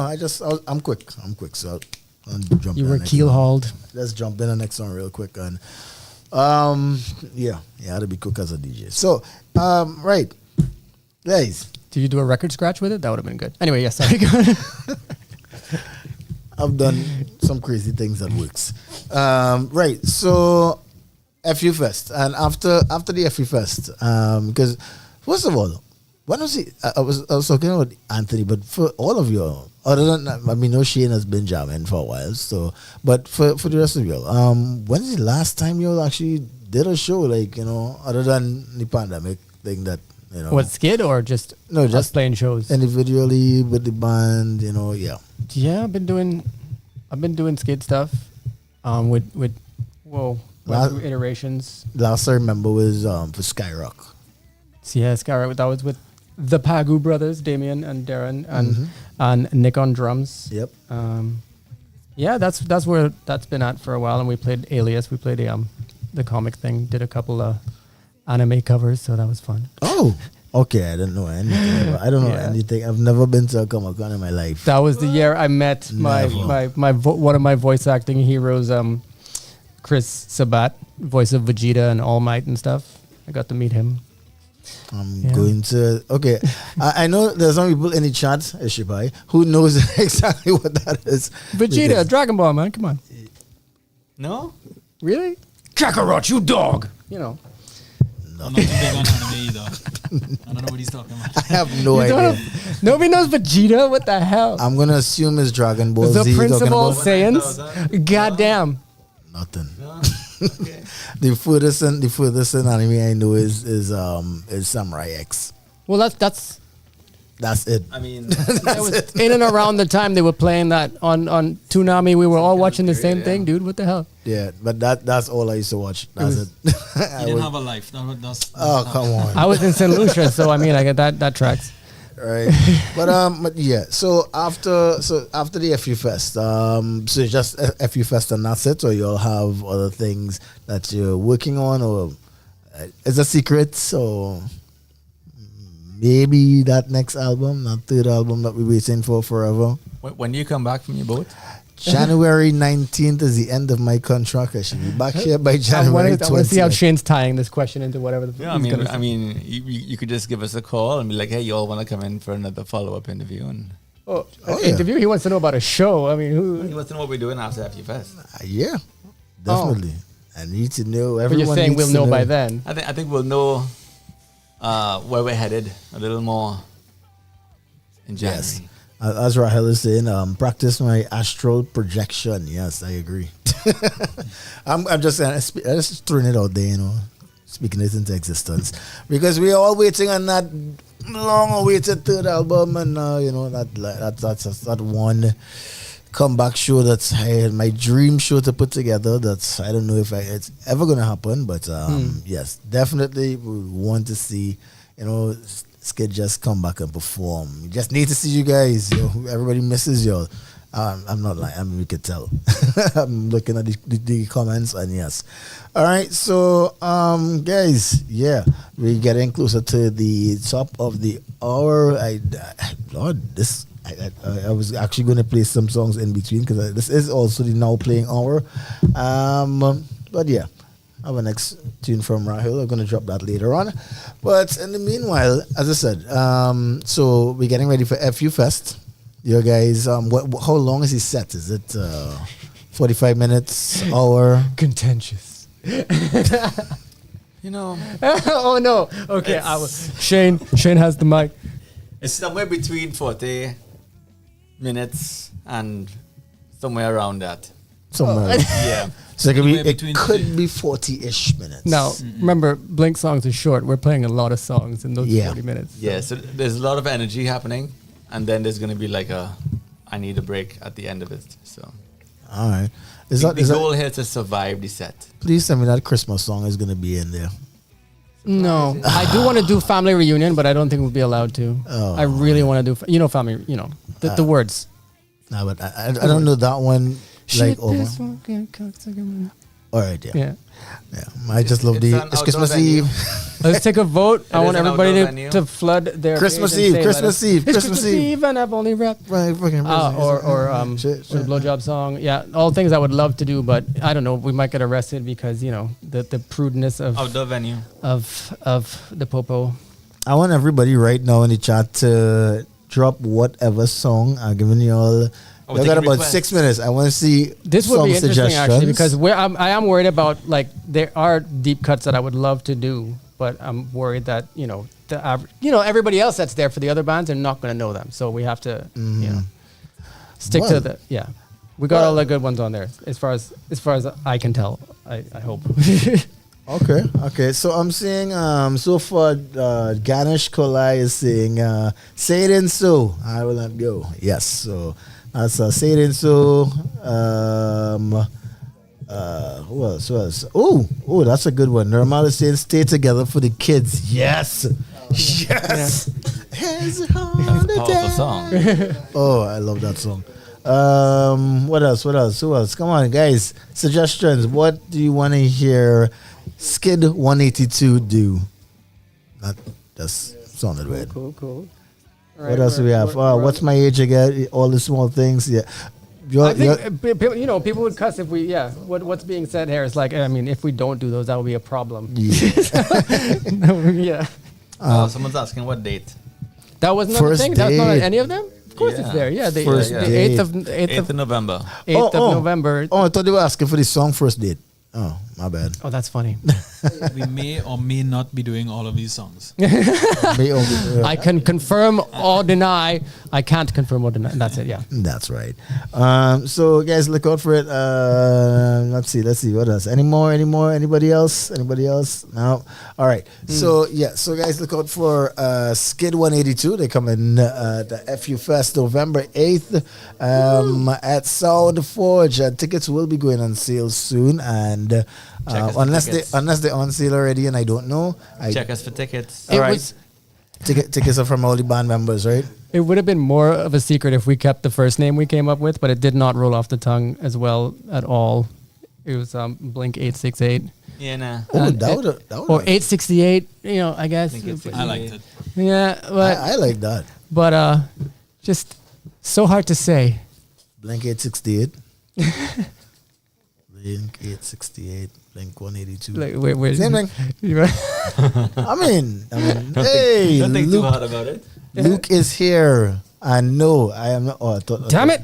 I'm quick. So I'll jump in. You were keel hauled. Let's jump in the next one real quick. And I had to be quick as a DJ. So, right. Guys. Did you do a record scratch with it? That would have been good. Anyway, yes. Sorry. I've done some crazy things that works. Right. So, FU Fest. And after the FU Fest, because first of all, when was he? I was talking about Anthony, but for all of you, other than I mean, Shane has been jamming for a while. So, but for the rest of you, when's the last time you actually did a show, like, other than the pandemic thing that What, skid or just us playing shows individually with the band? Yeah, I've been doing skid stuff, with iterations. Last I remember was for Skyrock. Yeah, Skyrock. That was with the Pagu brothers, Damien and Darren, and Nick on drums. Yep. That's where that's been at for a while. And we played Alias. We played the comic thing. Did a couple of anime covers, so that was fun. Oh, okay. I didn't know anything. I don't know anything. I've never been to a Comic Con in my life. That was the year I met my one of my voice acting heroes, Chris Sabat, voice of Vegeta and All Might and stuff. I got to meet him. I'm going to... Okay. I know there's some people in the chat, Ishibai, who knows exactly what that is. Vegeta, Dragon Ball, man. Come on. No? Really? Kakarot, you dog! I'm not too big on anime either. I don't know what he's talking about. I have no idea. Nobody knows Vegeta? What the hell? I'm going to assume it's Dragon Ball Z. The Prince of all Saiyans? Goddamn. Nothing. No? Okay. The furthest anime I know is Samurai X. Well, that's That's it. I mean, It was in and around the time they were playing that on Toonami. We were all watching the same thing, dude. What the hell? Yeah, but that's all I used to watch. That's it. You didn't have a life. Oh, come on. I was in St. Lucia, so I mean, I get that tracks. Right, but yeah. So after the FU Fest, so it's just FU Fest and that's it, or you'll have other things that you're working on, or it's a secret. So maybe that next album, that third album that we're waiting for forever. When do you come back from your boat? January 19th is the end of my contract. I should be back here by January 20th. I want to see how Shane's tying this question into whatever the Yeah, I mean, you could just give us a call and be like, hey, you all want to come in for another follow-up interview? And interview? He wants to know about a show. I mean, he wants to know what we're doing after FU Fest. Yeah, definitely. I need to know. Everyone but you're saying we'll know by then. I think we'll know where we're headed a little more in January. Yes. As Rahel is saying, practice my astral projection. Yes, I agree. I'm just saying, I'm just throwing it out there, you know, speaking it into existence, because we're all waiting on that long-awaited third album, and you know that's that one comeback show that's my dream show to put together. That's I don't know if it's ever gonna happen, but yes, definitely we want to see, you know, Skid just come back and perform. We just need to see you guys. You know, everybody misses you. I'm not lying. I mean, we could tell. I'm looking at the comments, and yes. All right, so guys, yeah, we're getting closer to the top of the hour. I was actually going to play some songs in between, because this is also the now playing hour. But yeah. Our next tune from Rahul. I'm going to drop that later on. But in the meanwhile, as I said, so we're getting ready for FU Fest. You guys, how long is he set? Is it 45 minutes, hour? Contentious. You know. Oh, no. Okay. Shane has the mic. It's somewhere between 40 minutes and somewhere around that. Somewhere. Yeah. So it could be 40-ish minutes. Now, remember, Blink songs are short. We're playing a lot of songs in those 40 minutes. So. Yeah, so there's a lot of energy happening, and then there's going to be like I need a break at the end of it. So, all right. The goal here is to survive the set. Please tell me that Christmas song is going to be in there. No. I do want to do Family Reunion, but I don't think we'll be allowed to. Oh, I really want to do, family, the words. No, but I don't know that one. Like over. All right, yeah. I just love it's Christmas Eve. Let's take a vote. I want everybody to flood their Christmas Eve. Christmas Eve, and I've only rapped. Right, fucking. Or blowjob song. Yeah, all things I would love to do, but I don't know. We might get arrested because the prudeness of outdoor venue of the popo. I want everybody right now in the chat to drop whatever song. I'm giving you all. We got about 6 minutes. I want to see this would be interesting actually, because I am worried about, like, there are deep cuts that I would love to do, but I'm worried that everybody else that's there for the other bands are not going to know them, so we have to stick to the we got all the good ones on there as far as I can tell. I hope. Okay. So I'm seeing so far Ganesh Kolai is saying say it in so I will not go. Yes, so that's say it in so who else? Oh, that's a good one. Normal is saying stay together for the kids. Yes. Yes. That's a powerful song. Oh, I love that song. What else? Who else? Come on, guys. Suggestions. What do you want to hear Skid 182 do? That just sounded weird. Cool. What else do we have? What's my age again? All the small things. Yeah. I think people would cuss if we. Yeah. What's being said here is like, I mean, if we don't do those, that would be a problem. Yeah. Someone's asking what date. That was not a thing. That's not on any of them. Of course, it's there. Yeah, the 8th of November. 8th of November. Oh, I thought they were asking for the song first date. Oh, my bad. Oh, that's funny. We may or may not be doing all of these songs. I can confirm or deny. I can't confirm or deny. That's it. Yeah. That's right. So guys, look out for it. Let's see what else. Anybody else? No. All right. So guys, look out for Skid 182. They come in the FU Fest November 8th at Sound Forge. Tickets will be going on sale soon, and unless they're on sale already, and I don't know. Check us for tickets. All right. Tickets are from all the band members, right? It would have been more of a secret if we kept the first name we came up with, but it did not roll off the tongue as well at all. It was Blink 868. Yeah, nah. Oh, that would or 868. I guess. I liked it. Yeah, but I like that. But just so hard to say. Blink 868. Blink 868. Blink 182. Wait. Same thing. I mean, hey, don't think Luke, too hard about it. Luke is here. And no, I am not. Oh, Damn it!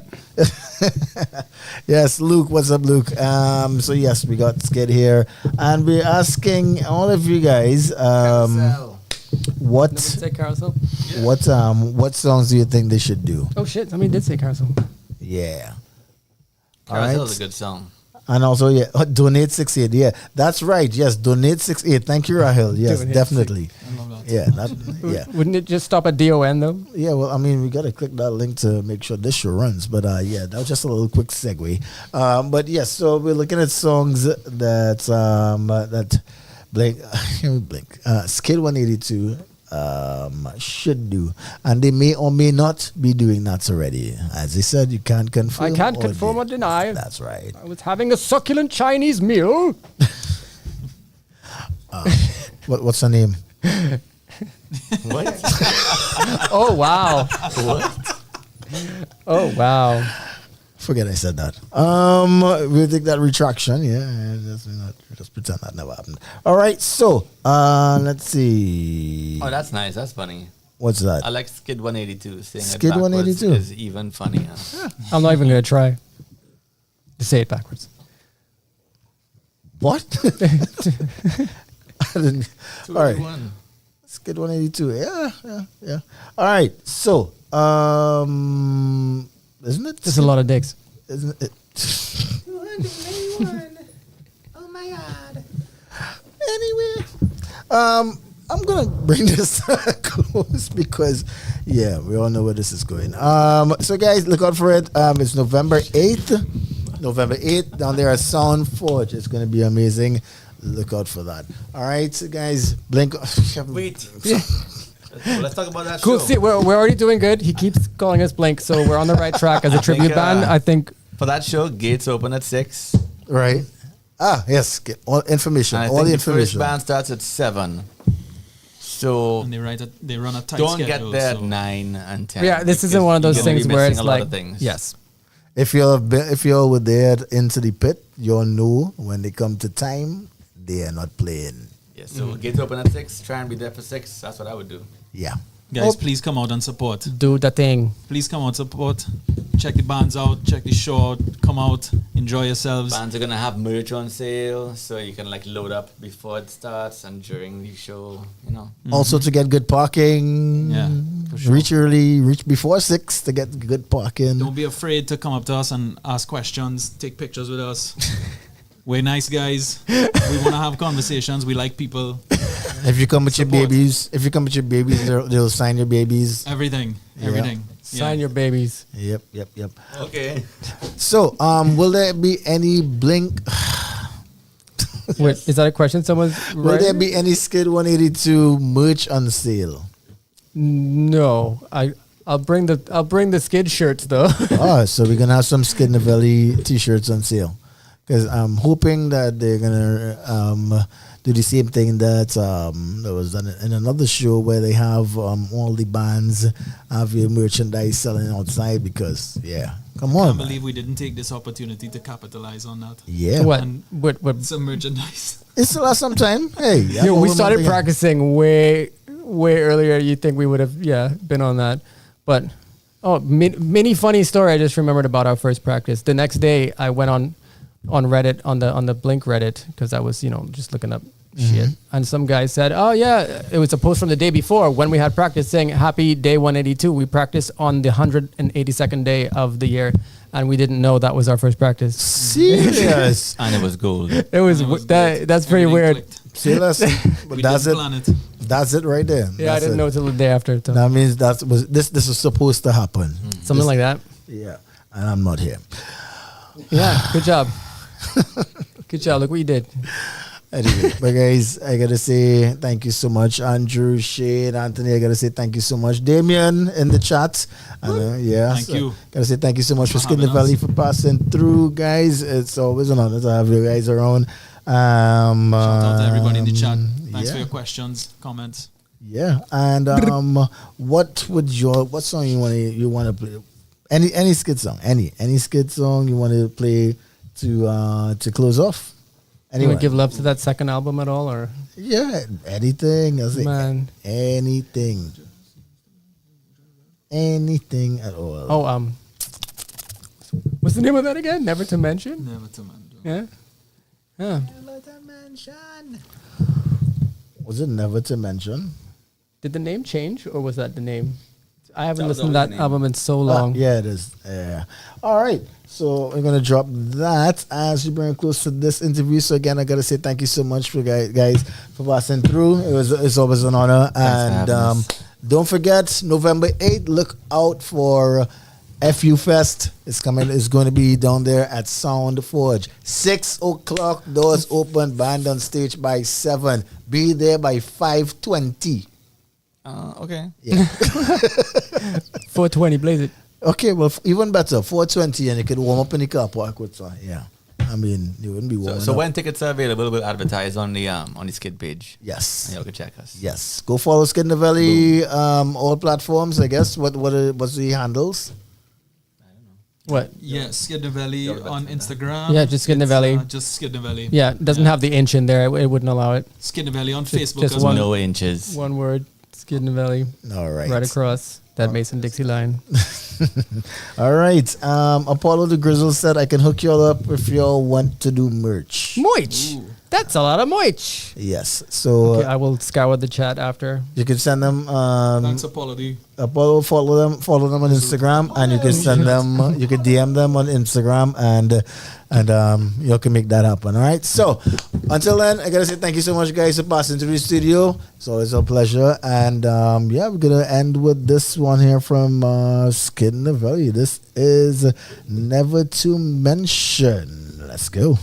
Yes, Luke. What's up, Luke? So yes, we got Skid here, and we're asking all of you guys, what Say carousel. what songs do you think they should do? Oh shit! Somebody did say carousel. Yeah. Carousel is a good song. And also, donate 68. Yeah, that's right. Yes, donate 68. Thank you, Rahel. Yes, Donate definitely. I love that. Yeah, Wouldn't it just stop at DON though? Yeah, well, I mean, we got to click that link to make sure this show runs. But that was just a little quick segue. But yes, so we're looking at songs that Blink, Skid 182 should do, and they may or may not be doing that already. As they said, you can't confirm. I can't confirm or deny. That's right. I was having a succulent Chinese meal. What's her name? What? Oh wow. What? Oh wow. Forget I said that. We'll take that retraction. Yeah, just pretend that never happened. All right, so let's see. Oh, that's nice. That's funny. What's that? I like Skid 182. Saying Skid it backwards 182 is even funnier. I'm not even gonna try to say it backwards. What? I didn't. All right. 281. Skid 182. Yeah. All right. So, isn't it? There's a lot of dicks. Isn't it? 291. Oh my God. Anyway, I'm gonna bring this close because, we all know where this is going. So guys, look out for it. It's November 8th. November 8th down there at Sound Forge. It's gonna be amazing. Look out for that. All right, so guys, Blink. Wait. Let's talk about that Cool. show. See, we're already doing good. He keeps calling us Blink, so we're on the right track as a tribute band. I think for that show, gates open at 6. Right. Yes. Get all information. And I all think the the first information. band starts at 7. So And they run a tight don't schedule. get there so. at 9 and 10. yeah, this isn't because one of those you're gonna things be where missing it's a lot like of things. yes. If y'all were there into the pit, you'll know when they come to time, they are not playing. Yeah, so gates open at 6. Try and be there for 6. That's what I would do. Yeah. Guys, please come out and support. Do the thing. Please come out, support. Check the bands out. Check the show out. Come out. Enjoy yourselves. Bands are gonna have merch on sale, so you can like load up before it starts and during the show. Also to get good parking. Yeah, for sure. Reach before 6 to get good parking. Don't be afraid to come up to us and ask questions. Take pictures with us. We're nice guys. We want to have conversations. We like people. If you come with Support. your babies, they'll sign your babies. Everything. Yeah. Everything. Sign your babies. Yep. Okay. So, will there be any Blink? Wait, is that a question? Someone's Will there be any Skid 182 merch on sale? No, I'll bring the Skid shirts though. So we're gonna have some Skid Nevely t-shirts on sale. Because I'm hoping that they're gonna do the same thing that was done in another show where they have all the bands have your merchandise selling outside. Because come on, I can't believe we didn't take this opportunity to capitalize on that. Yeah. What? And What? some merchandise. It's still last some time. Hey, Yeah, we started practicing way earlier. You think we would have been on that, but mini funny story I just remembered about our first practice. The next day I went on on Reddit, on the Blink Reddit, because I was, just looking up shit. And some guy said, oh yeah, it was a post from the day before when we had practice saying happy day 182. We practiced on the 182nd day of the year, and we didn't know that was our first practice. Serious? And it was gold. It was that's pretty weird. See, but that's it. That's it right there. Yeah, I didn't know till the day after. So. That means this was supposed to happen. Something like that. Yeah, and I'm not here. Yeah, good job. Good job. Look what you did. Anyway, but guys, I gotta say thank you so much, Andrew, Shane, Anthony. I gotta say thank you so much, Damien, in the chat. Thank you. Gotta say thank you so much for Skin the Valley for passing through, guys. It's always an honor to have you guys around. Shout out to everybody in the chat. Thanks for yeah. your questions, comments. Yeah, and what song you want to play? Any skit song, any skit song you want to play to close off? You want to give love to that second album at all, or? Yeah, anything. Man. Anything at all. Oh, what's the name of that again? Never to Mention? Never to Mention. Yeah. Yeah. Never to Mention. Was it Never to Mention? Did the name change, or was that the name? I haven't listened to that album in so long. Yeah, it is. Yeah. All right. So we're gonna drop that as we bring close to this interview. So again, I gotta say thank you so much for guys for passing through. It's always an honor. And don't forget, November 8th, look out for FU Fest. It's coming. It's going to be down there at Sound Forge. 6 o'clock. Doors open. Band on stage by 7. Be there by 5:20. Okay. Yeah. 4:20, blaze it. Okay, well, even better, 4:20, and you could warm up in the car park with yeah. I mean, you wouldn't be warming So up. when tickets are available, we'll advertise on the Skid page. Yes. And y'all can check us. Yes. Go follow Skid in the Valley, all platforms, I guess. What's the handles? What? Yeah, Skid the Valley on Instagram. Yeah, just Skid the Valley. Just Skid the Valley. Yeah, it doesn't have the inch in there. It wouldn't allow it. Skid the Valley on Facebook Just as one, well. No inches. One word. Skid in the Valley. All right. Right across that Mason-Dixie line. All right. Apollo the Grizzle said I can hook y'all up if y'all want to do merch. Moich. That's a lot of moich. Yes. So Okay, I will scour the chat after. you can send them. Thanks, Apollo D. Apollo, follow them on Instagram, and you can send them. You can DM them on Instagram, and you can make that happen. All right. So until then, I gotta say thank you so much, guys, for passing through the studio. It's always a pleasure, and yeah, we're gonna end with this one here from Skid in the Valley. This is Never to Mention. Let's go.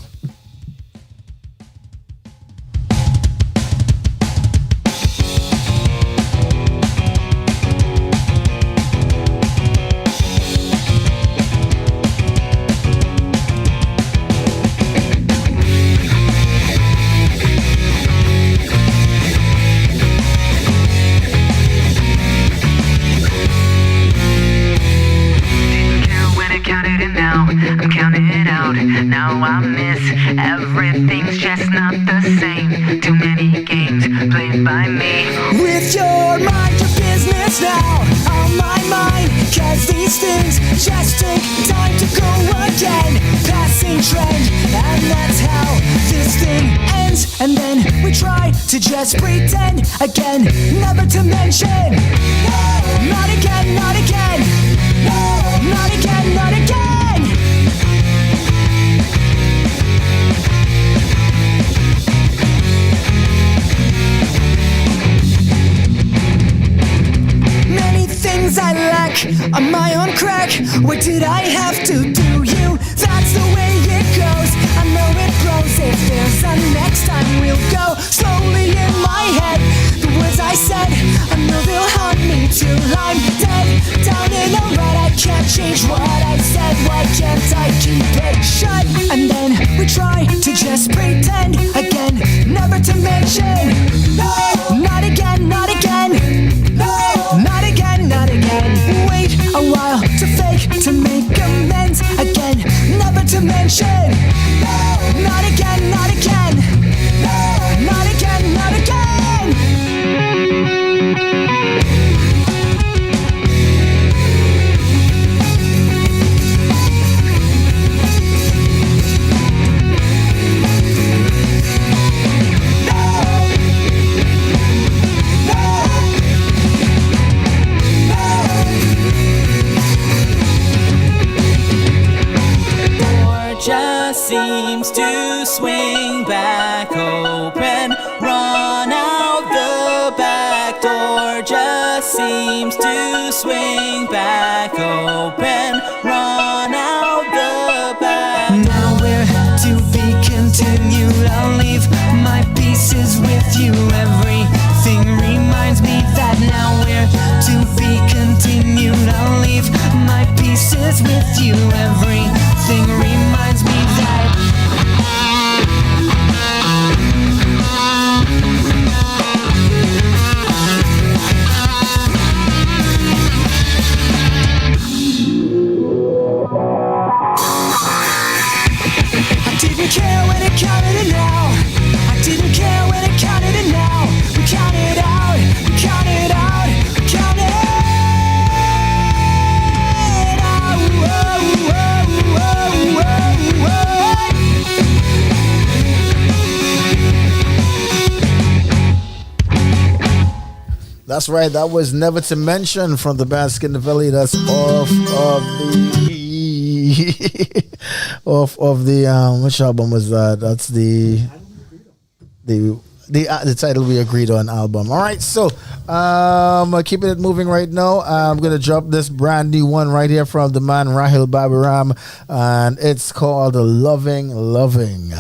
Now I miss everything's just not the same. Too many games played by me. With your mind to business now on my mind, cause these things just take time to go again. Passing trend, and that's how this thing ends. And then we try to just pretend again, never to mention. No, not again, not again. No, not again, not again. Many things I lack on my own crack. What did I have to do you? That's the way it goes. I know it blows. If there's a next time, we'll go slowly in my head. The words I said, I know they'll haunt me till I'm dead. Down in a rut, I can't change what I said. Why can't I keep it shut? And then we try to just pretend again, never to mention. No, not again, not again. No, not again, not again. Wait a while to fake, to make amends again, never to mention. No, not again, not again. No, not again, not again. swing back open. Run out the back door, just seems to swing back open. Run out the back. Nowhere to be continued. I'll leave my pieces with you. Everything reminds me that nowhere to be continued. I'll leave my pieces with you. Everything reminds me that. I didn't care when it counted it now. I didn't care when it counted it now. We counted out, we counted out, we counted out. Whoa, whoa, whoa, whoa, That's right. That was Never to Mention from the band Skin Nevely. That's off of the of the which album was that? That's the title we agreed on album. All right, so keeping it moving right now. I'm gonna drop this brand new one right here from the man Rahil Babiram, and it's called "Loving." Loving,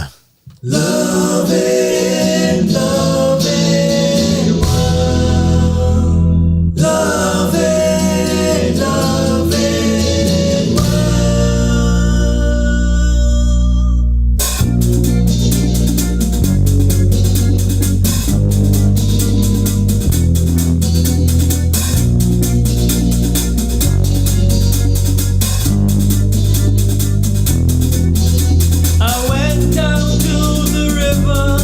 I went down to the river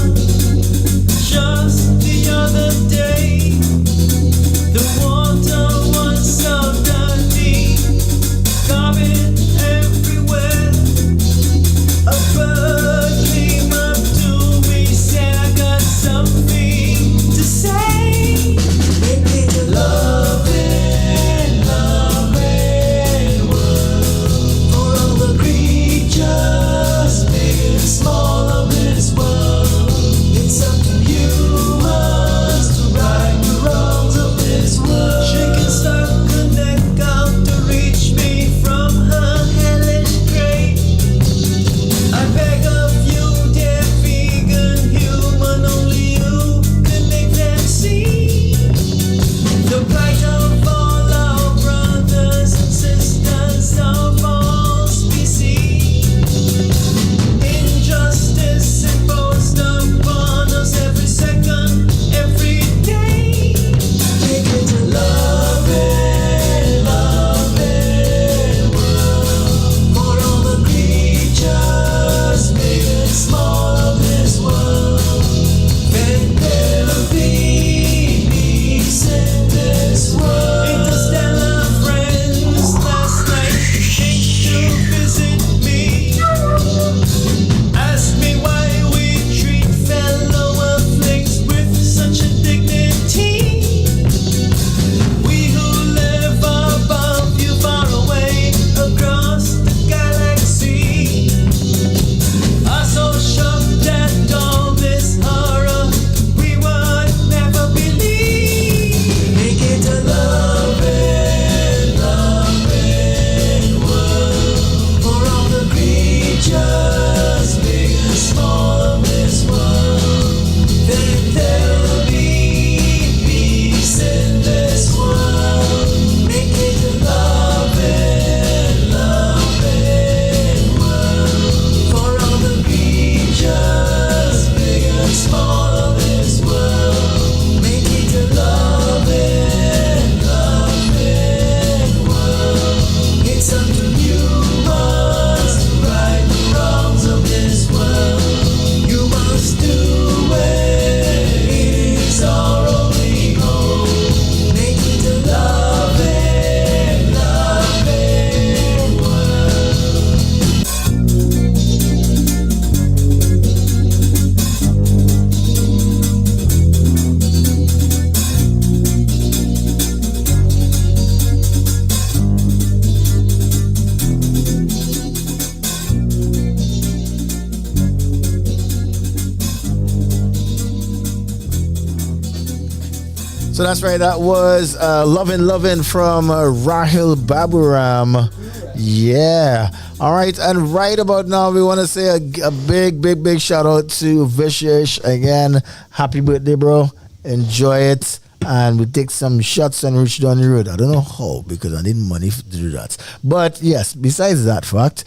So that's right. That was Lovin' from Rahil Baburam. Yeah. All right. And right about now, we want to say a big shout out to Vishesh. Again, happy birthday, bro. Enjoy it. And we take some shots and reach down the road. I don't know how because I need money to do that. But yes, besides that fact,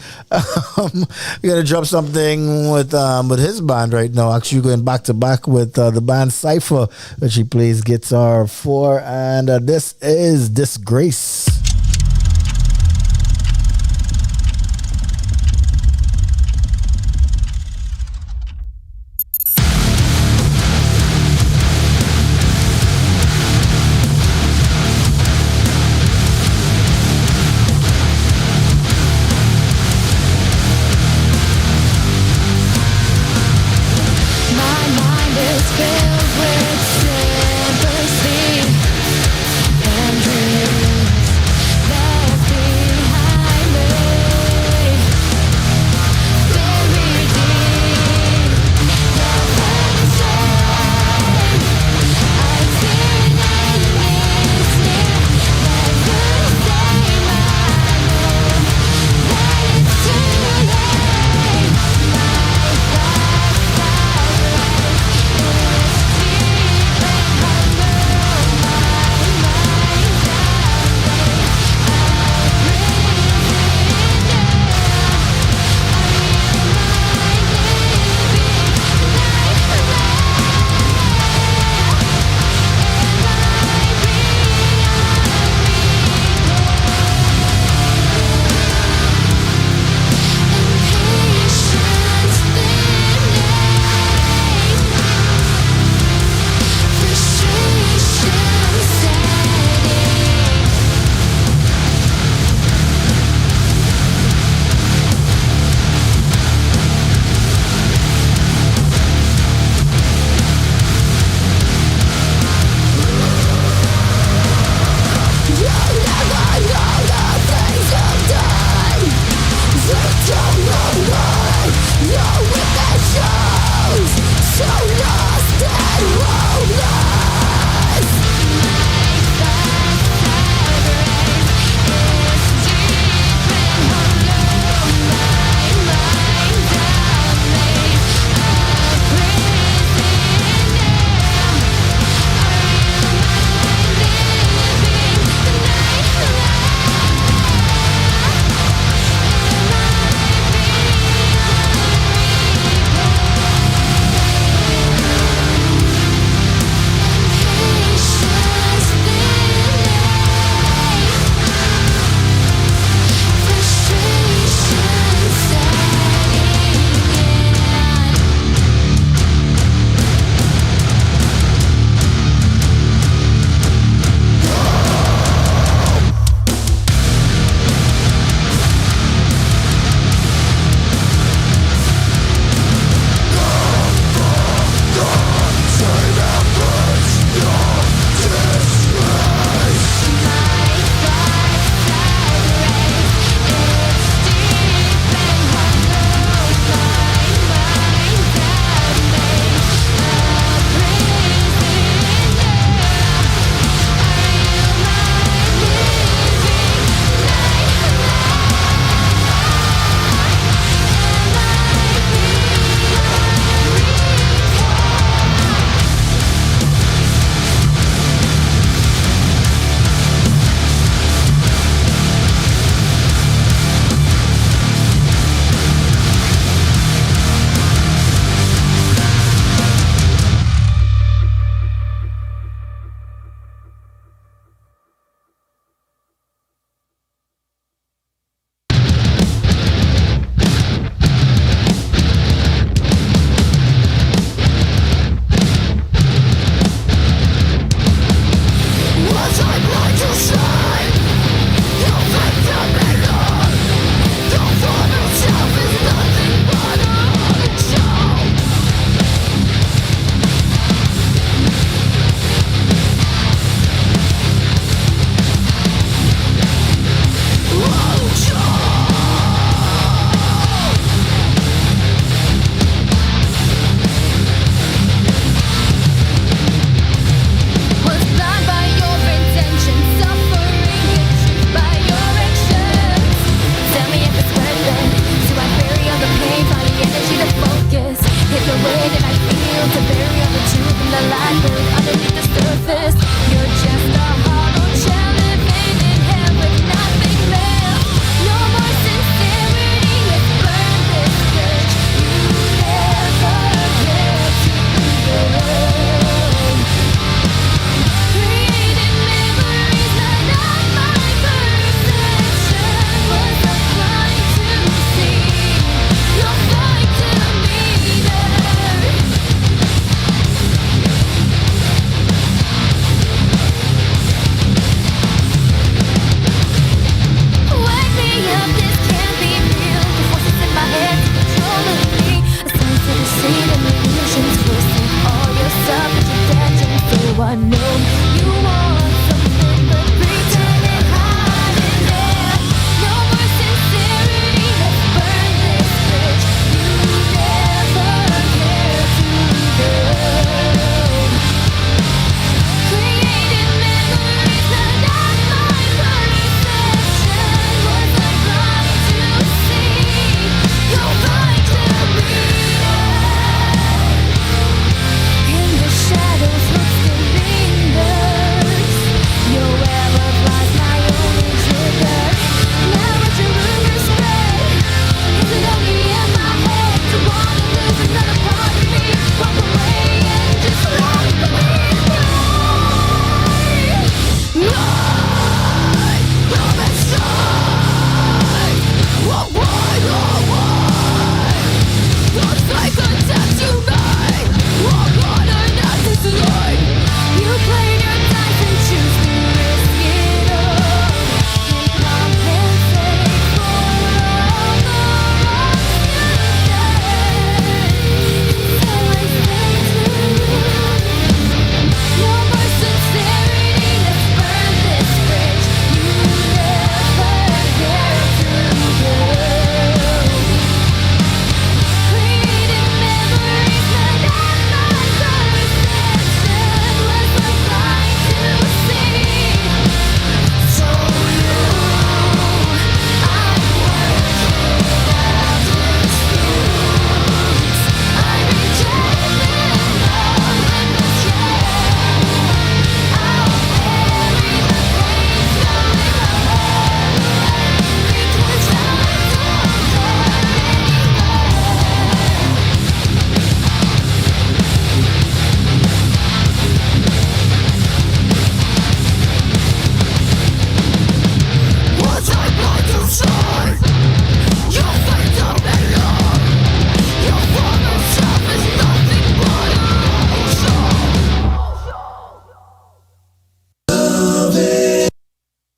we're gonna drop something with his band right now. Actually, going back to back with the band Cypher, which he plays guitar for, and this is Disgrace. Filled with sympathy and dreams.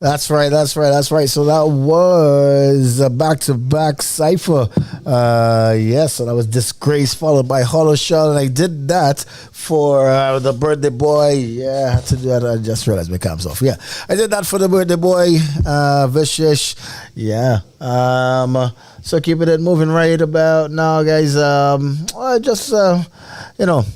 That's right. So that was a back-to-back cipher. Yes, so that was Disgrace followed by Hollow Shell, and I did that for the birthday boy. Yeah, I had to do that. I just realized my cam's off. Yeah, I did that for the birthday boy, Vishish. Yeah. So keeping it moving right about now, guys. This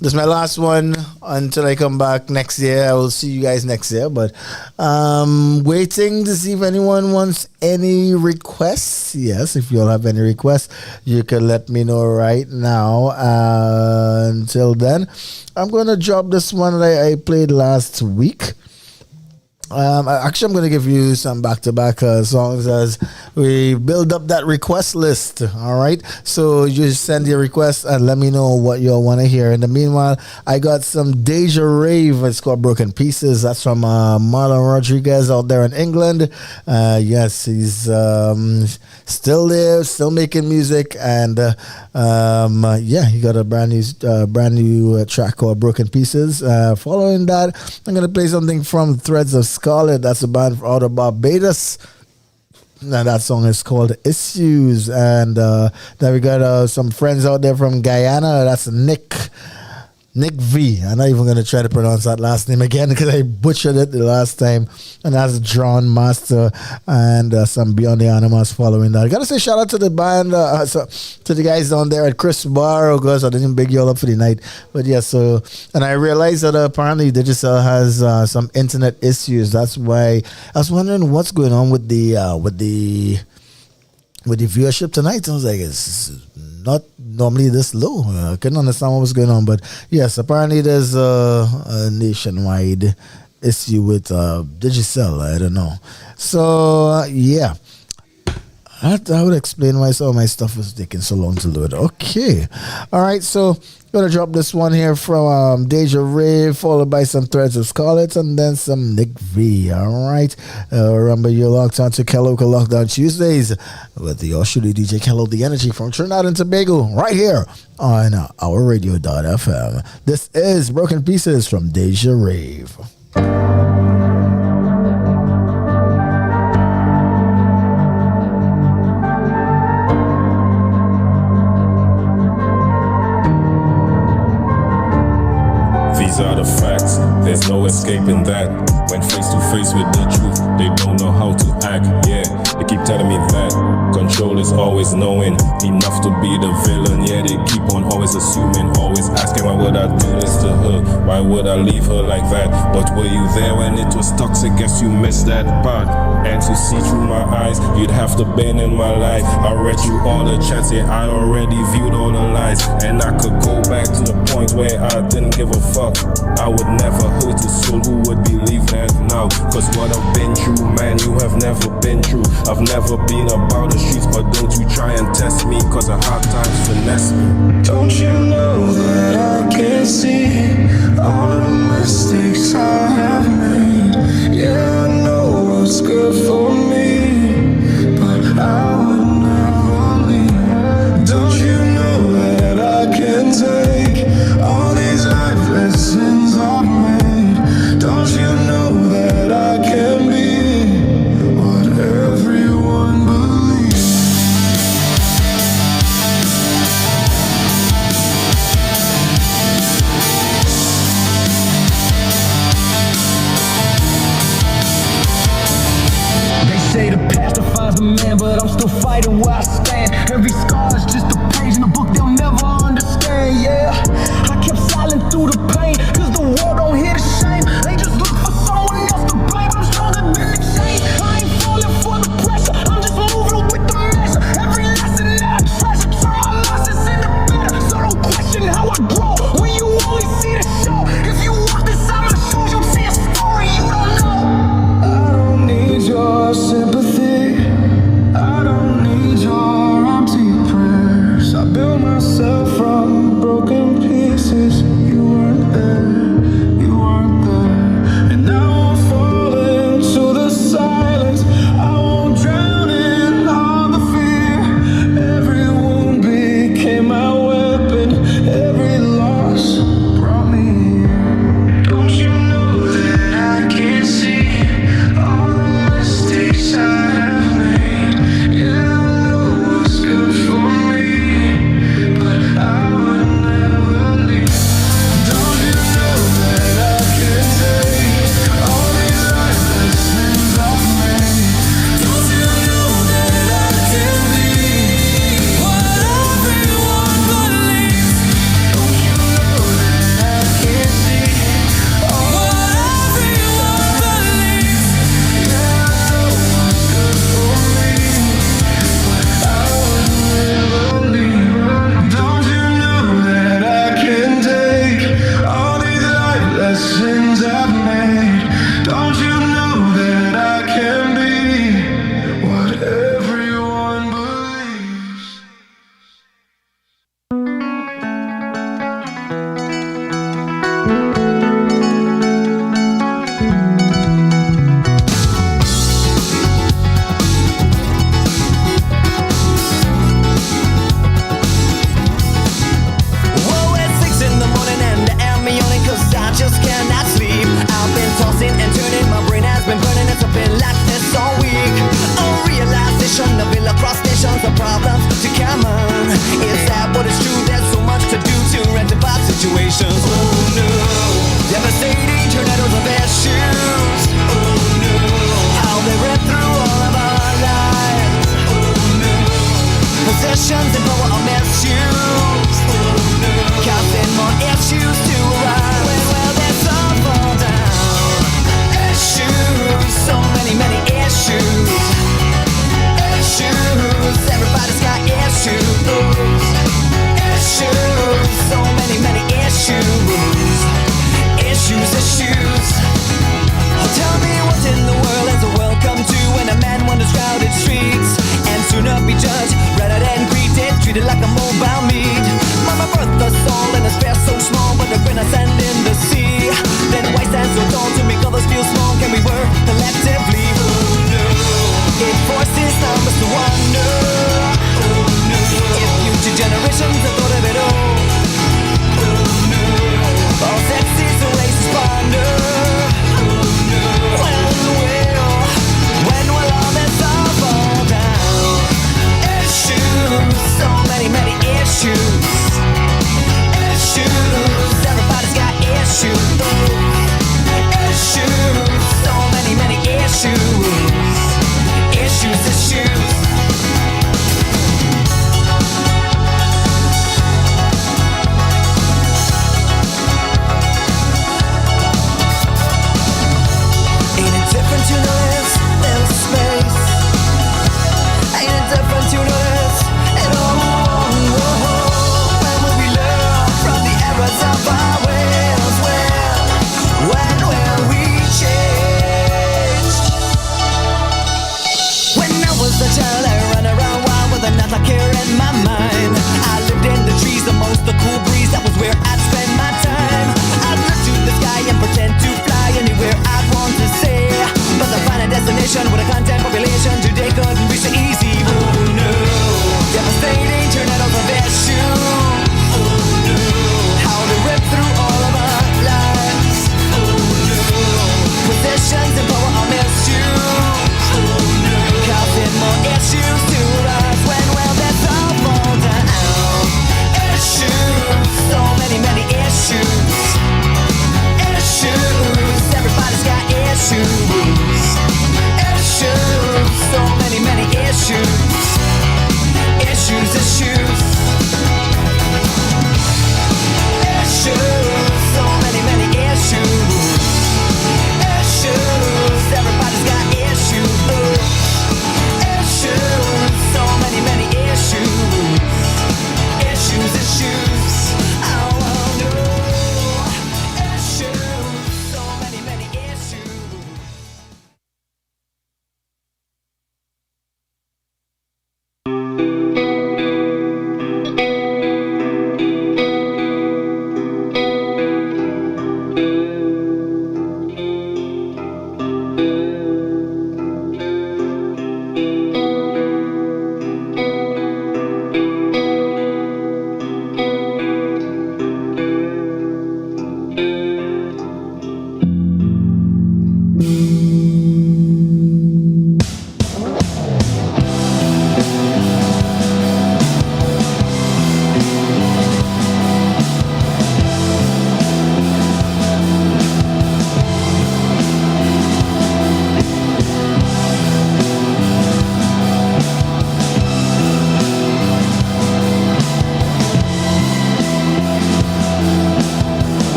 is my last one until I come back next year. I will see you guys next year. But waiting to see if anyone wants any requests. Yes, if you all have any requests, you can let me know right now. Until then, I'm going to drop this one that I played last week. Actually, I'm going to give you some back-to-back songs as we build up that request list. All right. So you send your request and let me know what you all want to hear. In the meanwhile, I got some Deja Rave. It's called Broken Pieces. That's from Marlon Rodriguez out there in England. Yes, he's still there, still making music. And he got a brand new track called Broken Pieces. Following that, I'm going to play something from Threads of Scarlet. That's a band out of Barbados. Now that song is called Issues. And then we got some friends out there from Guyana. That's Nick V. I'm not even going to try to pronounce that last name again because I butchered it the last time. And that's Drawn Master and some Beyond the Animals following that. I got to say shout out to the band, to the guys down there at Chris Bar. Because I didn't big you all up for the night. But yeah, and I realized that apparently Digicel has some internet issues. That's why I was wondering what's going on with the viewership tonight. I was like, it's not normally this low. I couldn't understand what was going on, but yes, apparently there's a nationwide issue with Digicel. I don't know. So yeah, I would explain why some of my stuff was taking so long to load. Okay, all right. So gonna drop this one here from Deja Rave, followed by some Threads of Scarlet, and then some Nick V. All right. Remember, you're locked on to Kelocal Lockdown Tuesdays with the Australian DJ Kelo, the energy from Trinidad and Tobago, right here on our radio.fm. This is Broken Pieces from Deja Rave. These are the facts, there's no escaping that. When face to face with the truth, they don't know how to act. Yeah, they keep telling me that control is always knowing enough to be the villain. Yeah, they keep on always assuming, always asking why would I do this to her? Why would I leave her like that? But were you there when it was toxic? Guess you missed that part. And to see through my eyes, you'd have to been in my life. I read you all the chats, yeah, I already viewed all the lies. And I could go back to the point where I didn't give a fuck. I would never hurt a soul who would believe that now. Cause what I've been through, man, you have never been through. I've never been about the streets, but don't you try and test me, cause a hard times finesse me. Don't you know that I can see all of the mistakes I have made? Yeah, I know what's good for me, but I would never leave. Don't you know that I can take all these life lessons I've made? Don't you know that I can be what everyone believes? They say the past defines the man, but I'm still fighting where I stand. Every scar is just a page in a book they'll never understand, yeah. I kept silent through the pain, cause the world don't hear the shame. They just look for someone else to blame. I'm stronger than the chain. I ain't falling for the pressure, I'm just moving with the measure. Every lesson that I treasure, turn my losses into better. So don't question how I grow when you only see the show. If you walk inside my shoes, you'll see a story you don't know. I don't need your sympathy, I don't need your empty positions and power are misused, causing more issues to arise. Well, there's all fall down. Issues, so many issues. Issues, everybody's got issues. Issues, so many issues. Issues. Oh, tell me what in the world has a world come to when a man wanders crowded streets and sooner be judged rather than treated like a mobile meat. Mama birthed us all in a space so small, but the grin I sand in the sea. Then why stand so tall to make others feel small? Can we work collectively? Oh no, it forces numbers to wonder. Oh no, if future generations have thought of it all. Oh no, all sexes are races ponder. Oh no, when will all this all fall down? Issues, so many issues. Issues, everybody's got issues. Issues, so many issues. Issues. Ain't it different to notice little space? Ain't it different to notice it all? When will we learn from the errors of our ways? When will we change? When I was a child, I ran around wild with another care in my mind. I lived in the trees amongst the cool breeze. That was where I'd spend my time. I'd look to the sky and pretend to fly anywhere I'd want to say. But the final destination with a content population today couldn't reach the easy. Oh no, devastating tornadoes of issues. Oh no, how to rip through all of our lives. Oh no, positions and power are misused. Oh no, causing more issues to rise. When will this all fall down? Issues,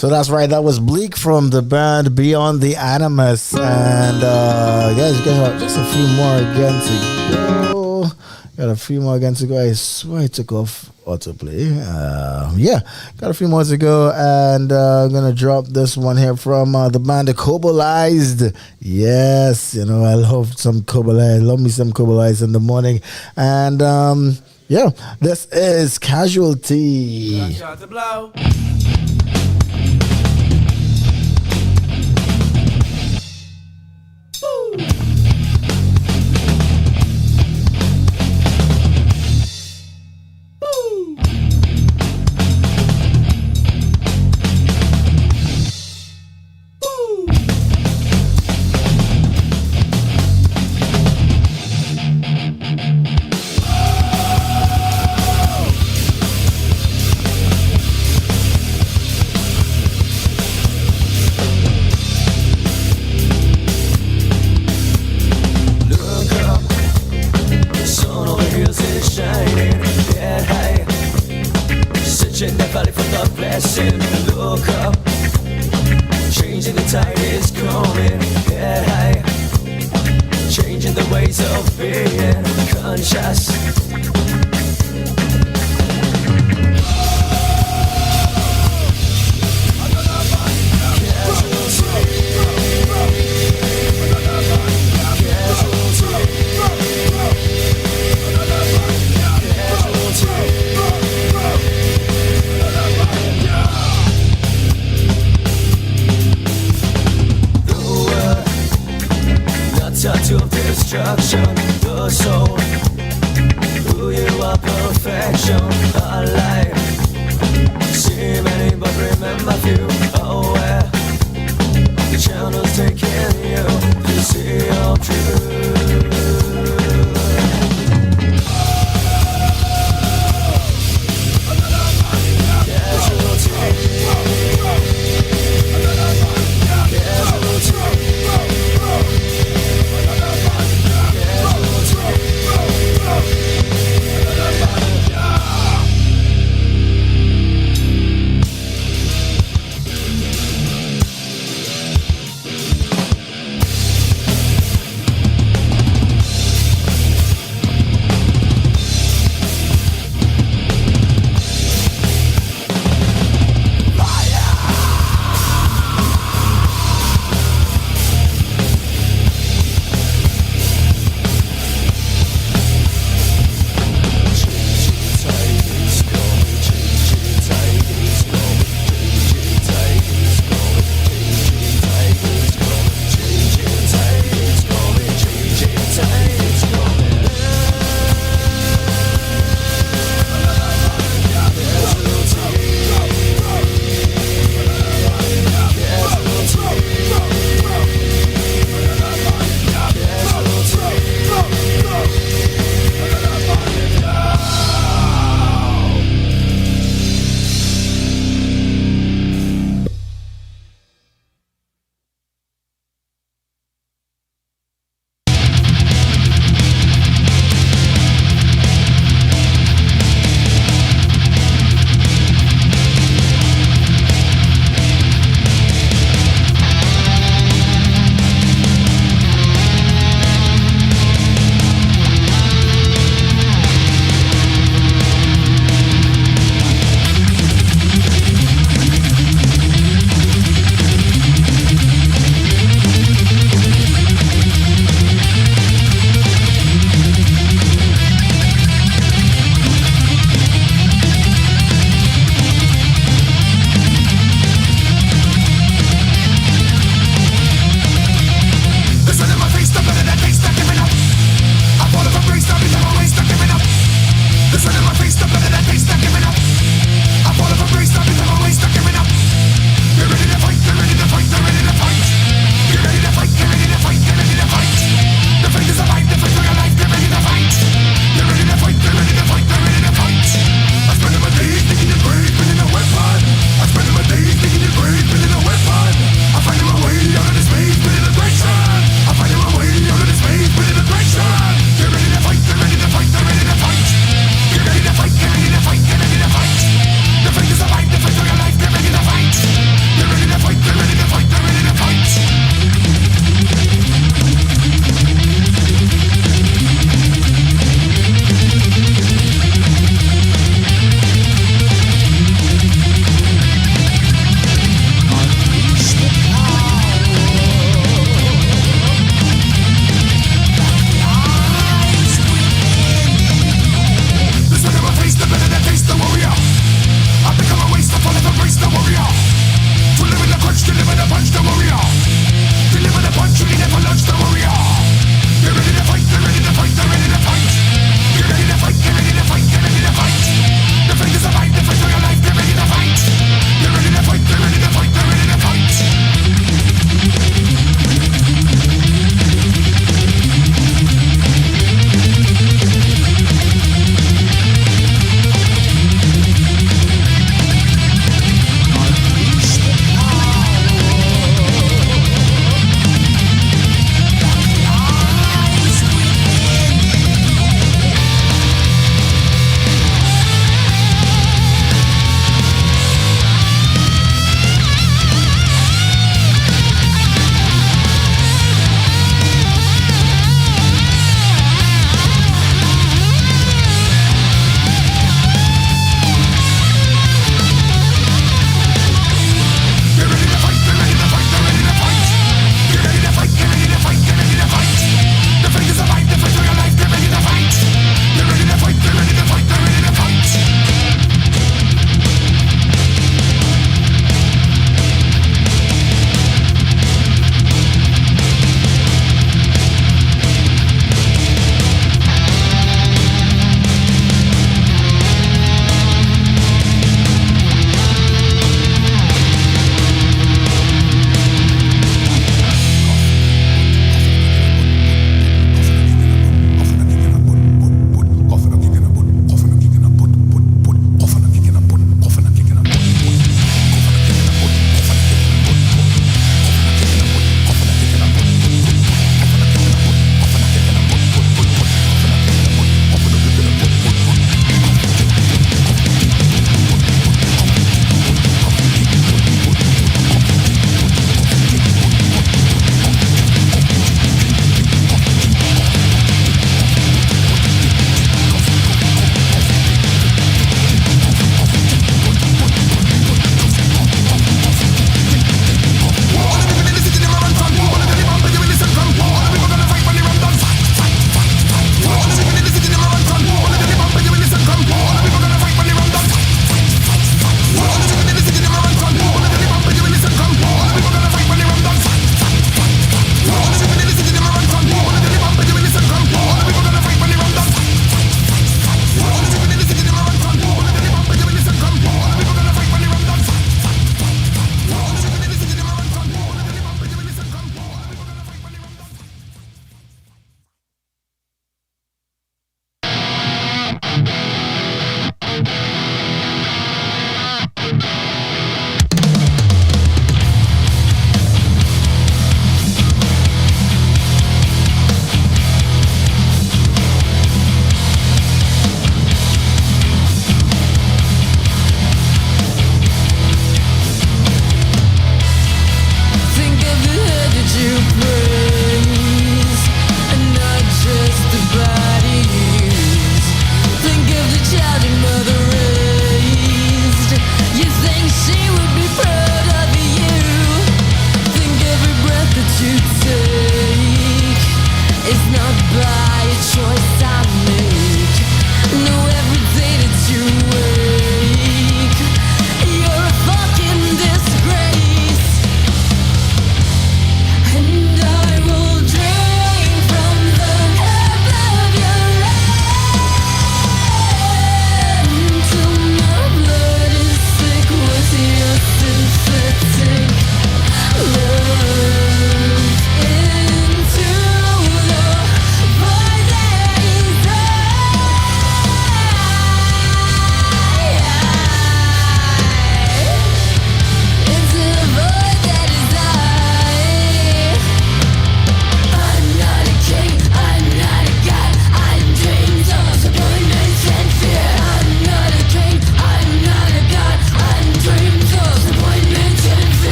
So that's right. That was Bleak from the band Beyond the Animus. And guys, you got just a few more again to go. Got a few more again to go. I swear I took off autoplay. Yeah, got a few more to go. And I'm going to drop this one here from the band Cobalized. Yes, you know, I love some Cobalized. Love me some Cobalized in the morning. And yeah, this is Casualty. Shot to blow. Look up, changing the tide is coming. Head high, changing the ways of being conscious. Tattoo of destruction, the soul. Who you are, perfection, alive. See many, but remember few. Oh, where the channel's taking you to see your truth.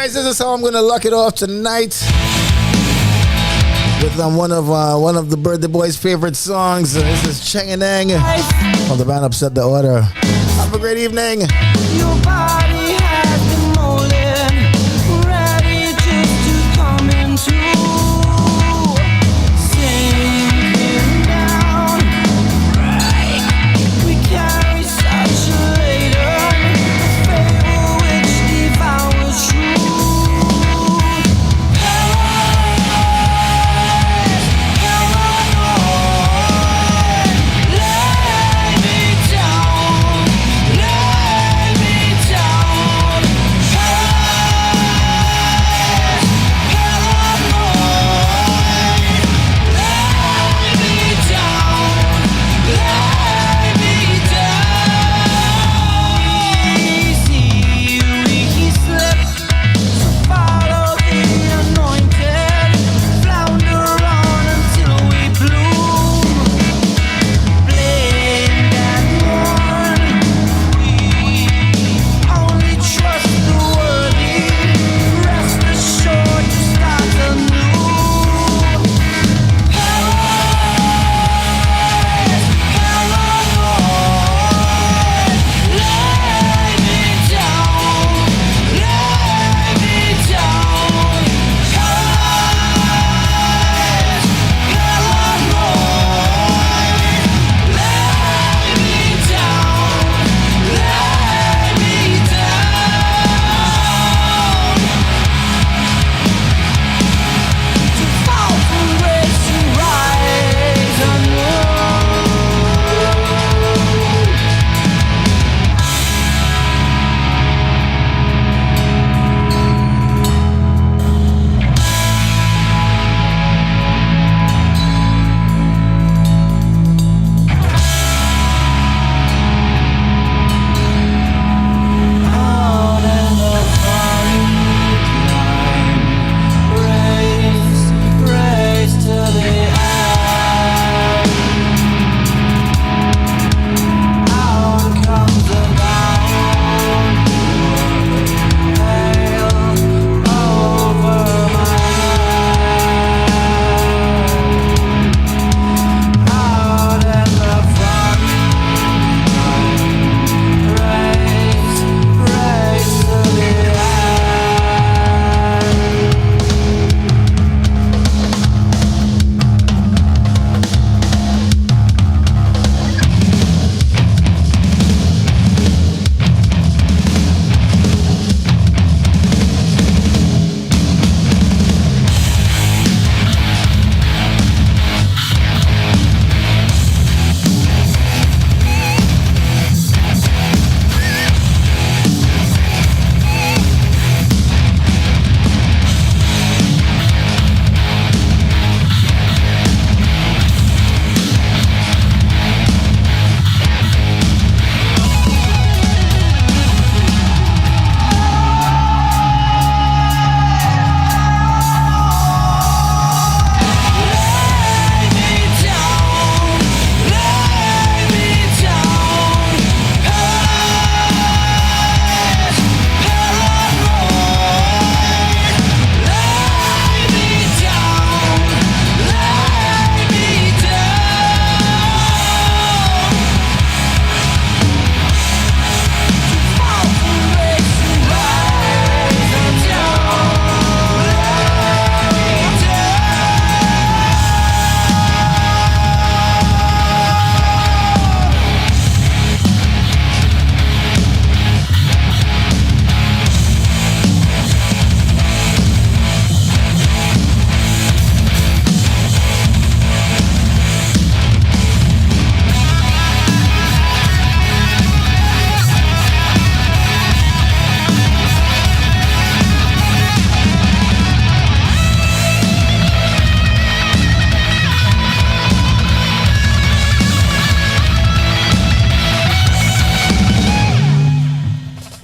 This is how I'm gonna lock it off tonight with one of the Birthday Boys' favorite songs. This is Cheng and Eng from the band Upset the Order. Have a great evening. Your body has been molded, ready just to come into sinking down. We carry such a laden fable which devours truth. Lay me down,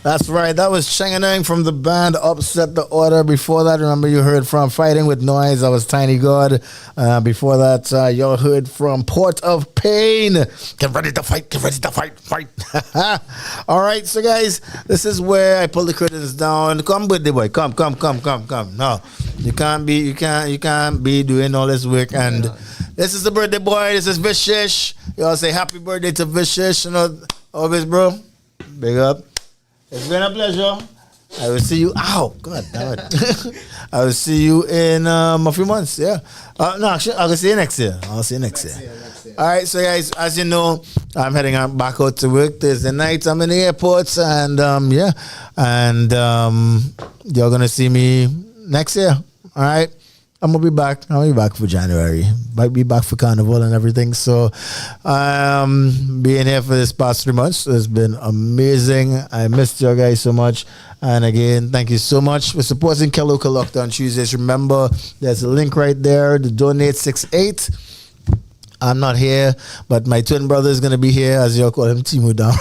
That's right. That was Chenganang from the band Upset the Order. Before that, remember you heard from Fighting with Noise. That was Tiny God. Before that, y'all heard from Port of Pain. Get ready to fight. Get ready to fight. Fight. All right. So, guys, this is where I pull the curtains down. Come, birthday boy. Come. No, you can't be doing all this work. And this is the birthday boy. This is Vishesh. Y'all say happy birthday to Vishesh. You know, always, bro. Big up. It's been a pleasure. I will see you. Ow, God damn it. I will see you in a few months. Yeah. No, actually, I'll see you next year. Next year. All right. So, guys, as you know, I'm heading back out to work Thursday night. I'm in the airport, and you're gonna see me next year. All right. I'm gonna be back. I'll be back for January. Might be back for Carnival and everything. So, being here for this past 3 months has been amazing. I missed you guys so much. And again, thank you so much for supporting Kelocal Lockdown Tuesdays. Remember, there's a link right there to donate 6-8. I'm not here, but my twin brother is gonna be here, as y'all call him, Timu Down.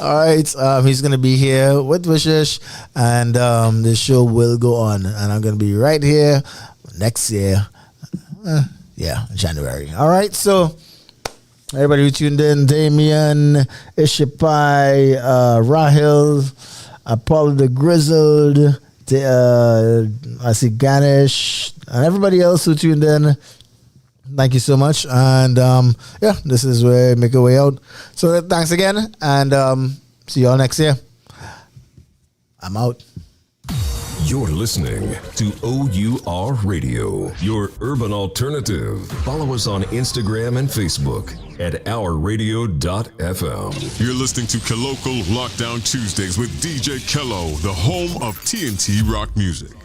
All right, he's gonna be here with Vishesh, and the show will go on, and I'm gonna be right here next year. January. All right, so everybody who tuned in, Damien, Ishipai, Rahil, Apollo the Grizzled, I see Ganesh, and everybody else who tuned in. Thank you so much. And this is where we make our way out. So thanks again. And see y'all next year. I'm out. You're listening to O.U.R Radio, your urban alternative. Follow us on Instagram and Facebook at ourradio.fm. You're listening to Kelocal Lockdown Tuesdays with DJ Kelo, the home of TNT rock music.